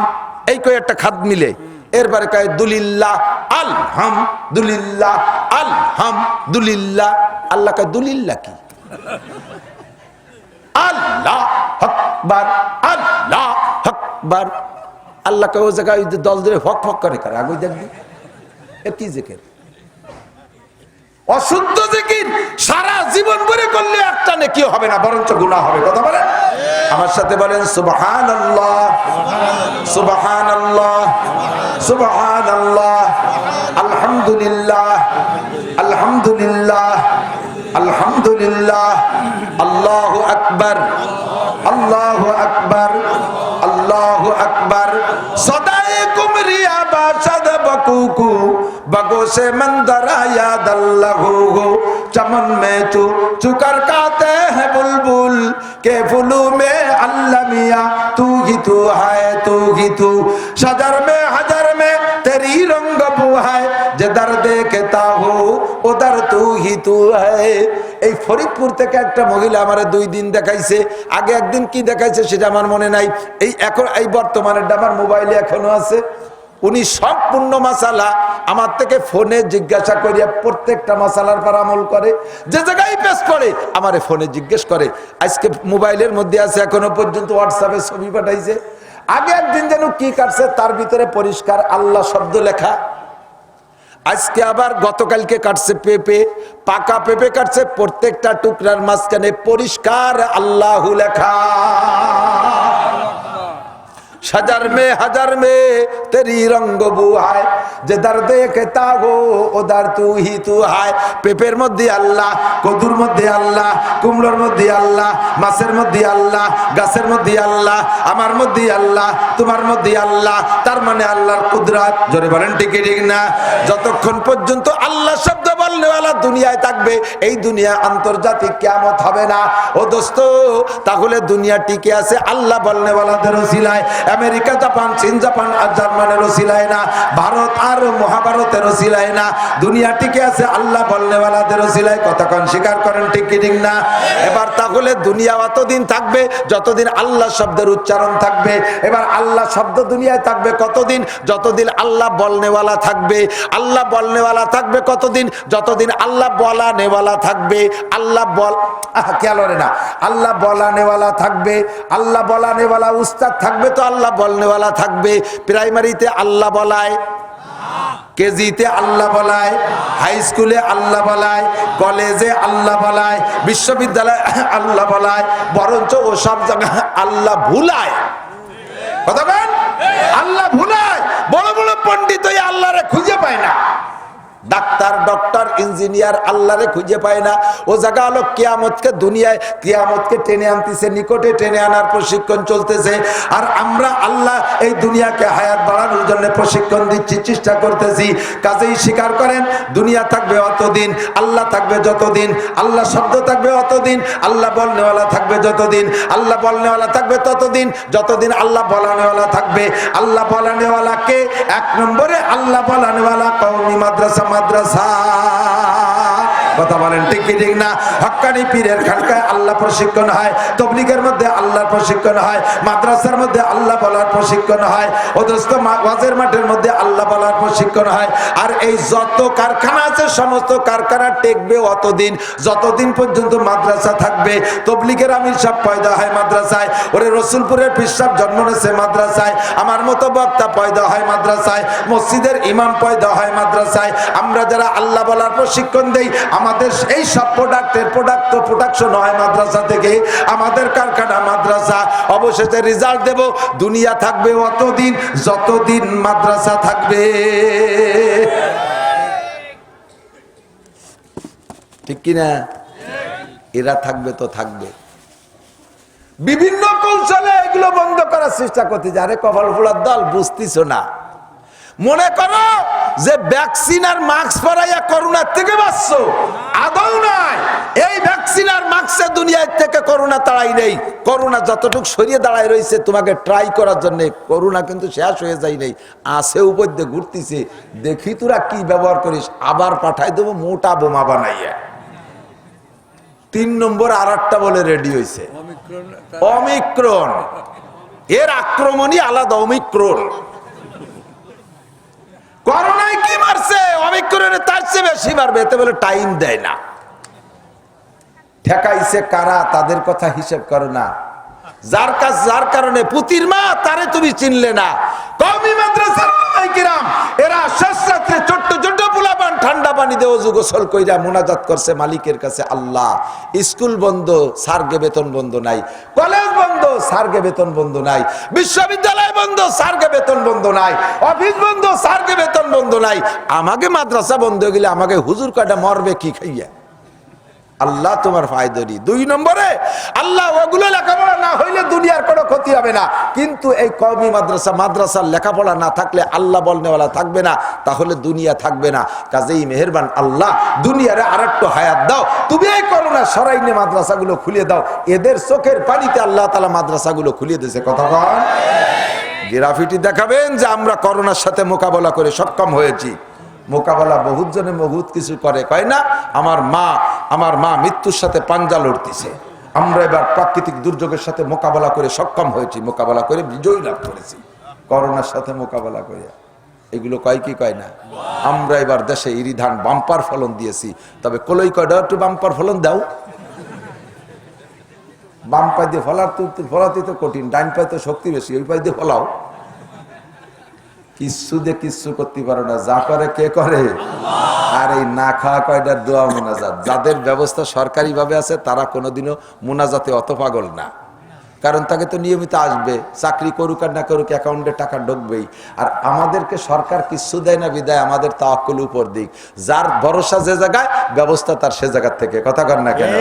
এই কয় একটা খাদ মিলে, এরপরে কয় দুলিল্লাহ, আলহামদুলিল্লাহ, আলহামদুলিল্লাহ। আল্লাহ কয় দুলিল্লাহ কি? আল্লাহ আকবার, আল্লাহ আকবার। আল্লাহ কয় ও জায়গায় দল ধরে ফক ফক করে করে আগে দেখবি এ কি জিকির? অশুদ্ধ জিকির সারা জীবন ভরে করলে একটা নেকি হবে না, বরঞ্চ গুনাহ হবে। কথা বলেন আমার সাথে, বলেন সুবহানাল্লাহ, সুবহানাল্লাহ, সুবহানাল্লাহ, আলহামদুলিল্লাহ, আলহামদুলিল্লাহ, আলহামদুলিল্লাহ, আল্লাহু আকবার, আল্লাহু আকবার, আল্লাহু আকবার। সদাইকুম রিয়া বাশাদ বকুকু बगो से मंदरा याद अल्लाह हो चमन में चुकर काते हैं बुलबुल के फूलों में अल्लाह मियाँ तू ही तू है, तू ही तू शजर में हजर में तेरी रंग बू है जिधर देखता हो उधर तू ही तू है। এই ফরিদপুর থেকে একটা মহিলা আমারে 2 দিন দেখাইছে, আগে একদিন কি দেখাইছে সেটা আমার মনে নাই। এই এখন এই বর্তমানে আমার মোবাইলে এখনো আছে। উনি সম্পূর্ণ মাসালা আমার থেকে ফোনে জিজ্ঞাসা করিয়া প্রত্যেকটা মাসালার পর আমল করে, যে জায়গায় পেশ করে আমারে ফোনে জিজ্ঞেস করে। আজকে মোবাইলের মধ্যে আছে, এখনো পর্যন্ত হোয়াটসঅ্যাপে ছবি পাঠাইছে। আগে একদিন যেন কি কাটছে তার ভিতরে পরিষ্কার আল্লাহ শব্দ লেখা, আজকে আবার গতকালকে কাটছে পেঁপে, পাকা পেঁপে কাটছে, প্রত্যেকটা টুকরার মাঝখানে পরিষ্কার আল্লাহু লেখা। সাজার মে হাজার মে তেরি রঙ্গ বুহায়, যে দার দেখতা গো ও দার তু হি তু হায়। পেঁপের মধ্যে আল্লাহ, কদুর মধ্যে আল্লাহ, কুমড়োর মধ্যে আল্লাহ, মাছের মধ্যে আল্লাহ, গাছের মধ্যে আল্লাহ, আমার মধ্যে আল্লাহ, তোমার মধ্যে আল্লাহ। তার মানে আল্লাহর কুদরত। জোরে বলেন ঠিক ঠিক না? যতক্ষণ পর্যন্ত আল্লাহ শব্দ বলনেওয়ালা দুনিয়ায় থাকবে, এই দুনিয়া আন্তর্জাতিক কিয়ামত হবে না। ও দোস্ত, তাহলে দুনিয়া টিকে আছে আল্লাহ বলনেওয়ালাদের ওসিলায়। আমেরিকা, জাপান, চীন, জাপান আর জার্মানের ওসিলায় না, ভারত আর মহাভারতের ওসিলায় না। দুনিয়া টিকে আছে আল্লাহ বলনেওয়ালাদের ওসিলায়। কতক্ষণ স্বীকার করেন ঠিক কি ঠিক না? এবার তাহলে দুনিয়া অতদিন থাকবে যতদিন আল্লাহ শব্দের উচ্চারণ থাকবে। এবার আল্লাহ শব্দ দুনিয়ায় থাকবে কতদিন? যতদিন আল্লাহ বলনেওয়ালা থাকবে। আল্লাহ বলনেওয়ালা থাকবে কতদিন? যতদিন আল্লাহ বলা নেওয়ালা থাকবে। আল্লাহ বল খেয়াল করে না, আল্লাহ বলা নেওয়ালা থাকবে। আল্লাহ বলা নেওয়ালা উস্তাদ থাকবে তো আল্লাহ বলনেওয়ালা থাকবে। প্রাইমারিতে আল্লাহ বলায়, কেজিতে আল্লাহ বলায়, হাই স্কুলে আল্লাহ বলায়, কলেজে আল্লাহ বলায়, বিশ্ববিদ্যালয়ে আল্লাহ বলায়, বরঞ্চ ও সব জায়গায় আল্লাহ ভুলায়। কথা বলেন, আল্লাহ ভুলায়। বড় বড় পণ্ডিত ওই আল্লাহরে খুঁজে পায় না। ডাক্তার, ডক্টর, ইঞ্জিনিয়ার আল্লাহরে খুঁজে পায় না। ও জায়গা হলো কিয়ামতকে, দুনিয়ায় কিয়ামতকে টেনে আনতেছে, নিকটে টেনে আনার প্রশিক্ষণ চলতেছে। আর আমরা আল্লাহ এই দুনিয়াকে হায়াত বাড়ানোর জন্য প্রশিক্ষণ দিচ্ছি, চেষ্টা করতেছি। কাজেই স্বীকার করেন, দুনিয়া থাকবে অতদিন, আল্লাহ থাকবে যতদিন, আল্লাহ শব্দ থাকবে অতদিন, আল্লাহ বলনেওয়ালা থাকবে যতদিন, আল্লাহ বলনেওয়ালা থাকবে ততদিন, যতদিন আল্লাহ বলানেওয়ালা থাকবে। আল্লাহ বলানেওয়ালাকে এক নম্বরে আল্লাহ বলানেওয়ালা কওমি মাদ্রাসা, মাদ্রাসা। কথা বলেন ঠিক কি ঠিক না? হক্কানি পীরের খানকায় আল্লাহ প্রশিক্ষণ হয়, তবলিগের মধ্যে আল্লাহর প্রশিক্ষণ হয়, মাদ্রাসার মধ্যে আল্লাহ বলার প্রশিক্ষণ হয়, ও দোস্ত ওয়াজের মাঠের মধ্যে আল্লাহ বলার প্রশিক্ষণ হয়। আর এই যত কারখানা আছে সমস্ত কারখানা টেকবে অতদিন যতদিন পর্যন্ত মাদ্রাসা থাকবে। তবলিগের আমির সাহেব পয়দা হয় মাদ্রাসায়, ওরে রসুলপুরের পীর সাহেব জন্ম নিয়েছে মাদ্রাসায়, আমার মতো বক্তা পয়দা হয় মাদ্রাসায়, মসজিদের ইমাম পয়দা হয় মাদ্রাসায়। আমরা যারা আল্লাহ বলার প্রশিক্ষণ দেই, আমাদের এই সব প্রোডাকশন হয় মাদ্রাসা থেকে, আমাদের কারখানা মাদ্রাসা। অবশেষে রেজাল্ট দেব, দুনিয়া থাকবে অতদিন যতদিন মাদ্রাসা থাকবে। ঠিক কিনা? এরা থাকবে তো থাকবে। বিভিন্ন কৌশলে এগুলো বন্ধ করার চেষ্টা করতে, যারে কপাল ফোলার দল বুঝতিস না। মনে করো যে ভ্যাকসিন আর মাস্ক পরাইয়া করোনার থেকে বাঁচছো, আদৌ নাই। এই ভ্যাকসিন আর মাস্কে দুনিয়ার থেকে করোনা তাড়াই নেই। করোনা যতটুকু সরিয়ে দাঁড়ায় রয়েছে তোমাকে ট্রাই করার জন্য, করোনা কিন্তু শেষ হয়ে যায় নাই, আছে উপর দিয়ে ঘুরতেছে। দেখি তোরা কি ব্যবহার করিস, আবার পাঠাই দেবো মোটা বোমা বানাইয়া। 3 নম্বর আর একটা বলে রেডি হয়েছে, অমিক্রন। এর আক্রমণই আলাদা, অমিক্রন। করোনায় কি মারছে, অমিক্রনে তার চেয়ে বেশি মারবে, এতে বলে টাইম দেয় না। ঠেকাইছে কারা, তাদের কথা হিসেব করো না। যার কাজ, যার কারণে পুতির মা, তারে তুমি চিনলে না। কওমি মাদ্রাসার উলামায়ে কিরাম এরা শেষ রাত্রে ছোট্ট ছোট্ট পোলাপান ঠান্ডা পানি দিয়ে ওযু গোসল কইরা মুনাজাত করছে মালিকের কাছে, আল্লাহ স্কুল বন্ধ, স্যারকে বেতন বন্ধ নাই, কলেজ বন্ধ, স্যারকে বেতন বন্ধ নাই, বিশ্ববিদ্যালয় বন্ধ, স্যারকে বেতন বন্ধ নাই, অফিস বন্ধ, স্যারকে বেতন বন্ধ নাই। আমাকে মাদ্রাসা বন্ধ হয়ে গেলে আমাকে হুজুর কাটা মরবে কি খাইয়া? আল্লাহ তোমার ফায়দরি। 2 নম্বরে আল্লাহ ওগুলো লেখাপড়া না হইলে দুনিয়ার কোনো ক্ষতি হবে না, কিন্তু এই কওমি মাদ্রাসা, মাদ্রাসার লেখাপড়া না থাকলে আল্লাহ বলনেওয়ালা থাকবে না, তাহলে দুনিয়া থাকবে না। কাজেই মেহেরবান আল্লাহ দুনিয়ারে আরেকটু হায়াত দাও। তুমি এই করোনা সরাইনে মাদ্রাসাগুলো খুলে দাও। এদের চোখের পানিতে আল্লাহ তাআলা মাদ্রাসাগুলো খুলে দিয়েছে। কথা বল, গ্রাফিটি দেখাবেন যে আমরা করোনার সাথে মোকাবেলা করে সক্ষম হয়েছি। মোকাবেলা বহুত জনে বহুত কিছু করে, কয় না আমার মা মৃত্যুর সাথে পাঞ্জা লড়তেছে। আমরা এবার প্রাকৃতিক দুর্যোগের সাথে মোকাবেলা করে সক্ষম হয়েছি, মোকাবেলা করে বিজয় লাভ করেছি করোনার সাথে মোকাবেলা করে। এগুলো কয় কি কয় না? আমরা এবার দেশে ইরি ধান বাম্পার ফলন দিয়েছি। তবে কলই কয়টা একটু বাম্পার ফলন দাও, বাম পাই দিয়ে ফলাতে তো কঠিন, ডাইন পাই তো শক্তি বেশি, ওই পাই দিয়ে ফলাও। কিচ্ছু দিয়ে কিচ্ছু করতে পারো না, যা করে কে করে? আর এই না খাওয়া কয়টার দোয়া মোনাজাত। যাদের ব্যবস্থা সরকারি ভাবে আছে তারা কোনোদিনও মোনাজাতে অত পাগল না, কারণ তাকে তো নিয়মিত আসবে, চাকরি করুক আর না করুক অ্যাকাউন্টে টাকা ঢুকবেই। আর আমাদেরকে সরকার কিচ্ছু দেয় না বিদায় আমাদের তাওয়াক্কুল উপর দিক, যার ভরসা যে জায়গায় ব্যবস্থা তার সে জায়গার থেকে। কথা কর না কেন?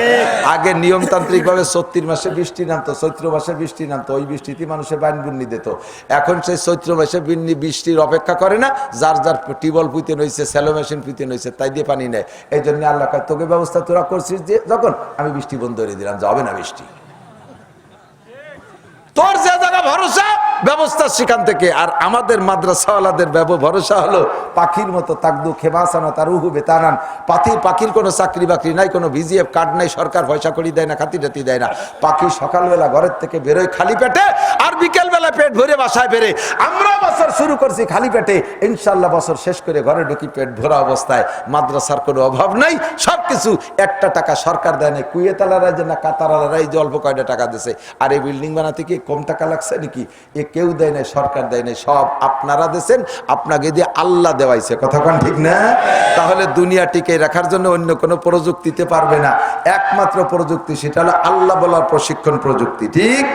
আগে নিয়মতান্ত্রিক ভাবে ৩৬ মাসে বৃষ্টি নামতো, চৈত্র মাসে বৃষ্টি নামতো, ওই বৃষ্টিতে মানুষের বাইন বুন্নি দিত। এখন সেই চৈত্র মাসে বৃষ্টির অপেক্ষা করে না, যার যার টিউবওয়েল পুঁতে নইছে, স্যালো মেশিন পুঁতে নইছে, তাই দিয়ে পানি নেয়। এই জন্য আল্লাহ কয় তোকে ব্যবস্থা তোরা করছিস যে যখন, আমি বৃষ্টি বন্ধ করে দিলাম, যাবে না বৃষ্টি। তোর যে জায়গা ভরসা ব্যবস্থা সেখান থেকে। আর আমাদের মাদ্রাসাওয়ালাদের ভরসা হলো পাখির মতো তাকদু খেবাসানা তারুহু বেতানান। পাখির কোনো চাকরি বাকরি নাই, কোনো ভিজিএফ কার্ড নাই, সরকার পয়সা করি দেয় না, খাতিরাতি দেয় না। পাখি সকালবেলা ঘরের থেকে বেরোয় খালি পেটে, আর বিকেলবেলা পেট ভরে বাসায় ফেরে। আমরা বছর শুরু করছি খালি পেটে, ইনশাল্লাহ বছর শেষ করে ঘরে ঢুকি পেট ভরা অবস্থায়। মাদ্রাসার কোনো অভাব নাই, সবকিছু। একটা টাকা সরকার দেয় না, কুয়েতালারা যে না কাতারালারা এই যে অল্প কয়টা টাকা দিয়েছে, আর এই বিল্ডিং বানাতে কি কম টাকা লাগছে নাকি? এ কেউ দেয় নাই, সরকার দেয় নাই, সব আপনারা দিয়েছেন, আপনাকে দিয়ে আল্লাহ দেওয়াইছে। কথা কোন ঠিক না? তাহলে দুনিয়া টিকে রাখার জন্য অন্য কোনো প্রযুক্তিতে পারবে না, একমাত্র প্রযুক্তি সেটা হলো আল্লাহ বলার প্রশিক্ষণ প্রযুক্তি। ঠিক?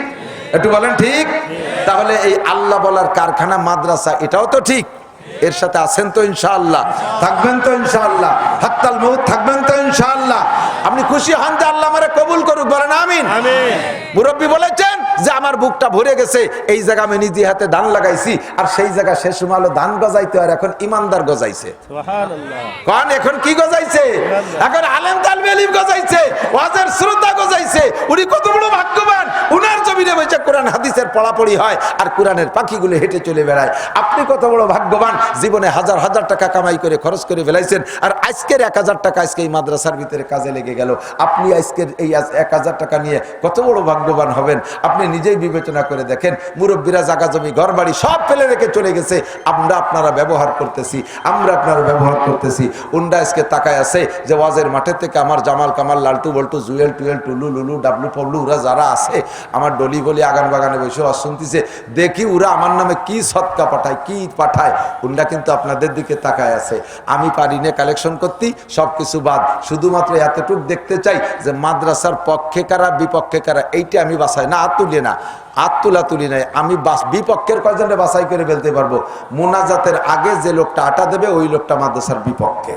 একটু বলেন ঠিক? তাহলে এই আল্লাহ বলার কারখানা মাদ্রাসা, এটাও তো ঠিক। এর সাথে আছেন তো ইনশাআল্লাহ? থাকবেন তো ইনশাআল্লাহ? হাত্তাল মউত থাকবেন তো ইনশাআল্লাহ? আপনি খুশি হন যে আল্লাহ আমারে কবুল করুক, বলেন আমিন। মুরব্বী বলেছেন যে আমার বুকটা ভরে গেছে, এই জায়গা আমি নিজে হাতে ধান লাগাইছি, আর সেই জায়গা শেষ সময় ধান গজাইতে, আর এখন ইমানদার গজাইছে। কারণ এখন কি গজাইছে? এখন আলেম তালবে ইলম গজাইছে, ওয়াজের শ্রোতা গজাইছে। উনি কত বড় ভাগ্যবান, উনার জমিনে বসে কোরআন হাদিসের পড়াপড়ি হয়, আর কোরআনের পাখিগুলো হেঁটে চলে বেড়ায়। আপনি কত বড় ভাগ্যবান, জীবনে হাজার হাজার টাকা কামাই করে খরচ করে ফেলাইছেন, আর আজকের ১,০০০ টাকা আজকে এই মাদ্রাসার ভিতরে কাজে লেগে গেল। আপনি আজকের এই ১,০০০ টাকা নিয়ে কত বড় ভাগ্যবান হবেন, আপনি নিজেই বিবেচনা করে দেখেন। মুরব্বীরা জায়গা জমি ঘর বাড়ি সব ফেলে রেখে চলে গেছে, আপনারা ব্যবহার করতেছি, আমরা আপনারা ব্যবহার করতেছি। উন্ডা আজকে তাকায় আছে যে ওয়াজের মাঠের থেকে আমার জামাল কামাল লালটু বল্টু জুয়েল টুয়েল টুলু লুলু ডাবলু পবলু ওরা যারা আছে, আমার ডলি গলি আগান বাগানে বসে ওয়াজ শুনতেছে, দেখি ওরা আমার নামে কি সৎকা পাঠায়, কি পাঠায়। উন্ডা কিন্তু আপনাদের দিকে তাকায় আছে। আমি পারি না কালেকশন করতে, সবকিছু বাদ, শুধুমাত্র এতটুক দেখতে চাই যে মাদ্রাসার পক্ষে কারা বিপক্ষে কারা, এইটা আমি বাছাই না, তুলি না, তুলি নাই। আমি বিপক্ষের কয়জনে বাছাই করে ফেলতে পারবো। মোনাজাতের আগে যে লোকটা আটা দেবে ওই লোকটা মাদ্রাসার বিপক্ষে।